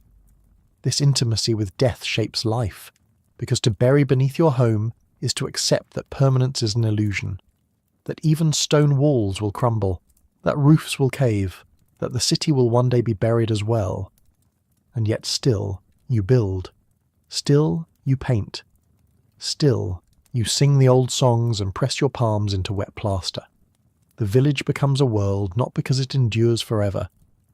This intimacy with death shapes life, because to bury beneath your home is to accept that permanence is an illusion, that even stone walls will crumble, that roofs will cave, that the city will one day be buried as well. And yet still you build, still you paint, still you sing the old songs and press your palms into wet plaster. The village becomes a world not because it endures forever,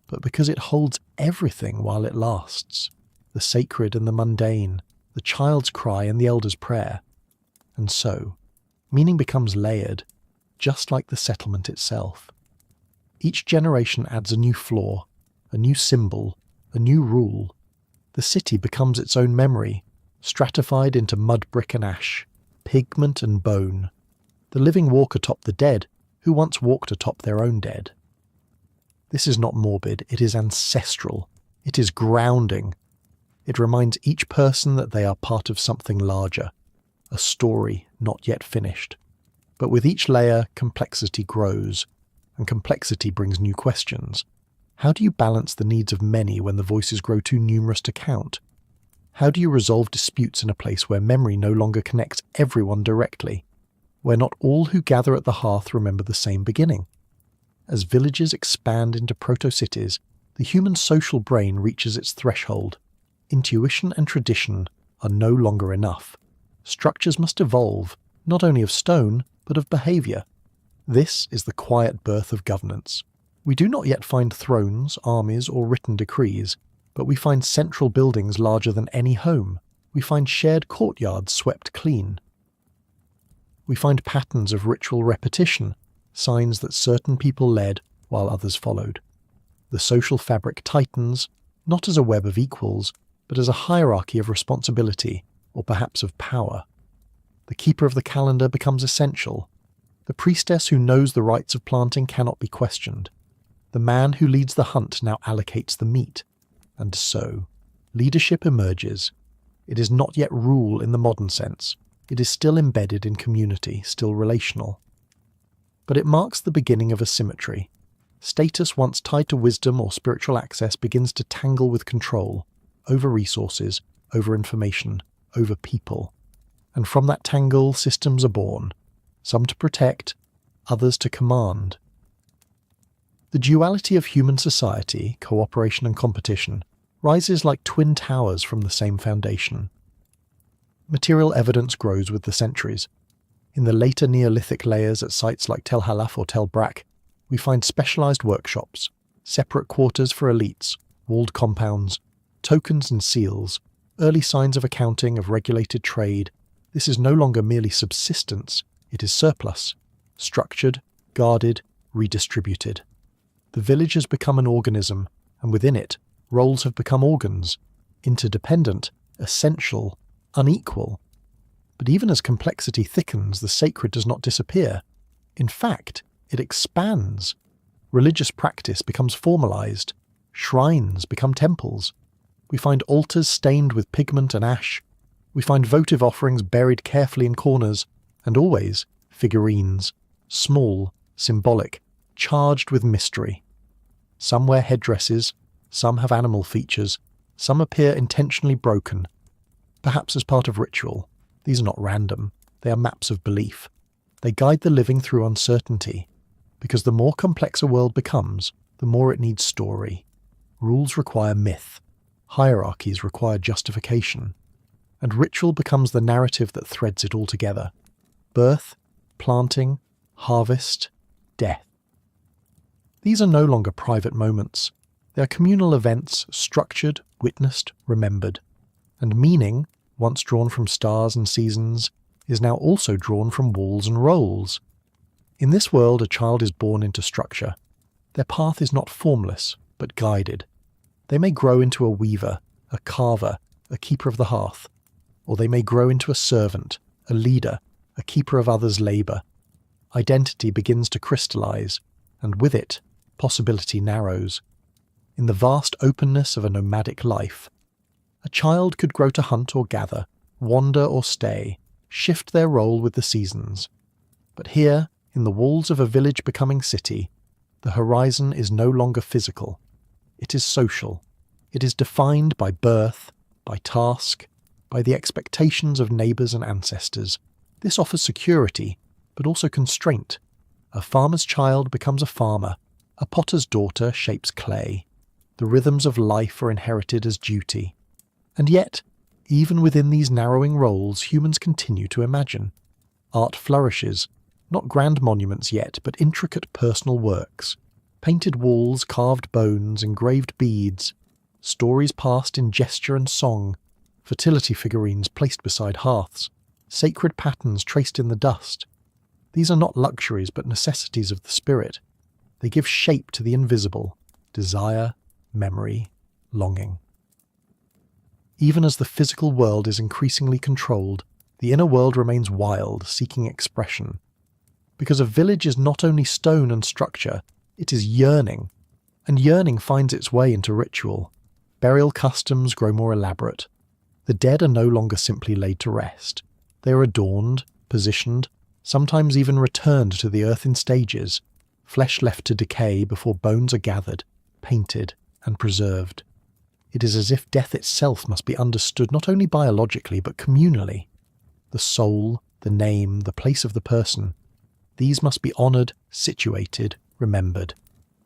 but because it holds everything while it lasts, the sacred and the mundane, the child's cry and the elder's prayer. And so, meaning becomes layered, just like the settlement itself. Each generation adds a new flaw, a new symbol, a new rule. The city becomes its own memory, stratified into mud, brick and ash, pigment and bone. The living walk atop the dead, who once walked atop their own dead. This is not morbid, it is ancestral, it is grounding. It reminds each person that they are part of something larger, a story not yet finished. But with each layer, complexity grows, and complexity brings new questions. How do you balance the needs of many when the voices grow too numerous to count? How do you resolve disputes in a place where memory no longer connects everyone directly, where not all who gather at the hearth remember the same beginning? As villages expand into proto-cities, the human social brain reaches its threshold. Intuition and tradition are no longer enough. Structures must evolve, not only of stone, but of behaviour. This is the quiet birth of governance. We do not yet find thrones, armies, or written decrees, but we find central buildings larger than any home. We find shared courtyards swept clean. We find patterns of ritual repetition, signs that certain people led while others followed. The social fabric tightens, not as a web of equals, but as a hierarchy of responsibility, or perhaps of power. The keeper of the calendar becomes essential. The priestess who knows the rites of planting cannot be questioned. The man who leads the hunt now allocates the meat. And so, leadership emerges. It is not yet rule in the modern sense. It is still embedded in community, still relational. But it marks the beginning of a symmetry. Status once tied to wisdom or spiritual access begins to tangle with control, over resources, over information, over people. And from that tangle, systems are born, some to protect, others to command. The duality of human society, cooperation and competition, rises like twin towers from the same foundation. Material evidence grows with the centuries. In the later Neolithic layers at sites like Tel Halaf or Tel Brak, we find specialized workshops, separate quarters for elites, walled compounds, tokens and seals, early signs of accounting, of regulated trade. This is no longer merely subsistence, it is surplus, structured, guarded, redistributed. The village has become an organism, and within it, roles have become organs, interdependent, essential, unequal. But even as complexity thickens, the sacred does not disappear. In fact, it expands. Religious practice becomes formalized. Shrines become temples. We find altars stained with pigment and ash. We find votive offerings buried carefully in corners, and always figurines, small, symbolic, charged with mystery. Some wear headdresses, some have animal features, some appear intentionally broken. Perhaps as part of ritual. These are not random, they are maps of belief. They guide the living through uncertainty, because the more complex a world becomes, the more it needs story. Rules require myth, hierarchies require justification, and ritual becomes the narrative that threads it all together. Birth, planting, harvest, death. These are no longer private moments. They are communal events, structured, witnessed, remembered. And meaning, once drawn from stars and seasons, is now also drawn from walls and roles. In this world, a child is born into structure. Their path is not formless, but guided. They may grow into a weaver, a carver, a keeper of the hearth, or they may grow into a servant, a leader, a keeper of others' labour. Identity begins to crystallize, and with it, possibility narrows. In the vast openness of a nomadic life, a child could grow to hunt or gather, wander or stay, shift their role with the seasons. But here, in the walls of a village becoming city, the horizon is no longer physical. It is social. It is defined by birth, by task, by the expectations of neighbours and ancestors. This offers security, but also constraint. A farmer's child becomes a farmer. A potter's daughter shapes clay. The rhythms of life are inherited as duty. And yet, even within these narrowing roles, humans continue to imagine. Art flourishes, not grand monuments yet, but intricate personal works. Painted walls, carved bones, engraved beads, stories passed in gesture and song, fertility figurines placed beside hearths, sacred patterns traced in the dust. These are not luxuries but necessities of the spirit. They give shape to the invisible, desire, memory, longing. Even as the physical world is increasingly controlled, the inner world remains wild, seeking expression. Because a village is not only stone and structure, it is yearning, and yearning finds its way into ritual. Burial customs grow more elaborate. The dead are no longer simply laid to rest. They are adorned, positioned, sometimes even returned to the earth in stages, flesh left to decay before bones are gathered, painted, and preserved. It is as if death itself must be understood not only biologically but communally. The soul, the name, the place of the person, these must be honoured, situated, remembered.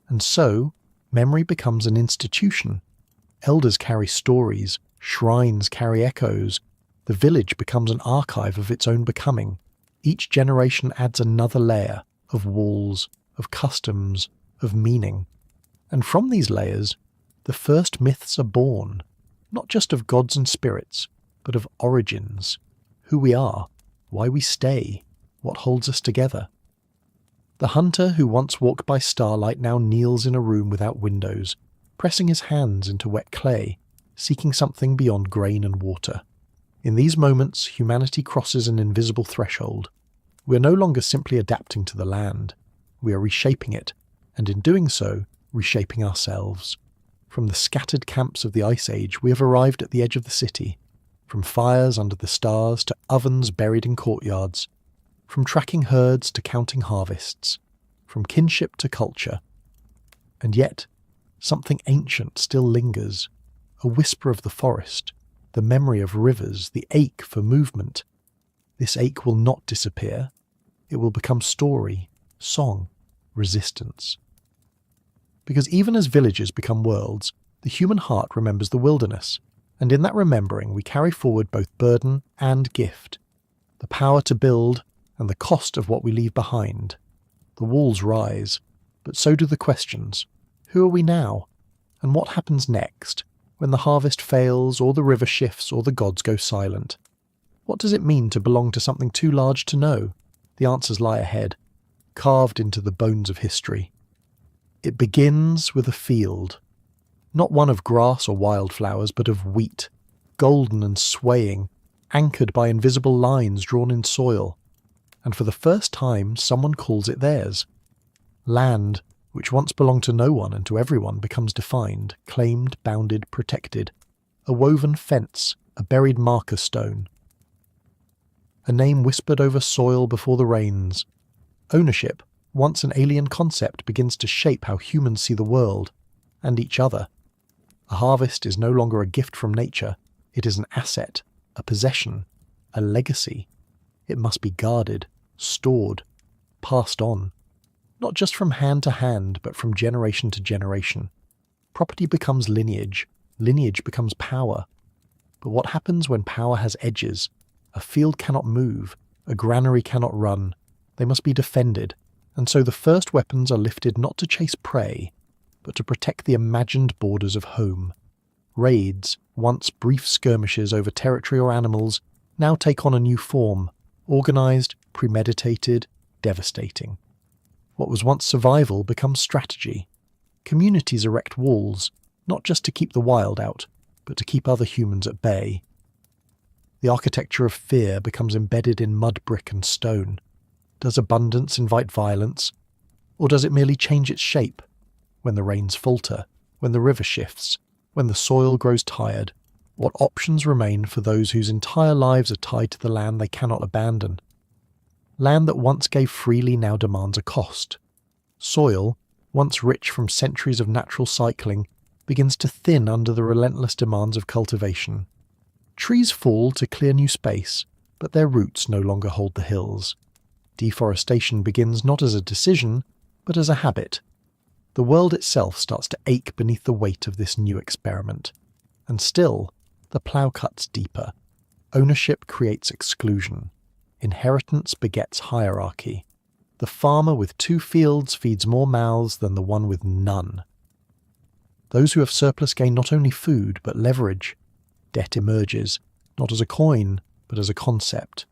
And so, memory becomes an institution. Elders carry stories, shrines carry echoes. The village becomes an archive of its own becoming. Each generation adds another layer of walls, of customs, of meaning. And from these layers, the first myths are born, not just of gods and spirits, but of origins, who we are, why we stay, what holds us together. The hunter who once walked by starlight now kneels in a room without windows, pressing his hands into wet clay, seeking something beyond grain and water. In these moments, humanity crosses an invisible threshold. We are no longer simply adapting to the land. We are reshaping it, and in doing so, reshaping ourselves. From the scattered camps of the Ice Age, we have arrived at the edge of the city. From fires under the stars to ovens buried in courtyards. From tracking herds to counting harvests. From kinship to culture. And yet, something ancient still lingers. A whisper of the forest, the memory of rivers, the ache for movement. This ache will not disappear. It will become story, song, resistance. Because even as villages become worlds, the human heart remembers the wilderness, and in that remembering we carry forward both burden and gift, the power to build and the cost of what we leave behind. The walls rise, but so do the questions. Who are we now? And what happens next, when the harvest fails, or the river shifts, or the gods go silent? What does it mean to belong to something too large to know? The answers lie ahead, carved into the bones of history. It begins with a field, not one of grass or wildflowers, but of wheat, golden and swaying, anchored by invisible lines drawn in soil. And for the first time, someone calls it theirs. Land, which once belonged to no one and to everyone, becomes defined, claimed, bounded, protected. A woven fence, a buried marker stone. A name whispered over soil before the rains. Ownership, once an alien concept, begins to shape how humans see the world, and each other. A harvest is no longer a gift from nature. It is an asset, a possession, a legacy. It must be guarded, stored, passed on. Not just from hand to hand, but from generation to generation. Property becomes lineage. Lineage becomes power. But what happens when power has edges? A field cannot move. A granary cannot run. They must be defended. And so the first weapons are lifted not to chase prey, but to protect the imagined borders of home. Raids, once brief skirmishes over territory or animals, now take on a new form, organised, premeditated, devastating. What was once survival becomes strategy. Communities erect walls, not just to keep the wild out, but to keep other humans at bay. The architecture of fear becomes embedded in mud, brick and stone. Does abundance invite violence? Or does it merely change its shape? When the rains falter, when the river shifts, when the soil grows tired, what options remain for those whose entire lives are tied to the land they cannot abandon? Land that once gave freely now demands a cost. Soil, once rich from centuries of natural cycling, begins to thin under the relentless demands of cultivation. Trees fall to clear new space, but their roots no longer hold the hills. Deforestation begins not as a decision, but as a habit. The world itself starts to ache beneath the weight of this new experiment. And still, the plough cuts deeper. Ownership creates exclusion. Inheritance begets hierarchy. The farmer with 2 fields feeds more mouths than the one with none. Those who have surplus gain not only food, but leverage. Debt emerges, not as a coin, but as a concept.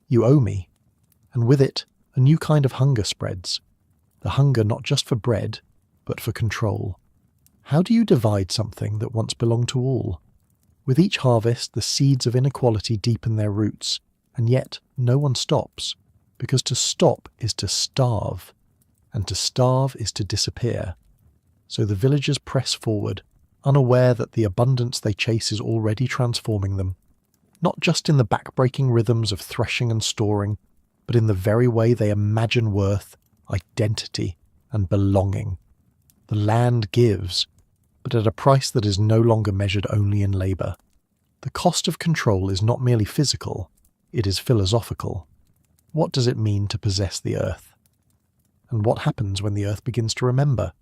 You owe me. And with it, a new kind of hunger spreads. The hunger not just for bread, but for control. How do you divide something that once belonged to all? With each harvest, the seeds of inequality deepen their roots, and yet no one stops, because to stop is to starve, and to starve is to disappear. So the villagers press forward, unaware that the abundance they chase is already transforming them, not just in the back-breaking rhythms of threshing and storing, but in the very way they imagine worth, identity, and belonging. The land gives, but at a price that is no longer measured only in labour. The cost of control is not merely physical, it is philosophical. What does it mean to possess the earth? And what happens when the earth begins to remember?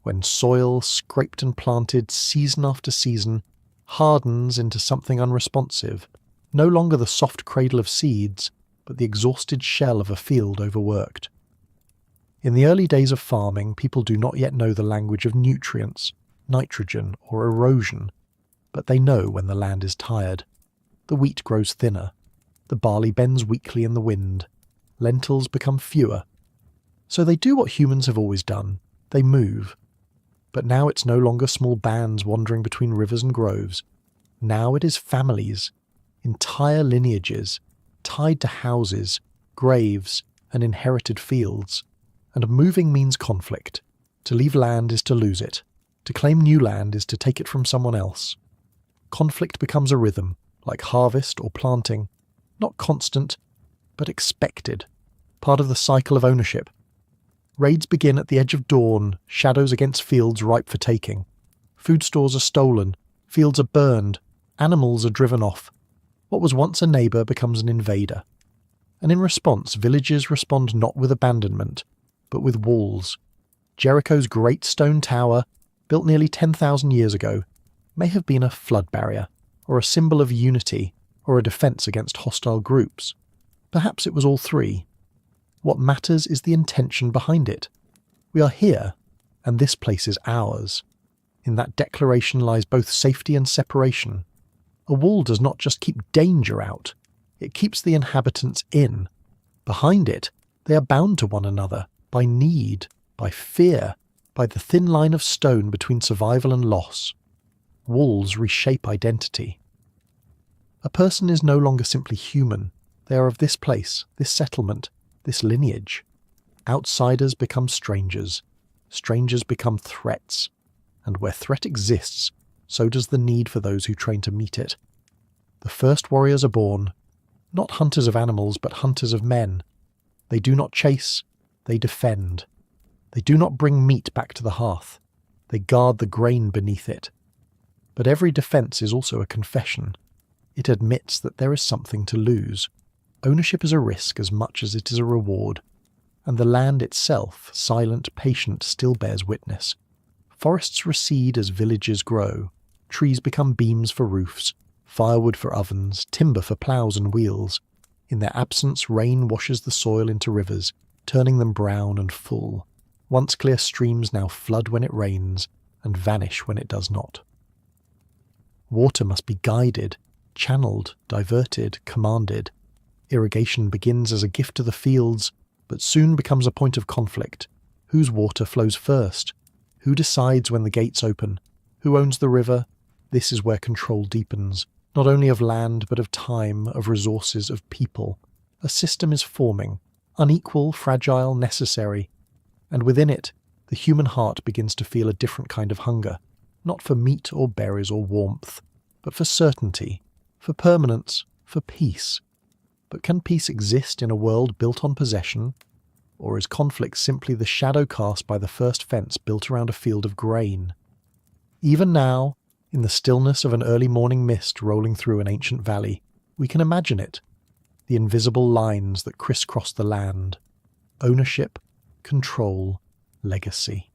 When soil, scraped and planted season after season, hardens into something unresponsive, no longer the soft cradle of seeds, but the exhausted shell of a field overworked. In the early days of farming, people do not yet know the language of nutrients, nitrogen, or erosion, but they know when the land is tired. The wheat grows thinner. The barley bends weakly in the wind. Lentils become fewer. So they do what humans have always done. They move. But now it's no longer small bands wandering between rivers and groves. Now it is families, entire lineages, tied to houses, graves, and inherited fields. And moving means conflict. To leave land is to lose it. To claim new land is to take it from someone else. Conflict becomes a rhythm, like harvest or planting, not constant, but expected, part of the cycle of ownership. Raids begin at the edge of dawn, shadows against fields ripe for taking. Food stores are stolen, fields are burned, animals are driven off. What was once a neighbour becomes an invader. And in response, villages respond not with abandonment, but with walls. Jericho's great stone tower, built nearly 10,000 years ago, may have been a flood barrier, or a symbol of unity, or a defence against hostile groups. Perhaps it was all three. What matters is the intention behind it. We are here, and this place is ours. In that declaration lies both safety and separation. A wall does not just keep danger out, it keeps the inhabitants in. Behind it, they are bound to one another, by need, by fear, by the thin line of stone between survival and loss. Walls reshape identity. A person is no longer simply human. They are of this place, this settlement, this lineage. Outsiders become strangers. Strangers become threats. And where threat exists, so does the need for those who train to meet it. The first warriors are born, not hunters of animals, but hunters of men. They do not chase, they defend. They do not bring meat back to the hearth. They guard the grain beneath it. But every defence is also a confession. It admits that there is something to lose. Ownership is a risk as much as it is a reward. And the land itself, silent, patient, still bears witness. Forests recede as villages grow. Trees become beams for roofs, firewood for ovens, timber for ploughs and wheels. In their absence, rain washes the soil into rivers, turning them brown and full. Once clear streams now flood when it rains, and vanish when it does not. Water must be guided, channeled, diverted, commanded. Irrigation begins as a gift to the fields, but soon becomes a point of conflict. Whose water flows first? Who decides when the gates open? Who owns the river? This is where control deepens, not only of land, but of time, of resources, of people. A system is forming, unequal, fragile, necessary. And within it, the human heart begins to feel a different kind of hunger, not for meat or berries or warmth, but for certainty, for permanence, for peace. But can peace exist in a world built on possession? Or is conflict simply the shadow cast by the first fence built around a field of grain? Even now, in the stillness of an early morning mist rolling through an ancient valley, we can imagine it, the invisible lines that crisscross the land. Ownership, control, legacy.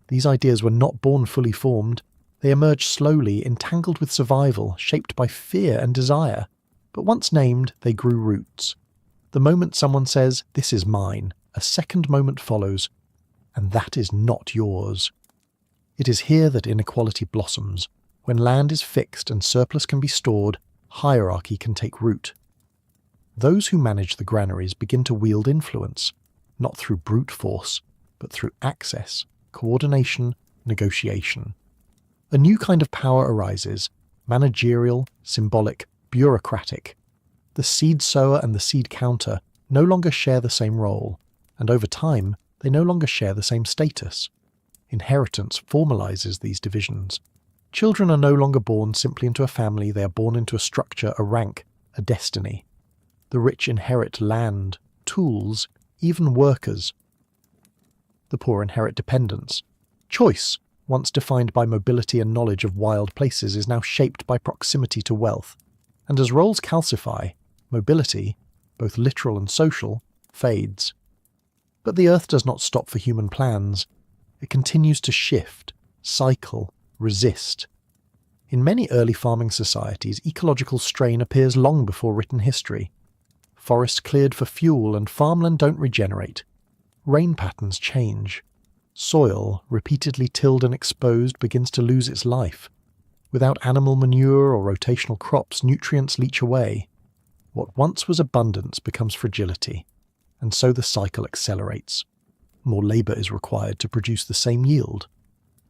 These ideas were not born fully formed. They emerged slowly, entangled with survival, shaped by fear and desire. But once named, they grew roots. The moment someone says, "This is mine," a second moment follows, "And that is not yours." It is here that inequality blossoms. When land is fixed and surplus can be stored, hierarchy can take root. Those who manage the granaries begin to wield influence, not through brute force, but through access, coordination, negotiation. A new kind of power arises, managerial, symbolic, bureaucratic. The seed sower and the seed counter no longer share the same role, and over time, they no longer share the same status. Inheritance formalizes these divisions. Children are no longer born simply into a family, they are born into a structure, a rank, a destiny. The rich inherit land, tools, even workers. The poor inherit dependence. Choice, once defined by mobility and knowledge of wild places, is now shaped by proximity to wealth. And as roles calcify, mobility, both literal and social, fades. But the earth does not stop for human plans. It continues to shift, cycle, resist. In many early farming societies, ecological strain appears long before written history. Forests cleared for fuel and farmland don't regenerate. Rain patterns change. Soil, repeatedly tilled and exposed, begins to lose its life. Without animal manure or rotational crops, nutrients leach away. What once was abundance becomes fragility, and so the cycle accelerates. More labour is required to produce the same yield.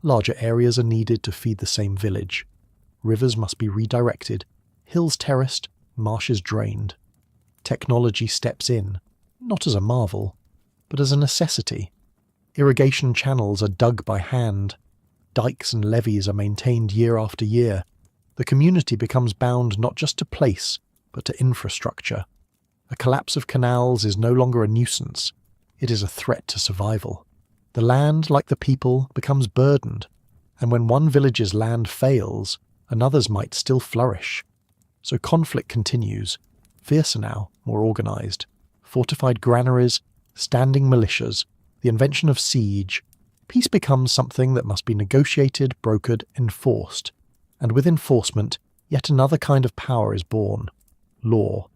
Larger areas are needed to feed the same village. Rivers must be redirected, hills terraced, marshes drained. Technology steps in, not as a marvel, but as a necessity. Irrigation channels are dug by hand. Dikes and levees are maintained year after year. The community becomes bound not just to place, but to infrastructure. A collapse of canals is no longer a nuisance. It is a threat to survival. The land, like the people, becomes burdened, and when one village's land fails, another's might still flourish. So conflict continues, fiercer now, more organised. Fortified granaries, standing militias, the invention of siege. Peace becomes something that must be negotiated, brokered, enforced. And with enforcement, yet another kind of power is born: law.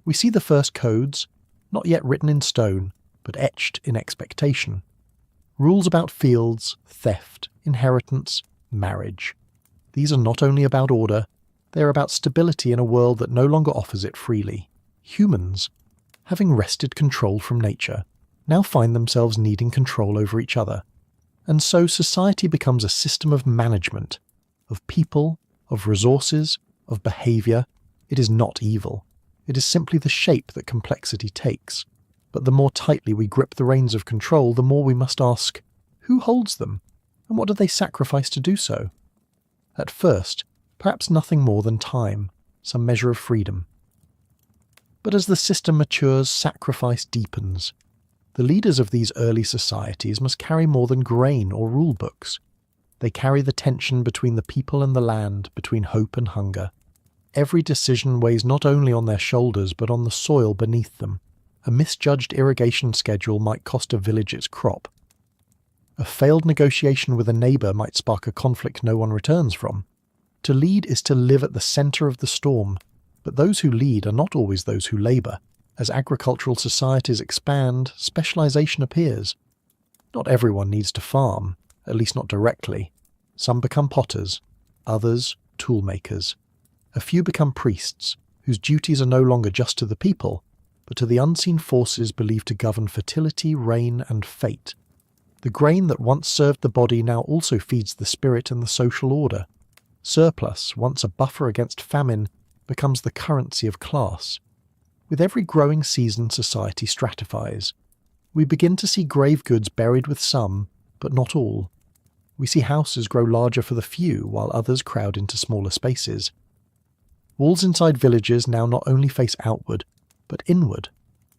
We see the first codes, not yet written in stone, but etched in expectation. Rules about fields, theft, inheritance, marriage. These are not only about order, they are about stability in a world that no longer offers it freely. Humans, having wrested control from nature, now find themselves needing control over each other. And so society becomes a system of management, of people, of resources, of behaviour. It is not evil. It is simply the shape that complexity takes. But the more tightly we grip the reins of control, the more we must ask, who holds them, and what do they sacrifice to do so? At first, perhaps nothing more than time, some measure of freedom. But as the system matures, sacrifice deepens. The leaders of these early societies must carry more than grain or rule books. They carry the tension between the people and the land, between hope and hunger. Every decision weighs not only on their shoulders but on the soil beneath them. A misjudged irrigation schedule might cost a village its crop. A failed negotiation with a neighbour might spark a conflict no one returns from. To lead is to live at the centre of the storm, but those who lead are not always those who labour. As agricultural societies expand, specialisation appears. Not everyone needs to farm, at least not directly. Some become potters, others toolmakers. A few become priests, whose duties are no longer just to the people, but to the unseen forces believed to govern fertility, rain, and fate. The grain that once served the body now also feeds the spirit and the social order. Surplus, once a buffer against famine, becomes the currency of class. With every growing season, society stratifies. We begin to see grave goods buried with some, but not all. We see houses grow larger for the few, while others crowd into smaller spaces. Walls inside villages now not only face outward, but inward.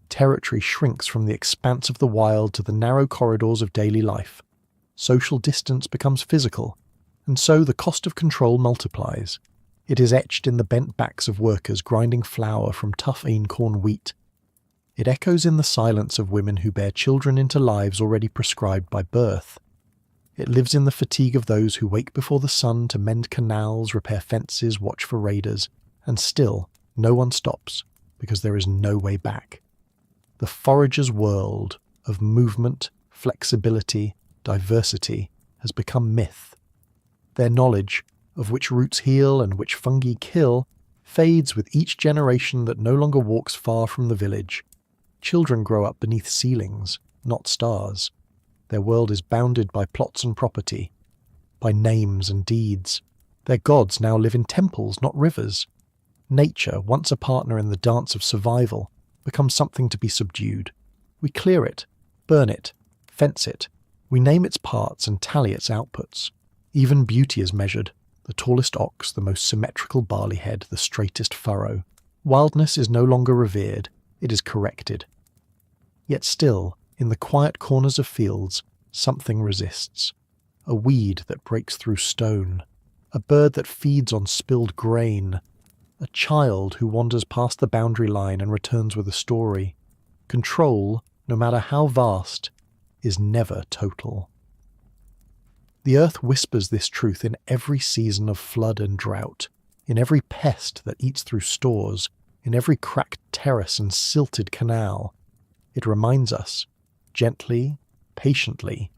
Territory shrinks from the expanse of the wild to the narrow corridors of daily life. Social distance becomes physical, and so the cost of control multiplies. It is etched in the bent backs of workers grinding flour from tough einkorn wheat. It echoes in the silence of women who bear children into lives already prescribed by birth. It lives in the fatigue of those who wake before the sun to mend canals, repair fences, watch for raiders, and still no one stops, because there is no way back. The forager's world of movement, flexibility, diversity has become myth. Their knowledge of which roots heal and which fungi kill fades with each generation that no longer walks far from the village. Children grow up beneath ceilings, not stars. Their world is bounded by plots and property, by names and deeds. Their gods now live in temples, not rivers. Nature, once a partner in the dance of survival, becomes something to be subdued. We clear it, burn it, fence it. We name its parts and tally its outputs. Even beauty is measured. The tallest ox, the most symmetrical barley head, the straightest furrow. Wildness is no longer revered, it is corrected. Yet still, in the quiet corners of fields, something resists. A weed that breaks through stone. A bird that feeds on spilled grain. A child who wanders past the boundary line and returns with a story. Control, no matter how vast, is never total. The earth whispers this truth in every season of flood and drought, in every pest that eats through stores, in every cracked terrace and silted canal. It reminds us, gently, patiently,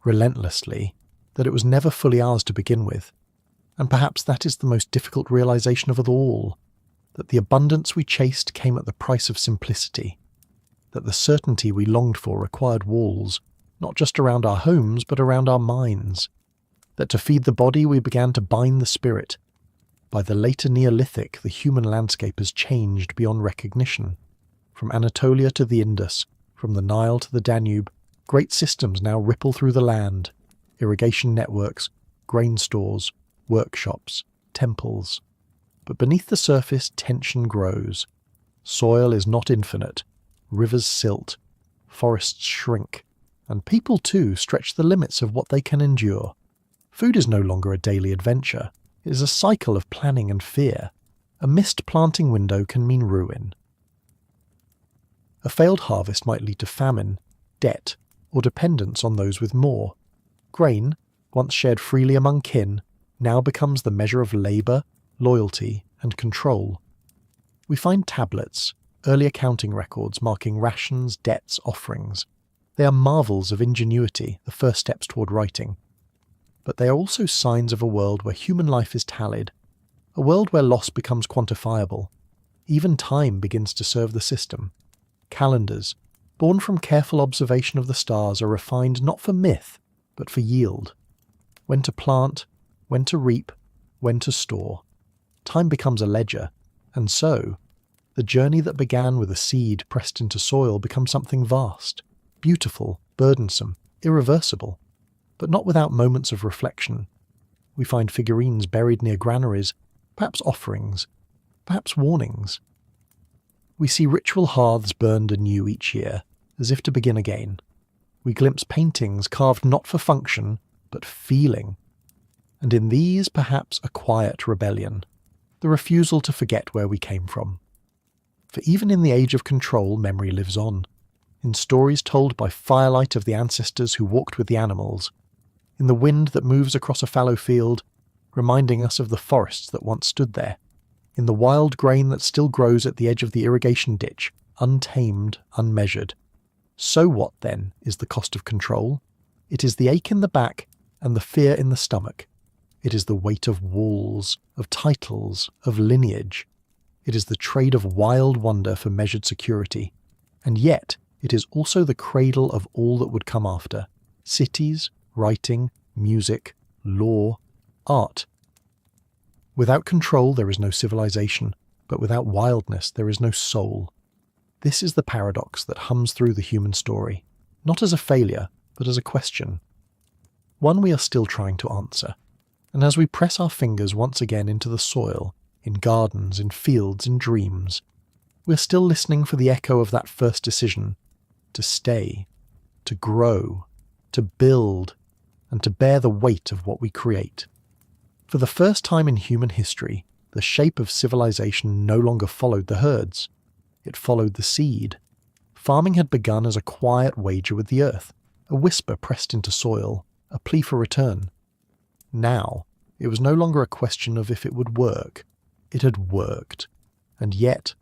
relentlessly, that it was never fully ours to begin with. And perhaps that is the most difficult realization of it all, that the abundance we chased came at the price of simplicity, that the certainty we longed for required walls, not just around our homes, but around our minds, that to feed the body we began to bind the spirit. By the later Neolithic, the human landscape has changed beyond recognition. From Anatolia to the Indus, from the Nile to the Danube, Great systems now ripple through the land: irrigation networks, grain stores, workshops, temples. But beneath the surface, tension grows. Soil is not infinite. Rivers silt. Forests shrink. And people, too, stretch the limits of what they can endure. Food is no longer a daily adventure. It is a cycle of planning and fear. A missed planting window can mean ruin. A failed harvest might lead to famine, debt, or dependence on those with more. Grain, once shared freely among kin, now becomes the measure of labour, loyalty, and control. We find tablets, early accounting records marking rations, debts, offerings. They are marvels of ingenuity, the first steps toward writing. But they are also signs of a world where human life is tallied, a world where loss becomes quantifiable. Even time begins to serve the system. Calendars, born from careful observation of the stars, are refined not for myth, but for yield. When to plant, when to reap, when to store. Time becomes a ledger, and so, the journey that began with a seed pressed into soil becomes something vast, beautiful, burdensome, irreversible, but not without moments of reflection. We find figurines buried near granaries, perhaps offerings, perhaps warnings. We see ritual hearths burned anew each year, as if to begin again. We glimpse paintings carved not for function, but feeling. And in these, perhaps a quiet rebellion, the refusal to forget where we came from. For even in the age of control, memory lives on, in stories told by firelight of the ancestors who walked with the animals, in the wind that moves across a fallow field, reminding us of the forests that once stood there, in the wild grain that still grows at the edge of the irrigation ditch, untamed, unmeasured. So what, then, is the cost of control? It is the ache in the back and the fear in the stomach. It is the weight of walls, of titles, of lineage. It is the trade of wild wonder for measured security. And yet, it is also the cradle of all that would come after. Cities, writing, music, law, art. Without control there is no civilization, but without wildness there is no soul. This is the paradox that hums through the human story, not as a failure, but as a question. One we are still trying to answer. And as we press our fingers once again into the soil, in gardens, in fields, in dreams, we're still listening for the echo of that first decision, to stay, to grow, to build, and to bear the weight of what we create. For the first time in human history, the shape of civilization no longer followed the herds. It followed the seed. Farming had begun as a quiet wager with the earth, a whisper pressed into soil, a plea for return. Now, it was no longer a question of if it would work. It had worked. And yet,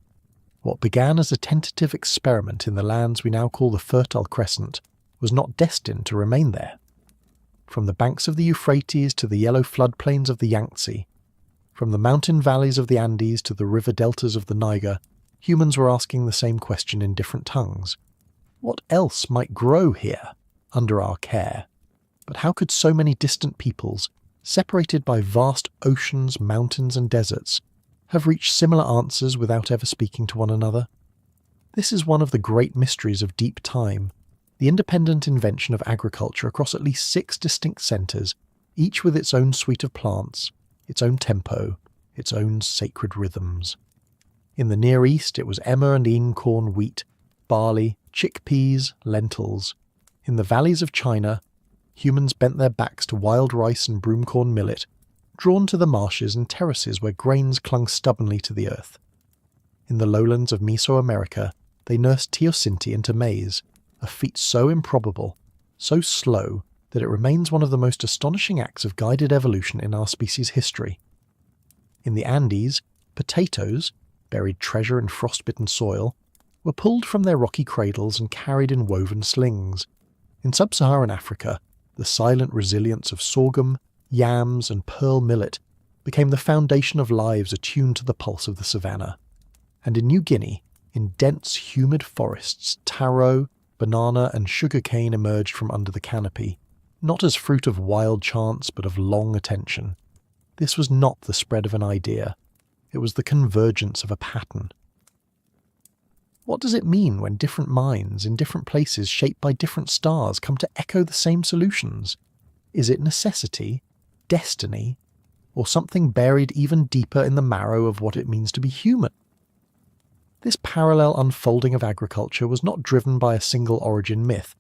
what began as a tentative experiment in the lands we now call the Fertile Crescent was not destined to remain there. From the banks of the Euphrates to the yellow floodplains of the Yangtze, from the mountain valleys of the Andes to the river deltas of the Niger, humans were asking the same question in different tongues. What else might grow here, under our care? But how could so many distant peoples, separated by vast oceans, mountains, and deserts, have reached similar answers without ever speaking to one another? This is one of the great mysteries of deep time, the independent invention of agriculture across at least 6 distinct centres, each with its own suite of plants, its own tempo, its own sacred rhythms. In the Near East it was emmer and einkorn wheat, barley, chickpeas, lentils. In the valleys of China, humans bent their backs to wild rice and broomcorn millet, drawn to the marshes and terraces where grains clung stubbornly to the earth. In the lowlands of Mesoamerica, they nursed teosinte into maize, a feat so improbable, so slow, that it remains one of the most astonishing acts of guided evolution in our species' history. In the Andes, potatoes, buried treasure in frostbitten soil, were pulled from their rocky cradles and carried in woven slings. In sub-Saharan Africa, the silent resilience of sorghum, yams, and pearl millet became the foundation of lives attuned to the pulse of the savannah. And in New Guinea, in dense, humid forests, taro, banana, and sugarcane emerged from under the canopy, not as fruit of wild chance but of long attention. This was not the spread of an idea. It was the convergence of a pattern. What does it mean when different minds in different places shaped by different stars come to echo the same solutions? Is it necessity, destiny, or something buried even deeper in the marrow of what it means to be human? This parallel unfolding of agriculture was not driven by a single origin myth,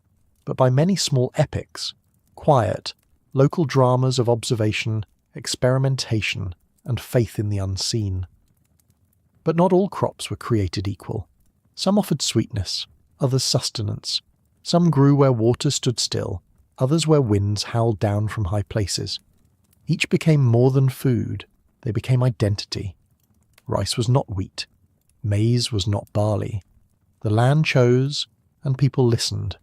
but by many small epics, quiet, local dramas of observation, experimentation, and faith in the unseen. But not all crops were created equal. Some offered sweetness, others sustenance. Some grew where water stood still, others where winds howled down from high places. Each became more than food, they became identity. Rice was not wheat. Maize was not barley. The land chose, and people listened.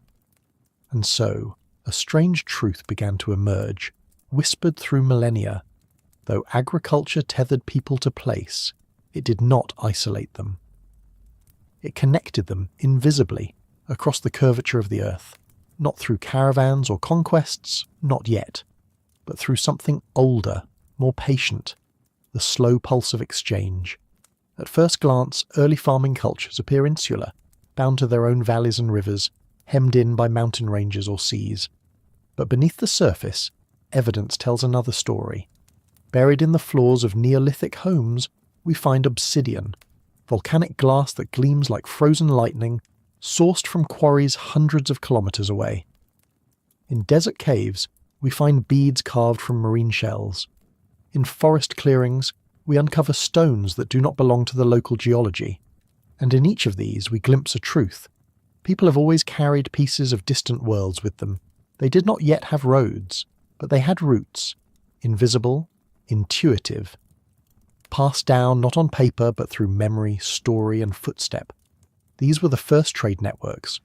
And so, a strange truth began to emerge, whispered through millennia. Though agriculture tethered people to place, it did not isolate them. It connected them invisibly across the curvature of the earth, not through caravans or conquests, not yet, but through something older, more patient, the slow pulse of exchange. At first glance, early farming cultures appear insular, bound to their own valleys and rivers, hemmed in by mountain ranges or seas. But beneath the surface, evidence tells another story. Buried in the floors of Neolithic homes, we find obsidian, volcanic glass that gleams like frozen lightning, sourced from quarries hundreds of kilometers away. In desert caves, we find beads carved from marine shells. In forest clearings, we uncover stones that do not belong to the local geology. And in each of these, we glimpse a truth. People have always carried pieces of distant worlds with them. They did not yet have roads, but they had roots, invisible, intuitive, passed down not on paper but through memory, story, and footstep. These were the first trade networks,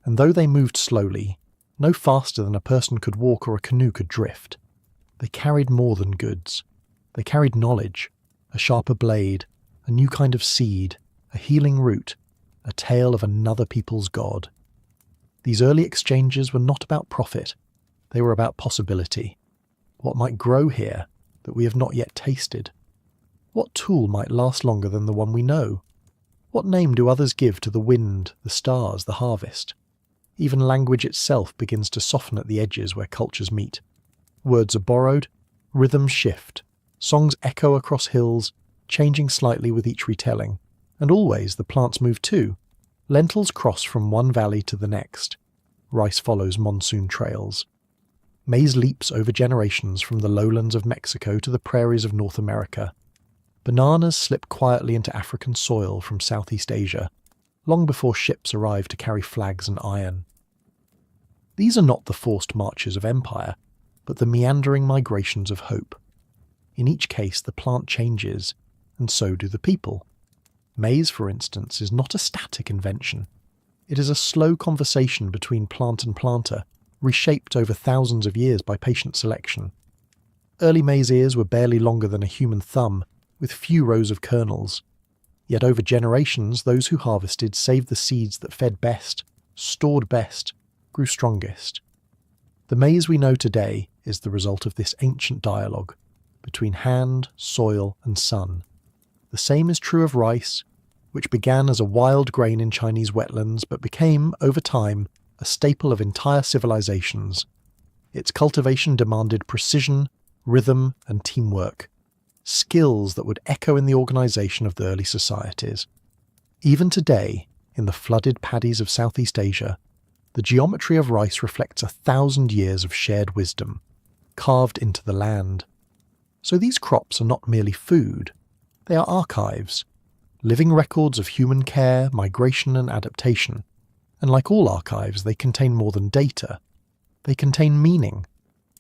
and though they moved slowly, no faster than a person could walk or a canoe could drift, they carried more than goods. They carried knowledge, a sharper blade, a new kind of seed, a healing root, a tale of another people's god. These early exchanges were not about profit, they were about possibility. What might grow here that we have not yet tasted? What tool might last longer than the one we know? What name do others give to the wind, the stars, the harvest? Even language itself begins to soften at the edges where cultures meet. Words are borrowed, rhythms shift, songs echo across hills, changing slightly with each retelling, and always the plants move too. Lentils cross from one valley to the next. Rice follows monsoon trails. Maize leaps over generations from the lowlands of Mexico to the prairies of North America. Bananas slip quietly into African soil from Southeast Asia, long before ships arrive to carry flags and iron. These are not the forced marches of empire, but the meandering migrations of hope. In each case, the plant changes, and so do the people. Maize, for instance, is not a static invention. It is a slow conversation between plant and planter, reshaped over thousands of years by patient selection. Early maize ears were barely longer than a human thumb, with few rows of kernels. Yet over generations, those who harvested saved the seeds that fed best, stored best, grew strongest. The maize we know today is the result of this ancient dialogue between hand, soil, and sun. The same is true of rice, which began as a wild grain in Chinese wetlands but became, over time, a staple of entire civilizations. Its cultivation demanded precision, rhythm, and teamwork, skills that would echo in the organization of the early societies. Even today, in the flooded paddies of Southeast Asia, the geometry of rice reflects 1,000 years of shared wisdom, carved into the land. So these crops are not merely food, they are archives, living records of human care, migration, and adaptation. And like all archives, they contain more than data. They contain meaning,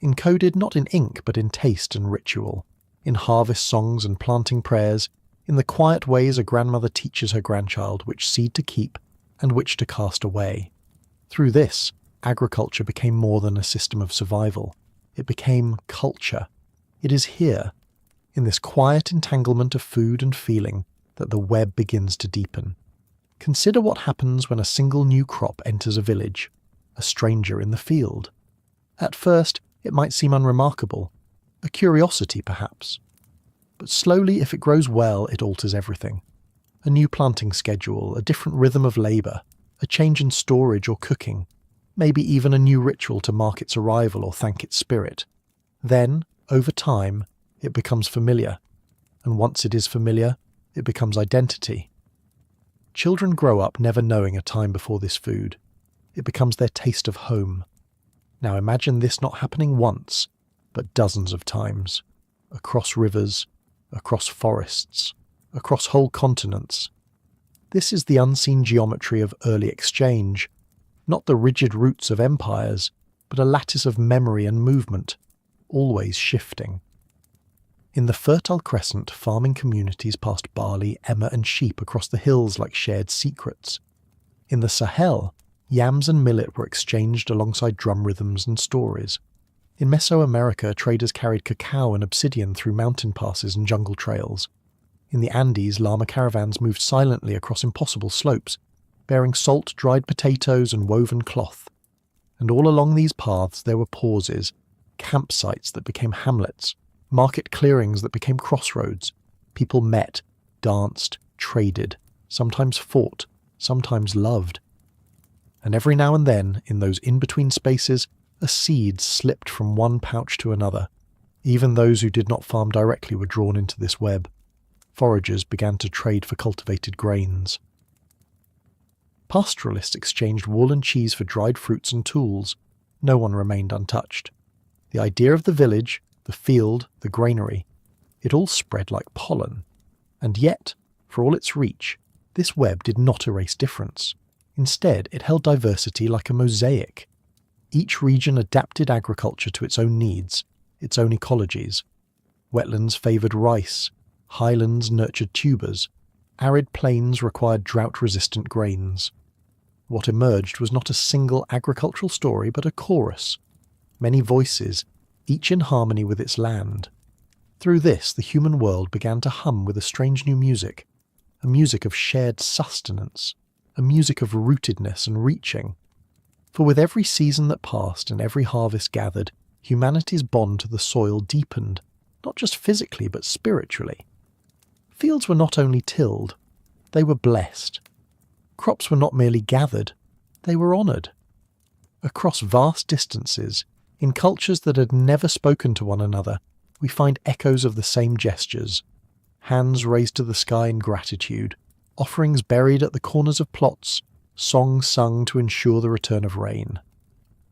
encoded not in ink but in taste and ritual, in harvest songs and planting prayers, in the quiet ways a grandmother teaches her grandchild which seed to keep and which to cast away. Through this, agriculture became more than a system of survival. It became culture. It is here, in this quiet entanglement of food and feeling, that the web begins to deepen. Consider what happens when a single new crop enters a village, a stranger in the field. At first, it might seem unremarkable, a curiosity perhaps. But slowly, if it grows well, it alters everything. A new planting schedule, a different rhythm of labour, a change in storage or cooking, maybe even a new ritual to mark its arrival or thank its spirit. Then, over time, it becomes familiar, and once it is familiar, it becomes identity. Children grow up never knowing a time before this food. It becomes their taste of home. Now imagine this not happening once, but dozens of times, across rivers, across forests, across whole continents. This is the unseen geometry of early exchange, not the rigid roots of empires, but a lattice of memory and movement, always shifting. In the Fertile Crescent, farming communities passed barley, emmer and sheep across the hills like shared secrets. In the Sahel, yams and millet were exchanged alongside drum rhythms and stories. In Mesoamerica, traders carried cacao and obsidian through mountain passes and jungle trails. In the Andes, llama caravans moved silently across impossible slopes, bearing salt, dried potatoes and woven cloth. And all along these paths there were pauses, campsites that became hamlets, market clearings that became crossroads. People met, danced, traded, sometimes fought, sometimes loved. And every now and then, in those in-between spaces, a seed slipped from one pouch to another. Even those who did not farm directly were drawn into this web. Foragers began to trade for cultivated grains. Pastoralists exchanged wool and cheese for dried fruits and tools. No one remained untouched. The idea of the village, the field, the granary, it all spread like pollen. And yet, for all its reach, this web did not erase difference. Instead, it held diversity like a mosaic. Each region adapted agriculture to its own needs, its own ecologies. Wetlands favoured rice, highlands nurtured tubers, arid plains required drought-resistant grains. What emerged was not a single agricultural story, but a chorus. Many voices, each in harmony with its land. Through this, the human world began to hum with a strange new music, a music of shared sustenance, a music of rootedness and reaching. For with every season that passed and every harvest gathered, humanity's bond to the soil deepened, not just physically but spiritually. Fields were not only tilled, they were blessed. Crops were not merely gathered, they were honoured. Across vast distances, in cultures that had never spoken to one another, we find echoes of the same gestures. Hands raised to the sky in gratitude, offerings buried at the corners of plots, songs sung to ensure the return of rain.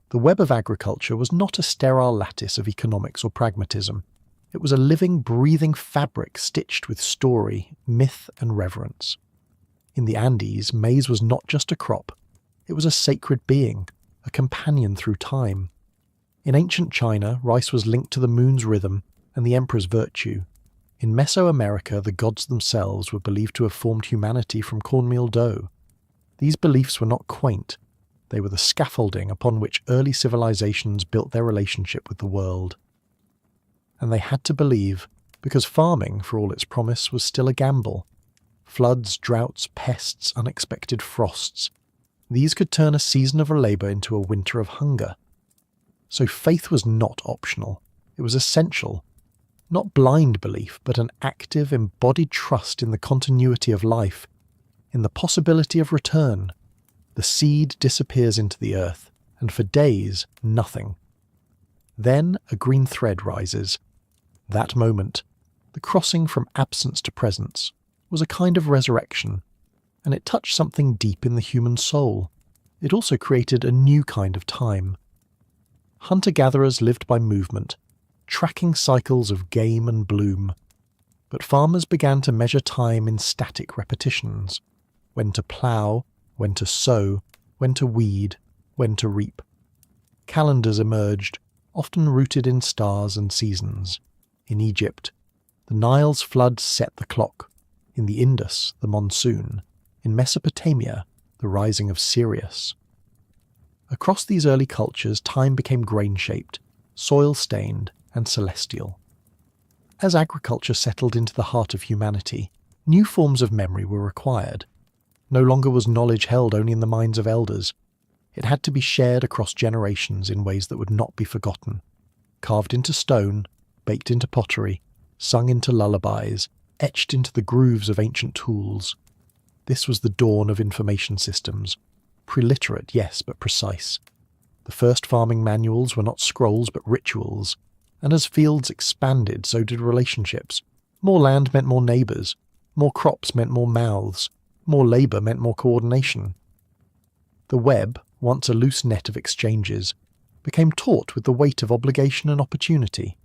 The web of agriculture was not a sterile lattice of economics or pragmatism. It was a living, breathing fabric stitched with story, myth and reverence. In the Andes, maize was not just a crop. It was a sacred being, a companion through time. In ancient China, rice was linked to the moon's rhythm and the emperor's virtue. In Mesoamerica, the gods themselves were believed to have formed humanity from cornmeal dough. These beliefs were not quaint. They were the scaffolding upon which early civilizations built their relationship with the world. And they had to believe, because farming, for all its promise, was still a gamble. Floods, droughts, pests, unexpected frosts. These could turn a season of labour into a winter of hunger. So faith was not optional. It was essential. Not blind belief, but an active, embodied trust in the continuity of life, in the possibility of return. The seed disappears into the earth, and for days, nothing. Then a green thread rises. That moment, the crossing from absence to presence, was a kind of resurrection, and it touched something deep in the human soul. It also created a new kind of time. Hunter-gatherers lived by movement, tracking cycles of game and bloom. But farmers began to measure time in static repetitions. When to plough, when to sow, when to weed, when to reap. Calendars emerged, often rooted in stars and seasons. In Egypt, the Nile's flood set the clock. In the Indus, the monsoon. In Mesopotamia, the rising of Sirius. Across these early cultures, time became grain-shaped, soil-stained, and celestial. As agriculture settled into the heart of humanity, new forms of memory were required. No longer was knowledge held only in the minds of elders. It had to be shared across generations in ways that would not be forgotten. Carved into stone, baked into pottery, sung into lullabies, etched into the grooves of ancient tools. This was the dawn of information systems. Preliterate, yes, but precise. The first farming manuals were not scrolls but rituals, and as fields expanded, so did relationships. More land meant more neighbours, more crops meant more mouths, more labour meant more coordination. The web, once a loose net of exchanges, became taut with the weight of obligation and opportunity.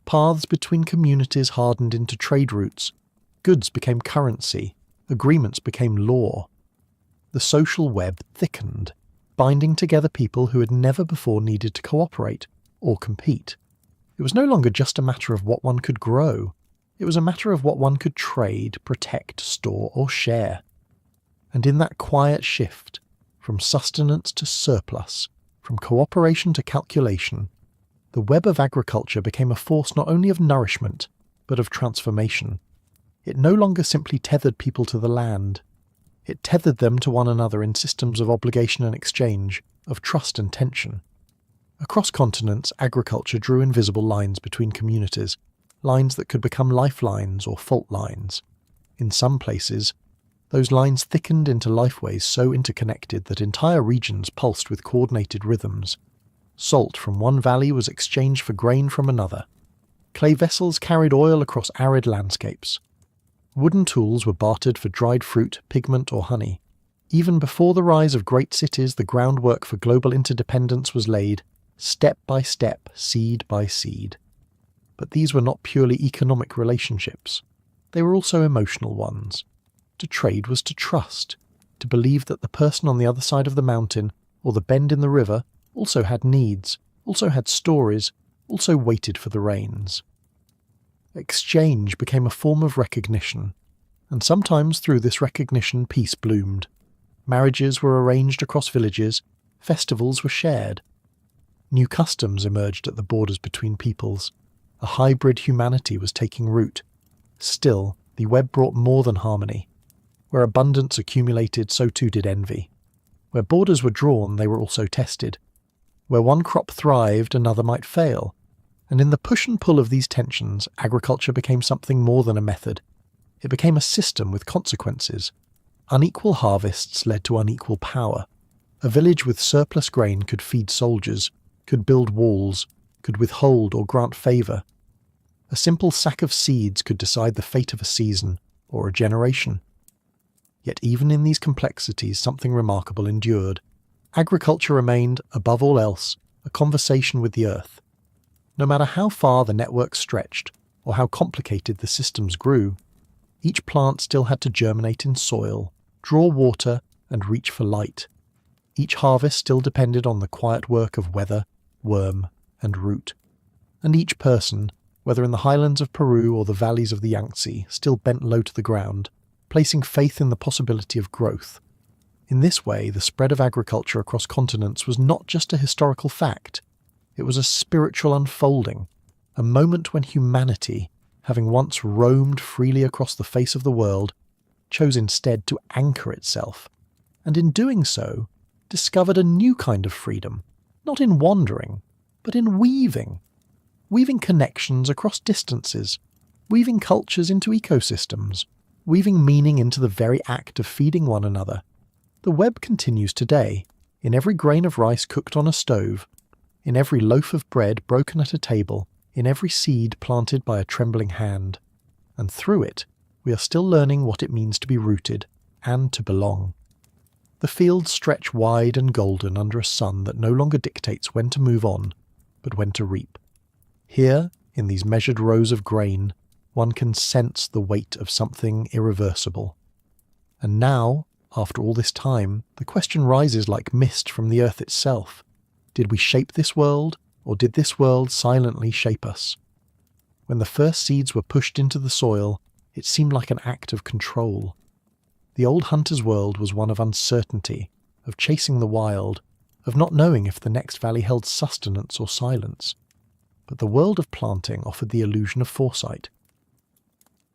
Paths between communities hardened into trade routes, goods became currency, agreements became law. The social web thickened, binding together people who had never before needed to cooperate or compete. It was no longer just a matter of what one could grow. It was a matter of what one could trade, protect, store, or share. And in that quiet shift, from sustenance to surplus, from cooperation to calculation, the web of agriculture became a force not only of nourishment, but of transformation. It no longer simply tethered people to the land. It tethered them to one another in systems of obligation and exchange, of trust and tension. Across continents, agriculture drew invisible lines between communities, lines that could become lifelines or fault lines. In some places, those lines thickened into lifeways so interconnected that entire regions pulsed with coordinated rhythms. Salt from one valley was exchanged for grain from another. Clay vessels carried oil across arid landscapes. Wooden tools were bartered for dried fruit, pigment, or honey. Even before the rise of great cities, the groundwork for global interdependence was laid, step by step, seed by seed. But these were not purely economic relationships. They were also emotional ones. To trade was to trust, to believe that the person on the other side of the mountain or the bend in the river also had needs, also had stories, also waited for the rains. Exchange became a form of recognition, and sometimes through this recognition peace bloomed. Marriages were arranged across villages, festivals were shared. New customs emerged at the borders between peoples. A hybrid humanity was taking root. Still, the web brought more than harmony. Where abundance accumulated, so too did envy. Where borders were drawn, they were also tested. Where one crop thrived, another might fail. And in the push and pull of these tensions, agriculture became something more than a method. It became a system with consequences. Unequal harvests led to unequal power. A village with surplus grain could feed soldiers, could build walls, could withhold or grant favour. A simple sack of seeds could decide the fate of a season or a generation. Yet even in these complexities, something remarkable endured. Agriculture remained, above all else, a conversation with the earth. No matter how far the network stretched, or how complicated the systems grew, each plant still had to germinate in soil, draw water, and reach for light. Each harvest still depended on the quiet work of weather, worm, and root. And each person, whether in the highlands of Peru or the valleys of the Yangtze, still bent low to the ground, placing faith in the possibility of growth. In this way, the spread of agriculture across continents was not just a historical fact. It was a spiritual unfolding, a moment when humanity, having once roamed freely across the face of the world, chose instead to anchor itself, and in doing so, discovered a new kind of freedom, not in wandering, but in weaving connections across distances, weaving cultures into ecosystems, weaving meaning into the very act of feeding one another. The web continues today, in every grain of rice cooked on a stove, in every loaf of bread broken at a table, in every seed planted by a trembling hand. And through it, we are still learning what it means to be rooted and to belong. The fields stretch wide and golden under a sun that no longer dictates when to move on, but when to reap. Here, in these measured rows of grain, one can sense the weight of something irreversible. And now, after all this time, the question rises like mist from the earth itself. Did we shape this world, or did this world silently shape us? When the first seeds were pushed into the soil, it seemed like an act of control. The old hunter's world was one of uncertainty, of chasing the wild, of not knowing if the next valley held sustenance or silence. But the world of planting offered the illusion of foresight.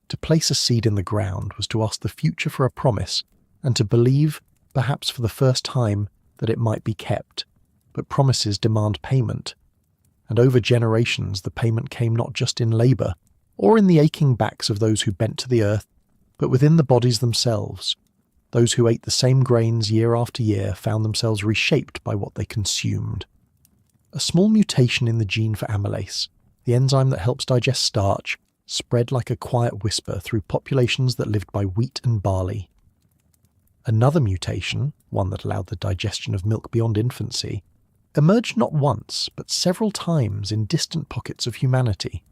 To place a seed in the ground was to ask the future for a promise, and to believe, perhaps for the first time, that it might be kept. But promises demand payment. And over generations the payment came not just in labour, or in the aching backs of those who bent to the earth, but within the bodies themselves. Those who ate the same grains year after year found themselves reshaped by what they consumed. A small mutation in the gene for amylase, the enzyme that helps digest starch, spread like a quiet whisper through populations that lived by wheat and barley. Another mutation, one that allowed the digestion of milk beyond infancy, emerged not once but several times in distant pockets of humanity.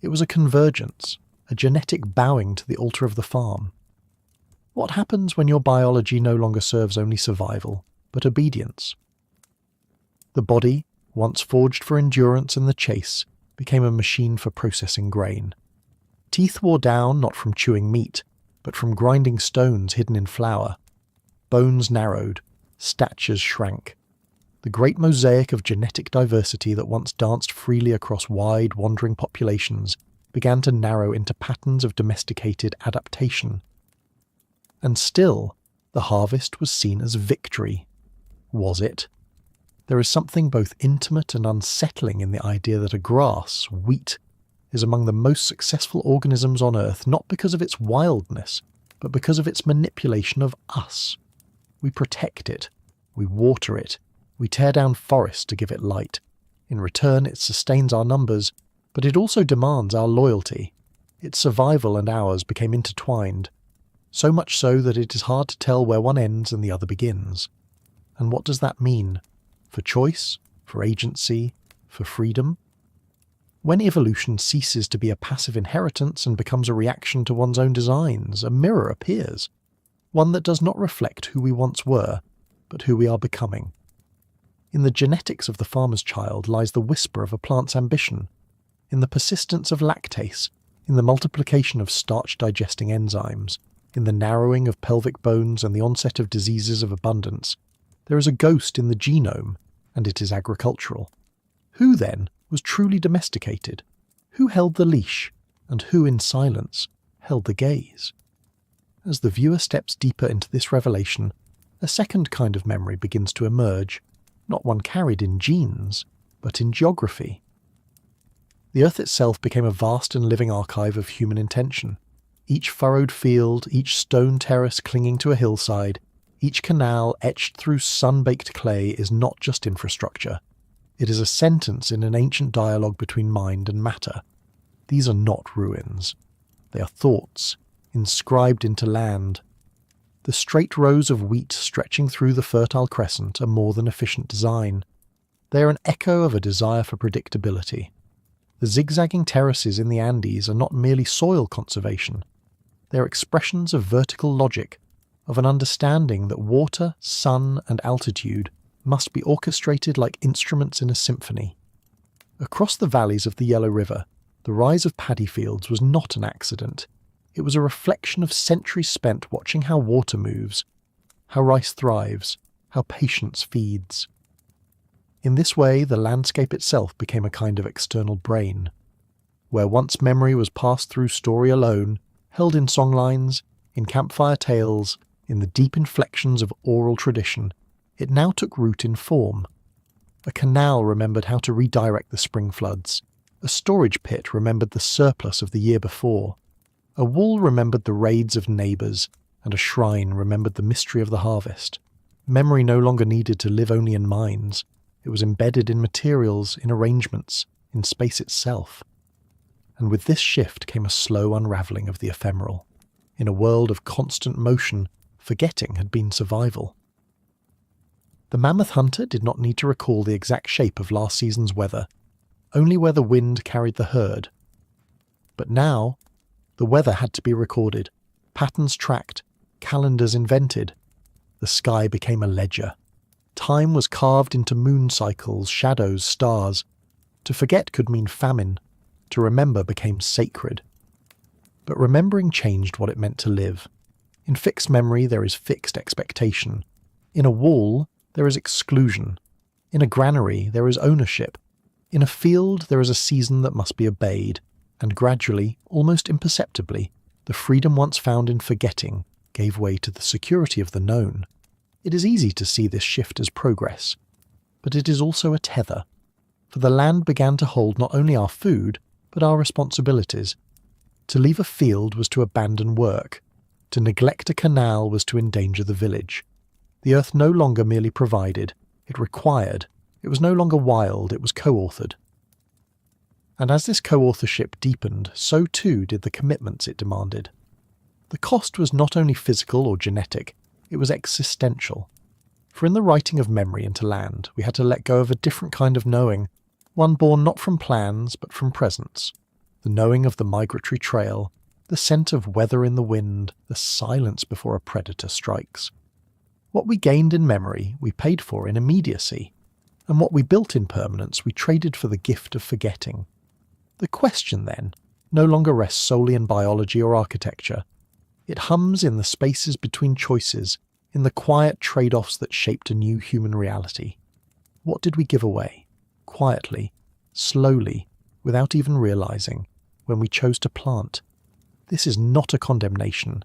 It was a convergence, a genetic bowing to the altar of the farm. What happens when your biology no longer serves only survival, but obedience? The body, once forged for endurance and the chase, became a machine for processing grain. Teeth wore down not from chewing meat, but from grinding stones hidden in flour. Bones narrowed, statures shrank. The great mosaic of genetic diversity that once danced freely across wide, wandering populations began to narrow into patterns of domesticated adaptation. And still, the harvest was seen as victory. Was it? There is something both intimate and unsettling in the idea that a grass, wheat, is among the most successful organisms on Earth not because of its wildness, but because of its manipulation of us. We protect it, we water it, we tear down forests to give it light. In return, it sustains our numbers, but it also demands our loyalty. Its survival and ours became intertwined, so much so that it is hard to tell where one ends and the other begins. And what does that mean? For choice? For agency? For freedom? When evolution ceases to be a passive inheritance and becomes a reaction to one's own designs, a mirror appears, one that does not reflect who we once were, but who we are becoming. In the genetics of the farmer's child lies the whisper of a plant's ambition, in the persistence of lactase, in the multiplication of starch-digesting enzymes, in the narrowing of pelvic bones and the onset of diseases of abundance. There is a ghost in the genome, and it is agricultural. Who, then, was truly domesticated? Who held the leash, and who, in silence, held the gaze? As the viewer steps deeper into this revelation, a second kind of memory begins to emerge, not one carried in genes, but in geography. The Earth itself became a vast and living archive of human intention. Each furrowed field, each stone terrace clinging to a hillside, each canal etched through sun-baked clay is not just infrastructure. It is a sentence in an ancient dialogue between mind and matter. These are not ruins. They are thoughts, inscribed into land. The straight rows of wheat stretching through the Fertile Crescent are more than efficient design. They are an echo of a desire for predictability. The zigzagging terraces in the Andes are not merely soil conservation. They are expressions of vertical logic, of an understanding that water, sun, and altitude must be orchestrated like instruments in a symphony. Across the valleys of the Yellow River, the rise of paddy fields was not an accident. It was a reflection of centuries spent watching how water moves, how rice thrives, how patience feeds. In this way, the landscape itself became a kind of external brain. Where once memory was passed through story alone, held in songlines, in campfire tales, in the deep inflections of oral tradition, it now took root in form. A canal remembered how to redirect the spring floods. A storage pit remembered the surplus of the year before. A wall remembered the raids of neighbours, and a shrine remembered the mystery of the harvest. Memory no longer needed to live only in minds. It was embedded in materials, in arrangements, in space itself. And with this shift came a slow unravelling of the ephemeral. In a world of constant motion, forgetting had been survival. The mammoth hunter did not need to recall the exact shape of last season's weather, only where the wind carried the herd. But now, the weather had to be recorded, patterns tracked, calendars invented. The sky became a ledger. Time was carved into moon cycles, shadows, stars. To forget could mean famine. To remember became sacred. But remembering changed what it meant to live. In fixed memory there is fixed expectation. In a wall there is exclusion. In a granary there is ownership. In a field there is a season that must be obeyed. And gradually, almost imperceptibly, the freedom once found in forgetting gave way to the security of the known. It is easy to see this shift as progress, but it is also a tether, for the land began to hold not only our food, but our responsibilities. To leave a field was to abandon work. To neglect a canal was to endanger the village. The earth no longer merely provided, it required. It was no longer wild, it was co-authored. And as this co-authorship deepened, so too did the commitments it demanded. The cost was not only physical or genetic, it was existential. For in the writing of memory into land, we had to let go of a different kind of knowing, one born not from plans but from presence. The knowing of the migratory trail, the scent of weather in the wind, the silence before a predator strikes. What we gained in memory, we paid for in immediacy, and what we built in permanence, we traded for the gift of forgetting. The question, then, no longer rests solely in biology or architecture. It hums in the spaces between choices, in the quiet trade-offs that shaped a new human reality. What did we give away? Quietly, slowly, without even realizing, when we chose to plant? This is not a condemnation.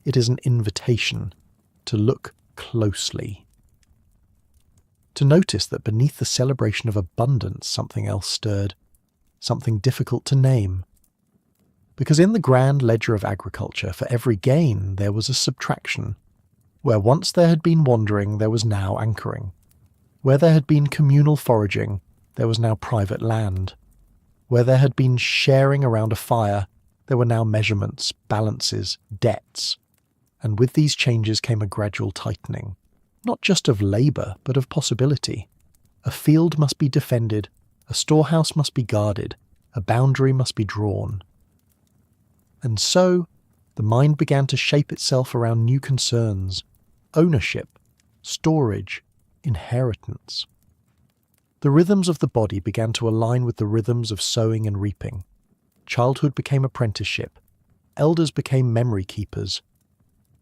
It is an invitation to look closely. To notice that beneath the celebration of abundance something else stirred, something difficult to name. Because in the grand ledger of agriculture, for every gain there was a subtraction. Where once there had been wandering, there was now anchoring. Where there had been communal foraging, there was now private land. Where there had been sharing around a fire, there were now measurements, balances, debts. And with these changes came a gradual tightening, not just of labour, but of possibility. A field must be defended, a storehouse must be guarded, a boundary must be drawn. And so, the mind began to shape itself around new concerns: ownership, storage, inheritance. The rhythms of the body began to align with the rhythms of sowing and reaping. Childhood became apprenticeship. Elders became memory keepers.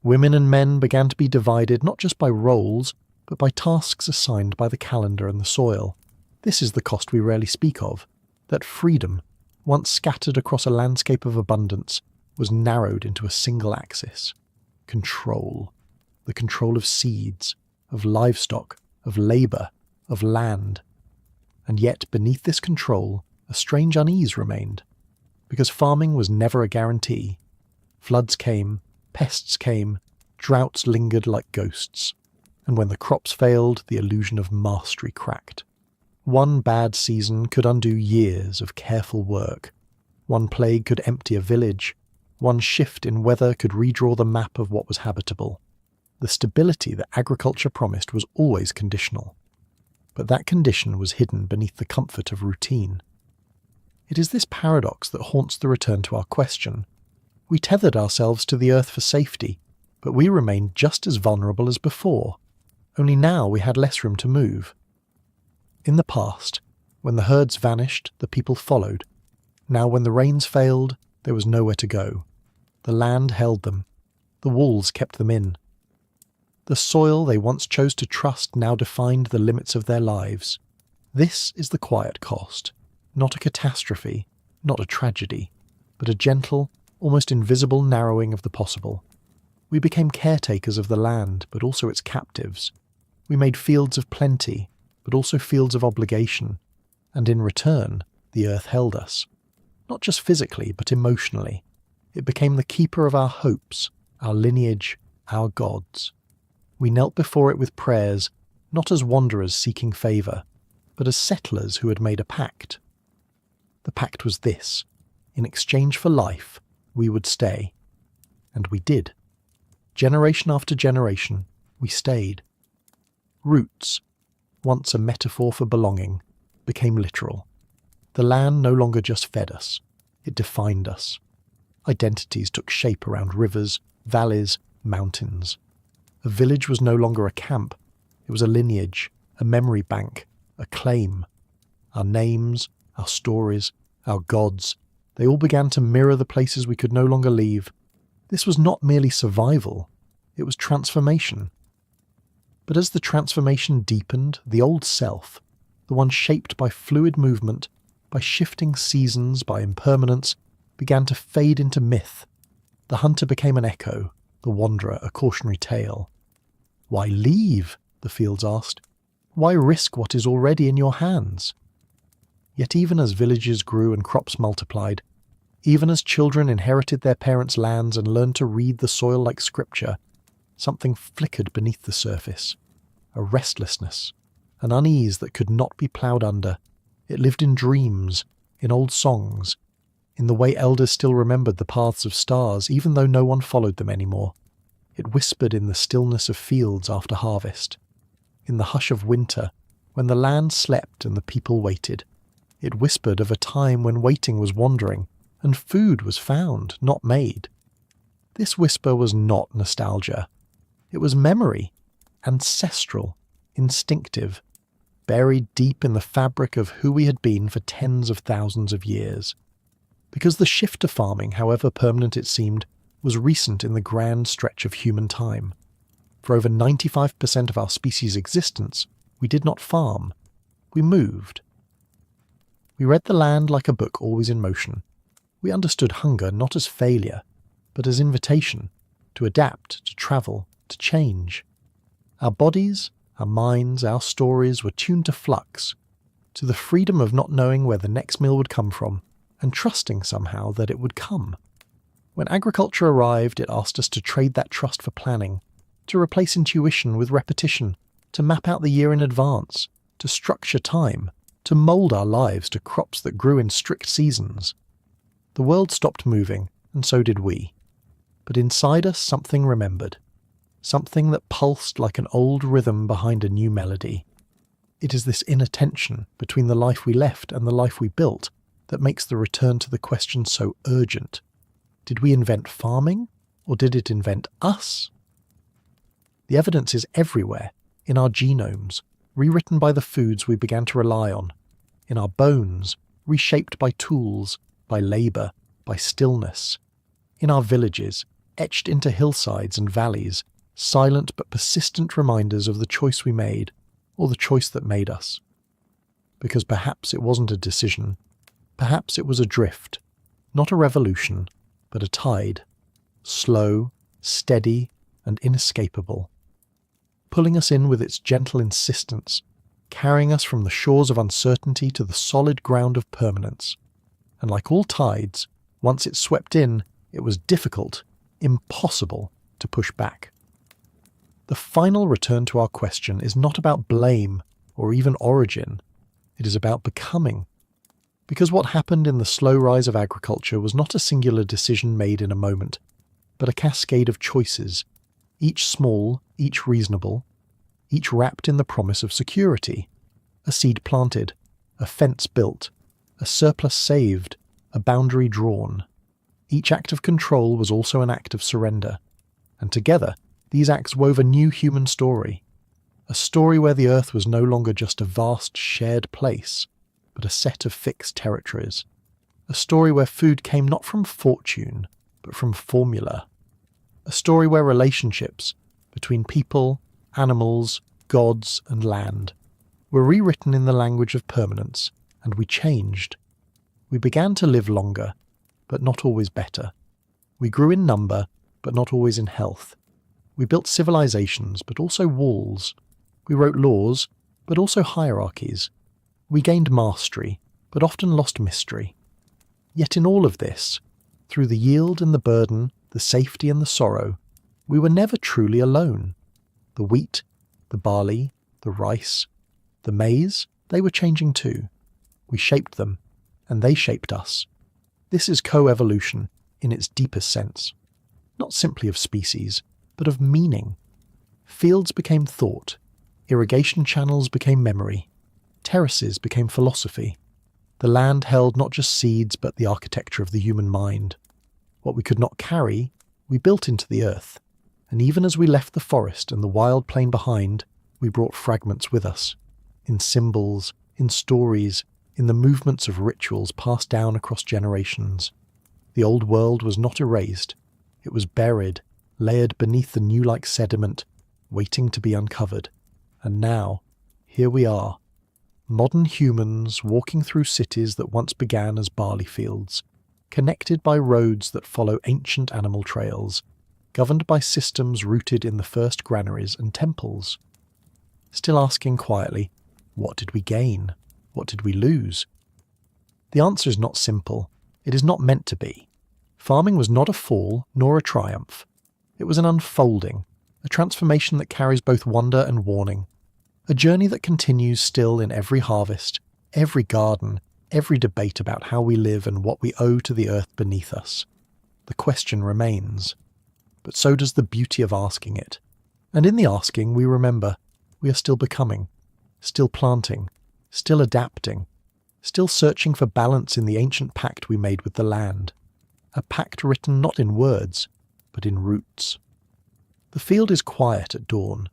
Women and men began to be divided not just by roles, but by tasks assigned by the calendar and the soil. This is the cost we rarely speak of, that freedom, once scattered across a landscape of abundance, was narrowed into a single axis. Control. The control of seeds, of livestock, of labour, of land. And yet beneath this control, a strange unease remained. Because farming was never a guarantee. Floods came, pests came, droughts lingered like ghosts, and when the crops failed, the illusion of mastery cracked. One bad season could undo years of careful work. One plague could empty a village. One shift in weather could redraw the map of what was habitable. The stability that agriculture promised was always conditional. But that condition was hidden beneath the comfort of routine. It is this paradox that haunts the return to our question. We tethered ourselves to the earth for safety, but we remained just as vulnerable as before, only now we had less room to move. In the past, when the herds vanished, the people followed. Now when the rains failed, there was nowhere to go. The land held them. The walls kept them in. The soil they once chose to trust now defined the limits of their lives. This is the quiet cost. Not a catastrophe, not a tragedy, but a gentle, almost invisible narrowing of the possible. We became caretakers of the land, but also its captives. We made fields of plenty, but also fields of obligation. And in return, the earth held us. Not just physically, but emotionally. It became the keeper of our hopes, our lineage, our gods. We knelt before it with prayers, not as wanderers seeking favour, but as settlers who had made a pact. The pact was this: in exchange for life, we would stay. And we did. Generation after generation, we stayed. Roots, once a metaphor for belonging, became literal. The land no longer just fed us, it defined us. Identities took shape around rivers, valleys, mountains. A village was no longer a camp, it was a lineage, a memory bank, a claim. Our names, our stories, our gods, they all began to mirror the places we could no longer leave. This was not merely survival, it was transformation. But as the transformation deepened, the old self, the one shaped by fluid movement, by shifting seasons, by impermanence, began to fade into myth. The hunter became an echo, the wanderer a cautionary tale. Why leave? The fields asked. Why risk what is already in your hands? Yet even as villages grew and crops multiplied, Even as children inherited their parents' lands and learned to read the soil like scripture, something flickered beneath the surface. A restlessness, an unease that could not be ploughed under. It lived in dreams, in old songs, in the way elders still remembered the paths of stars even though no one followed them anymore. It whispered in the stillness of fields after harvest, in the hush of winter, when the land slept and the people waited. It whispered of a time when waiting was wandering, and food was found, not made. This whisper was not nostalgia. It was memory, ancestral, instinctive, buried deep in the fabric of who we had been for tens of thousands of years. Because the shift to farming, however permanent it seemed, was recent in the grand stretch of human time. For over 95% of our species' existence, we did not farm. We moved. We read the land like a book always in motion. We understood hunger not as failure, but as invitation to adapt, to travel, to change. Our bodies, our minds, our stories were tuned to flux, to the freedom of not knowing where the next meal would come from, and trusting somehow that it would come. When agriculture arrived, it asked us to trade that trust for planning, to replace intuition with repetition, to map out the year in advance, to structure time, to mould our lives to crops that grew in strict seasons. The world stopped moving, and so did we. But inside us something remembered, something that pulsed like an old rhythm behind a new melody. It is this inner tension between the life we left and the life we built that makes the return to the question so urgent. Did we invent farming, or did it invent us? The evidence is everywhere, in our genomes, rewritten by the foods we began to rely on, in our bones, reshaped by tools, by labour, by stillness, in our villages, etched into hillsides and valleys, silent but persistent reminders of the choice we made, or the choice that made us. Because perhaps it wasn't a decision, perhaps it was a drift, not a revolution, but a tide, slow, steady, and inescapable, pulling us in with its gentle insistence, carrying us from the shores of uncertainty to the solid ground of permanence. And like all tides, once it swept in, it was difficult, impossible to push back. The final return to our question is not about blame or even origin. It is about becoming. Because what happened in the slow rise of agriculture was not a singular decision made in a moment, but a cascade of choices, each small, each reasonable, each wrapped in the promise of security. A seed planted, a fence built, a surplus saved, a boundary drawn. Each act of control was also an act of surrender, and together these acts wove a new human story, a story where the earth was no longer just a vast shared place, but a set of fixed territories, a story where food came not from fortune, but from formula, a story where relationships between people, animals, gods, and land were rewritten in the language of permanence, and we changed. We began to live longer, but not always better. We grew in number, but not always in health. We built civilizations, but also walls. We wrote laws, but also hierarchies. We gained mastery, but often lost mystery. Yet in all of this, through the yield and the burden, the safety and the sorrow, we were never truly alone. The wheat, the barley, the rice, the maize, they were changing too. We shaped them, and they shaped us. This is co-evolution in its deepest sense, not simply of species, but of meaning. Fields became thought, irrigation channels became memory, terraces became philosophy. The land held not just seeds but the architecture of the human mind. What we could not carry, we built into the earth, and even as we left the forest and the wild plain behind, we brought fragments with us, in symbols, in stories, in the movements of rituals passed down across generations. The old world was not erased, it was buried, layered beneath the new-like sediment, waiting to be uncovered. And now, here we are, modern humans walking through cities that once began as barley fields, connected by roads that follow ancient animal trails, governed by systems rooted in the first granaries and temples. Still asking quietly, what did we gain? What did we lose? The answer is not simple. It is not meant to be. Farming was not a fall nor a triumph. It was an unfolding, a transformation that carries both wonder and warning, a journey that continues still in every harvest, every garden, every debate about how we live and what we owe to the earth beneath us. The question remains, but so does the beauty of asking it. And in the asking, we remember we are still becoming, still planting, still adapting, still searching for balance in the ancient pact we made with the land, a pact written not in words, but in roots. The field is quiet at dawn.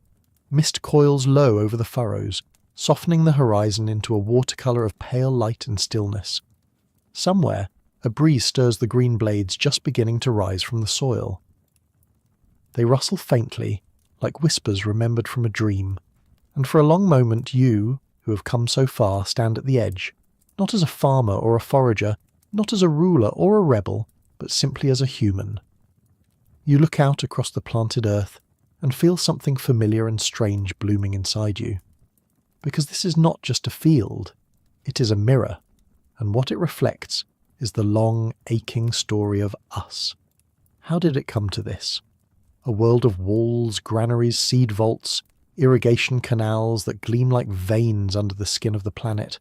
Mist coils low over the furrows, softening the horizon into a watercolour of pale light and stillness. Somewhere, a breeze stirs the green blades just beginning to rise from the soil. They rustle faintly, like whispers remembered from a dream, and for a long moment you, who have come so far, stand at the edge, not as a farmer or a forager, not as a ruler or a rebel, but simply as a human. You look out across the planted earth and feel something familiar and strange blooming inside you. Because this is not just a field, it is a mirror, and what it reflects is the long, aching story of us. How did it come to this? A world of walls, granaries, seed vaults, irrigation canals that gleam like veins under the skin of the planet.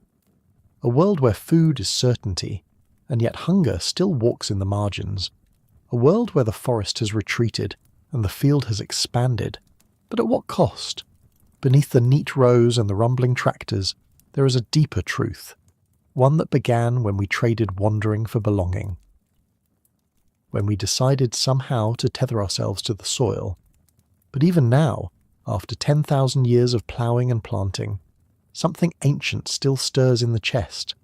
A world where food is certainty, and yet hunger still walks in the margins. A world where the forest has retreated and the field has expanded. But at what cost? Beneath the neat rows and the rumbling tractors, there is a deeper truth, one that began when we traded wandering for belonging. When we decided somehow to tether ourselves to the soil. But even now, after 10,000 years of ploughing and planting, something ancient still stirs in the chest,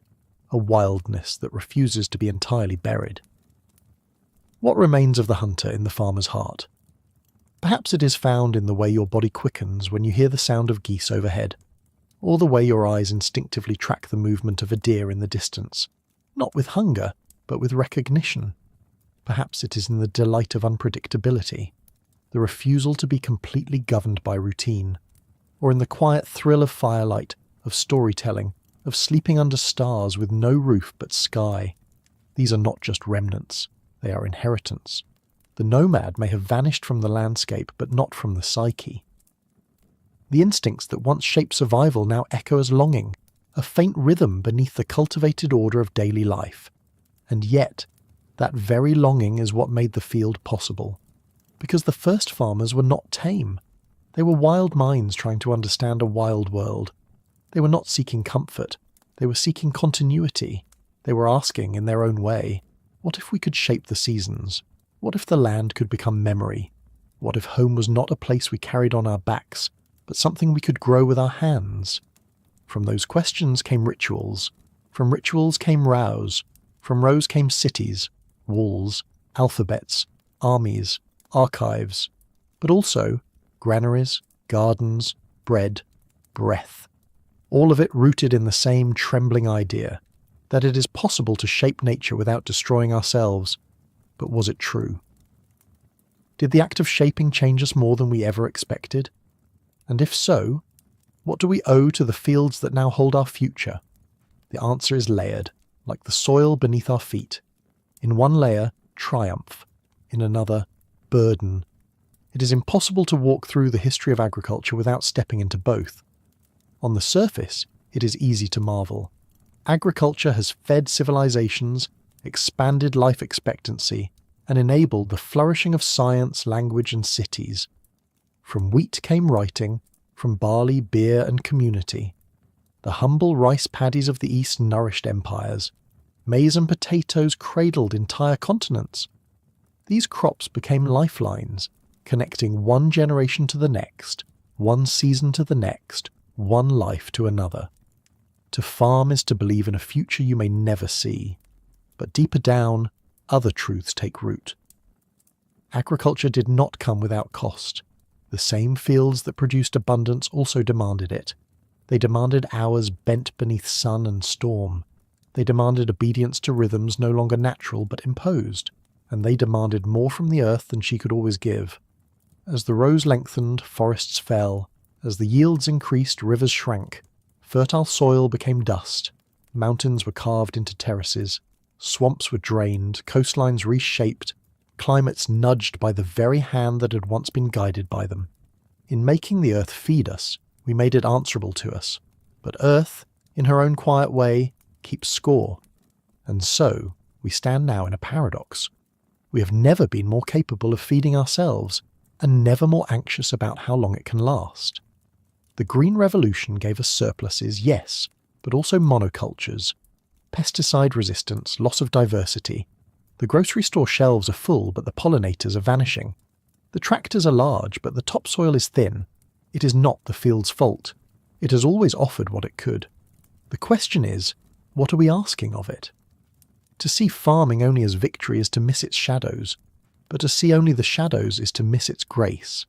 a wildness that refuses to be entirely buried. What remains of the hunter in the farmer's heart? Perhaps it is found in the way your body quickens when you hear the sound of geese overhead, or the way your eyes instinctively track the movement of a deer in the distance, not with hunger, but with recognition. Perhaps it is in the delight of unpredictability, the refusal to be completely governed by routine, or in the quiet thrill of firelight, of storytelling, of sleeping under stars with no roof but sky. These are not just remnants, they are inheritance. The nomad may have vanished from the landscape, but not from the psyche. The instincts that once shaped survival now echo as longing, a faint rhythm beneath the cultivated order of daily life. And yet, that very longing is what made the field possible. Because the first farmers were not tame. They were wild minds trying to understand a wild world. They were not seeking comfort. They were seeking continuity. They were asking, in their own way, what if we could shape the seasons? What if the land could become memory? What if home was not a place we carried on our backs, but something we could grow with our hands? From those questions came rituals. From rituals came rows. From rows came cities, walls, alphabets, armies, archives, but also granaries, gardens, bread, breath. All of it rooted in the same trembling idea, that it is possible to shape nature without destroying ourselves. But was it true? Did the act of shaping change us more than we ever expected? And if so, what do we owe to the fields that now hold our future? The answer is layered, like the soil beneath our feet. In one layer, triumph. In another, burden. It is impossible to walk through the history of agriculture without stepping into both. On the surface, it is easy to marvel. Agriculture has fed civilizations, expanded life expectancy, and enabled the flourishing of science, language, and cities. From wheat came writing, from barley, beer, and community. The humble rice paddies of the East nourished empires. Maize and potatoes cradled entire continents. These crops became lifelines, connecting one generation to the next, one season to the next, one life to another. To farm is to believe in a future you may never see. But deeper down, other truths take root. Agriculture did not come without cost. The same fields that produced abundance also demanded it. They demanded hours bent beneath sun and storm. They demanded obedience to rhythms no longer natural but imposed. And they demanded more from the earth than she could always give. As the rows lengthened, forests fell. As the yields increased, rivers shrank. Fertile soil became dust. Mountains were carved into terraces. Swamps were drained, coastlines reshaped, climates nudged by the very hand that had once been guided by them. In making the earth feed us, we made it answerable to us. But earth, in her own quiet way, keeps score. And so, we stand now in a paradox. We have never been more capable of feeding ourselves, and never more anxious about how long it can last. The Green Revolution gave us surpluses, yes, but also monocultures, pesticide resistance, loss of diversity. The grocery store shelves are full, but the pollinators are vanishing. The tractors are large, but the topsoil is thin. It is not the field's fault. It has always offered what it could. The question is, what are we asking of it? To see farming only as victory is to miss its shadows, but to see only the shadows is to miss its grace.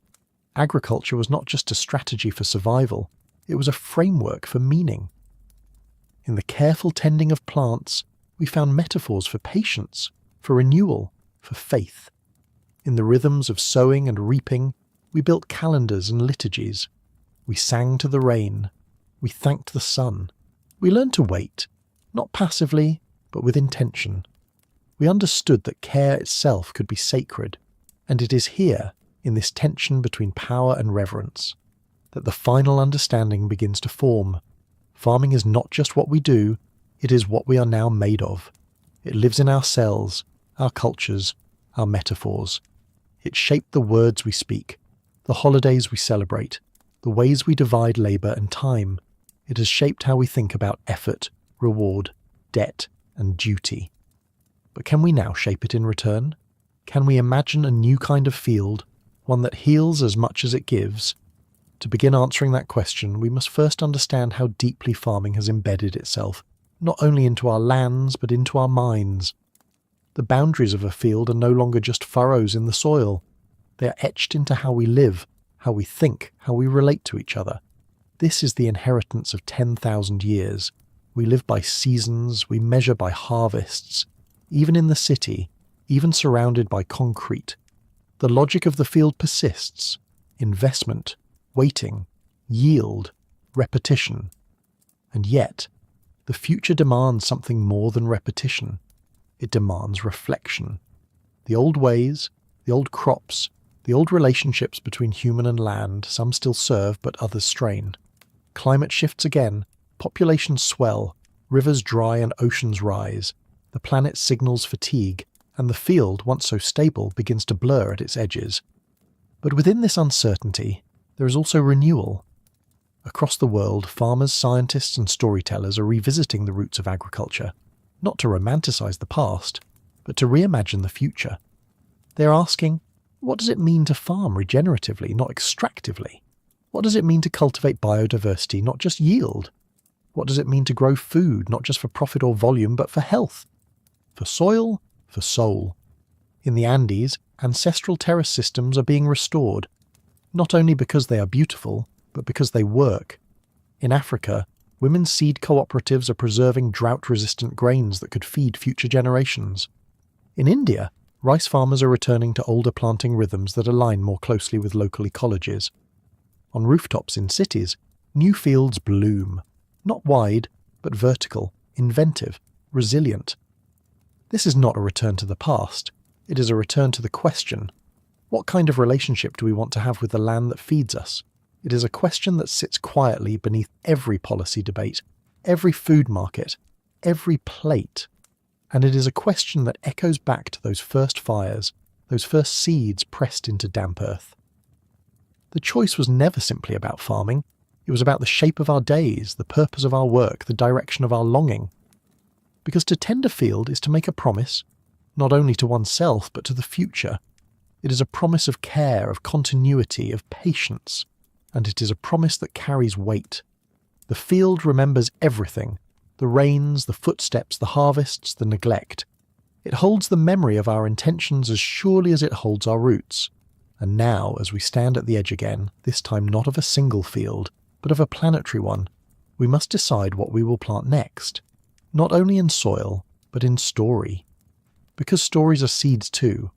Agriculture was not just a strategy for survival, it was a framework for meaning. In the careful tending of plants, we found metaphors for patience, for renewal, for faith. In the rhythms of sowing and reaping, we built calendars and liturgies. We sang to the rain. We thanked the sun. We learned to wait, not passively, but with intention. We understood that care itself could be sacred, and it is here, in this tension between power and reverence, that the final understanding begins to form. Farming is not just what we do, it is what we are now made of. It lives in our cells, our cultures, our metaphors. It shaped the words we speak, the holidays we celebrate, the ways we divide labour and time. It has shaped how we think about effort, reward, debt, and duty. But can we now shape it in return? Can we imagine a new kind of field, one that heals as much as it gives? To begin answering that question, we must first understand how deeply farming has embedded itself, not only into our lands, but into our minds. The boundaries of a field are no longer just furrows in the soil. They are etched into how we live, how we think, how we relate to each other. This is the inheritance of 10,000 years. We live by seasons, we measure by harvests. Even in the city, even surrounded by concrete, the logic of the field persists. Investment, waiting, yield, repetition. And yet, the future demands something more than repetition. It demands reflection. The old ways, the old crops, the old relationships between human and land, some still serve but others strain. Climate shifts again, populations swell, rivers dry and oceans rise. The planet signals fatigue, and the field, once so stable, begins to blur at its edges. But within this uncertainty, there is also renewal. Across the world, farmers, scientists, and storytellers are revisiting the roots of agriculture, not to romanticize the past, but to reimagine the future. They are asking, what does it mean to farm regeneratively, not extractively? What does it mean to cultivate biodiversity, not just yield? What does it mean to grow food, not just for profit or volume, but for health? For soil, for soul. In the Andes, ancestral terrace systems are being restored, not only because they are beautiful, but because they work. In Africa, women's seed cooperatives are preserving drought-resistant grains that could feed future generations. In India, rice farmers are returning to older planting rhythms that align more closely with local ecologies. On rooftops in cities, new fields bloom, not wide, but vertical, inventive, resilient. This is not a return to the past, it is a return to the question, what kind of relationship do we want to have with the land that feeds us? It is a question that sits quietly beneath every policy debate, every food market, every plate. And it is a question that echoes back to those first fires, those first seeds pressed into damp earth. The choice was never simply about farming. It was about the shape of our days, the purpose of our work, the direction of our longing. Because to tend a field is to make a promise, not only to oneself but to the future. It is a promise of care, of continuity, of patience, and it is a promise that carries weight. The field remembers everything, the rains, the footsteps, the harvests, the neglect. It holds the memory of our intentions as surely as it holds our roots. And now, as we stand at the edge again, this time not of a single field, but of a planetary one, we must decide what we will plant next, not only in soil, but in story. Because stories are seeds too.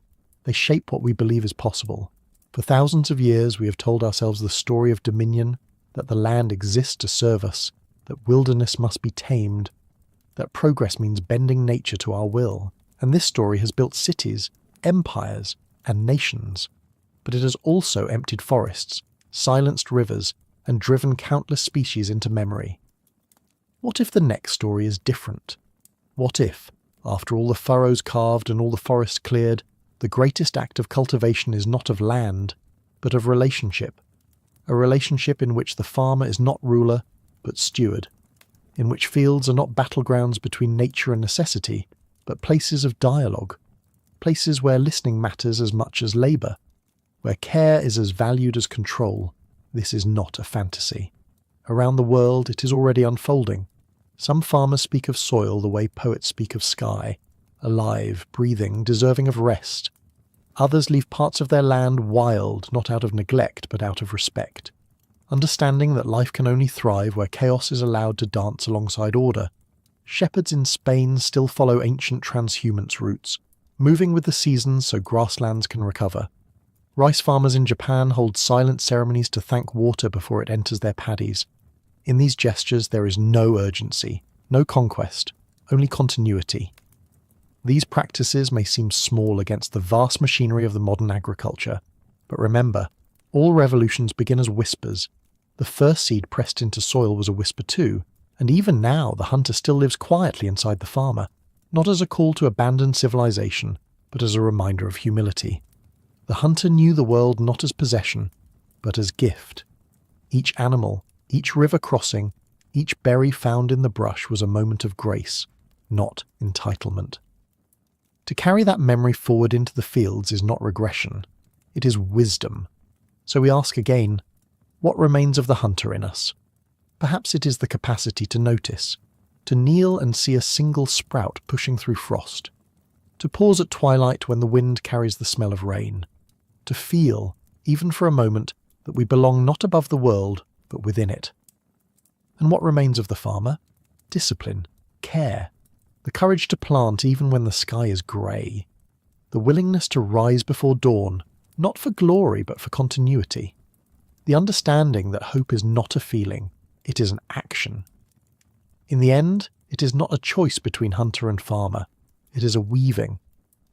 They shape what we believe is possible. For thousands of years we have told ourselves the story of dominion, that the land exists to serve us, that wilderness must be tamed. that progress means bending nature to our will, and this story has built cities, empires, and nations. But it has also emptied forests, silenced rivers, and driven countless species into memory. What if the next story is different? What if, after all the furrows carved and all the forest cleared, the greatest act of cultivation is not of land, but of relationship? A relationship in which the farmer is not ruler, but steward, in which fields are not battlegrounds between nature and necessity, but places of dialogue, places where listening matters as much as labour, where care is as valued as control. This is not a fantasy. Around the world it is already unfolding. Some farmers speak of soil the way poets speak of sky, alive, breathing, deserving of rest. Others leave parts of their land wild, not out of neglect, but out of respect, understanding that life can only thrive where chaos is allowed to dance alongside order. Shepherds in Spain still follow ancient transhumance routes, moving with the seasons so grasslands can recover. Rice farmers in Japan hold silent ceremonies to thank water before it enters their paddies. In these gestures there is no urgency, no conquest, only continuity. These practices may seem small against the vast machinery of the modern agriculture, but remember, all revolutions begin as whispers. The first seed pressed into soil was a whisper too, and even now the hunter still lives quietly inside the farmer, not as a call to abandon civilization, but as a reminder of humility. The hunter knew the world not as possession, but as gift. Each animal, each river crossing, each berry found in the brush was a moment of grace, not entitlement. To carry that memory forward into the fields is not regression, it is wisdom. So we ask again, what remains of the hunter in us? Perhaps it is the capacity to notice, to kneel and see a single sprout pushing through frost, to pause at twilight when the wind carries the smell of rain, to feel, even for a moment, that we belong not above the world, but within it. And what remains of the farmer? Discipline, care, the courage to plant even when the sky is grey, the willingness to rise before dawn, not for glory but for continuity, the understanding that hope is not a feeling, it is an action. In the end, it is not a choice between hunter and farmer, it is a weaving.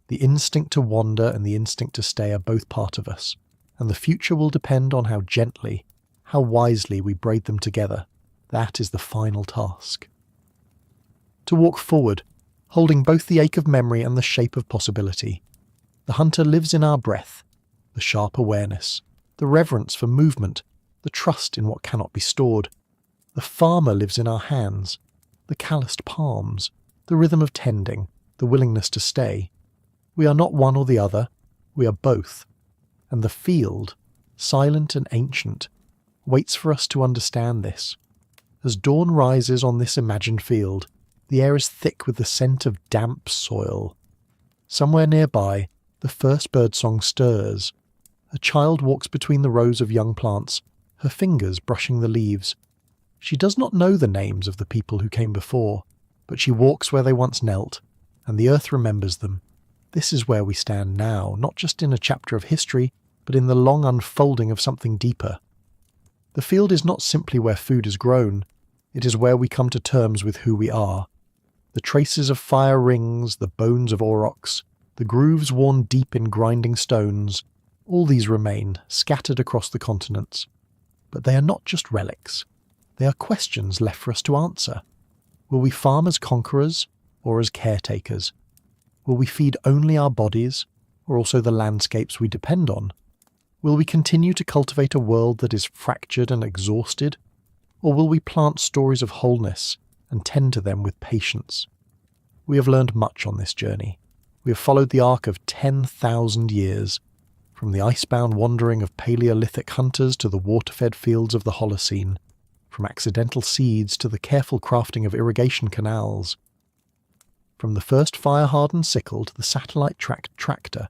The instinct to wander and the instinct to stay are both part of us, and the future will depend on how gently, how wisely we braid them together. That is the final task. To walk forward, holding both the ache of memory and the shape of possibility. The hunter lives in our breath, the sharp awareness, the reverence for movement, the trust in what cannot be stored. The farmer lives in our hands, the calloused palms, the rhythm of tending, the willingness to stay. We are not one or the other, we are both. And the field, silent and ancient, waits for us to understand this. As dawn rises on this imagined field, the air is thick with the scent of damp soil. Somewhere nearby, the first birdsong stirs. A child walks between the rows of young plants, her fingers brushing the leaves. She does not know the names of the people who came before, but she walks where they once knelt, and the earth remembers them. This is where we stand now, not just in a chapter of history, but in the long unfolding of something deeper. The field is not simply where food is grown, it is where we come to terms with who we are. The traces of fire rings, the bones of aurochs, the grooves worn deep in grinding stones, all these remain, scattered across the continents. But they are not just relics. They are questions left for us to answer. Will we farm as conquerors, or as caretakers? Will we feed only our bodies, or also the landscapes we depend on? Will we continue to cultivate a world that is fractured and exhausted, or will we plant stories of wholeness and tend to them with patience? We have learned much on this journey. We have followed the arc of 10,000 years, from the icebound wandering of Paleolithic hunters to the water-fed fields of the Holocene, from accidental seeds to the careful crafting of irrigation canals, from the first fire-hardened sickle to the satellite-tracked tractor,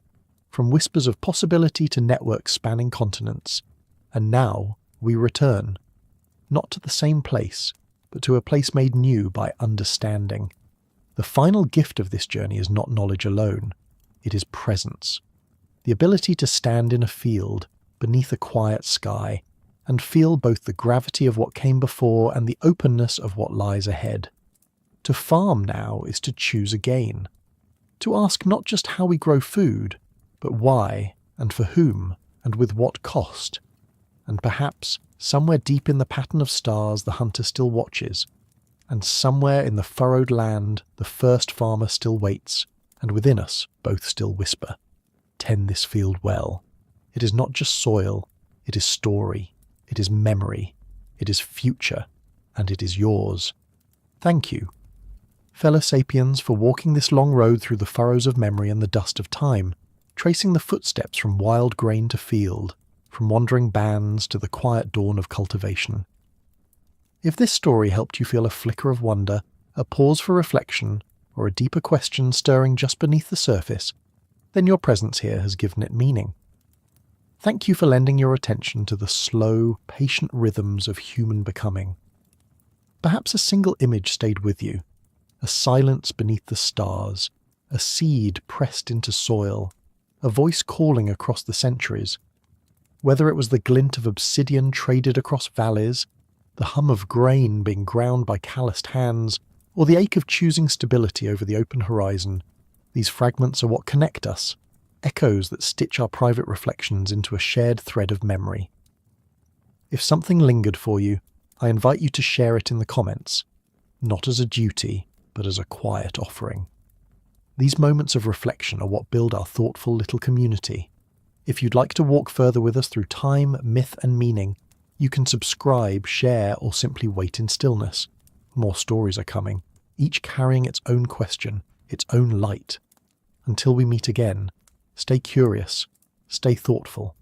from whispers of possibility to networks spanning continents. And now we return, not to the same place, but to a place made new by understanding. The final gift of this journey is not knowledge alone, it is presence. The ability to stand in a field, beneath a quiet sky, and feel both the gravity of what came before and the openness of what lies ahead. To farm now is to choose again. To ask not just how we grow food, but why, and for whom, and with what cost. And perhaps, somewhere deep in the pattern of stars the hunter still watches, and somewhere in the furrowed land the first farmer still waits, and within us both still whisper, "Tend this field well. It is not just soil, it is story, it is memory, it is future, and it is yours." Thank you, fellow sapiens, for walking this long road through the furrows of memory and the dust of time, tracing the footsteps from wild grain to field, from wandering bands to the quiet dawn of cultivation. If this story helped you feel a flicker of wonder, a pause for reflection, or a deeper question stirring just beneath the surface, then your presence here has given it meaning. Thank you for lending your attention to the slow, patient rhythms of human becoming. Perhaps a single image stayed with you, a silence beneath the stars, a seed pressed into soil, a voice calling across the centuries. Whether it was the glint of obsidian traded across valleys, the hum of grain being ground by calloused hands, or the ache of choosing stability over the open horizon, these fragments are what connect us, echoes that stitch our private reflections into a shared thread of memory. If something lingered for you, I invite you to share it in the comments, not as a duty, but as a quiet offering. These moments of reflection are what build our thoughtful little community. If you'd like to walk further with us through time, myth, and meaning, you can subscribe, share, or simply wait in stillness. More stories are coming, each carrying its own question, its own light. Until we meet again, stay curious, stay thoughtful,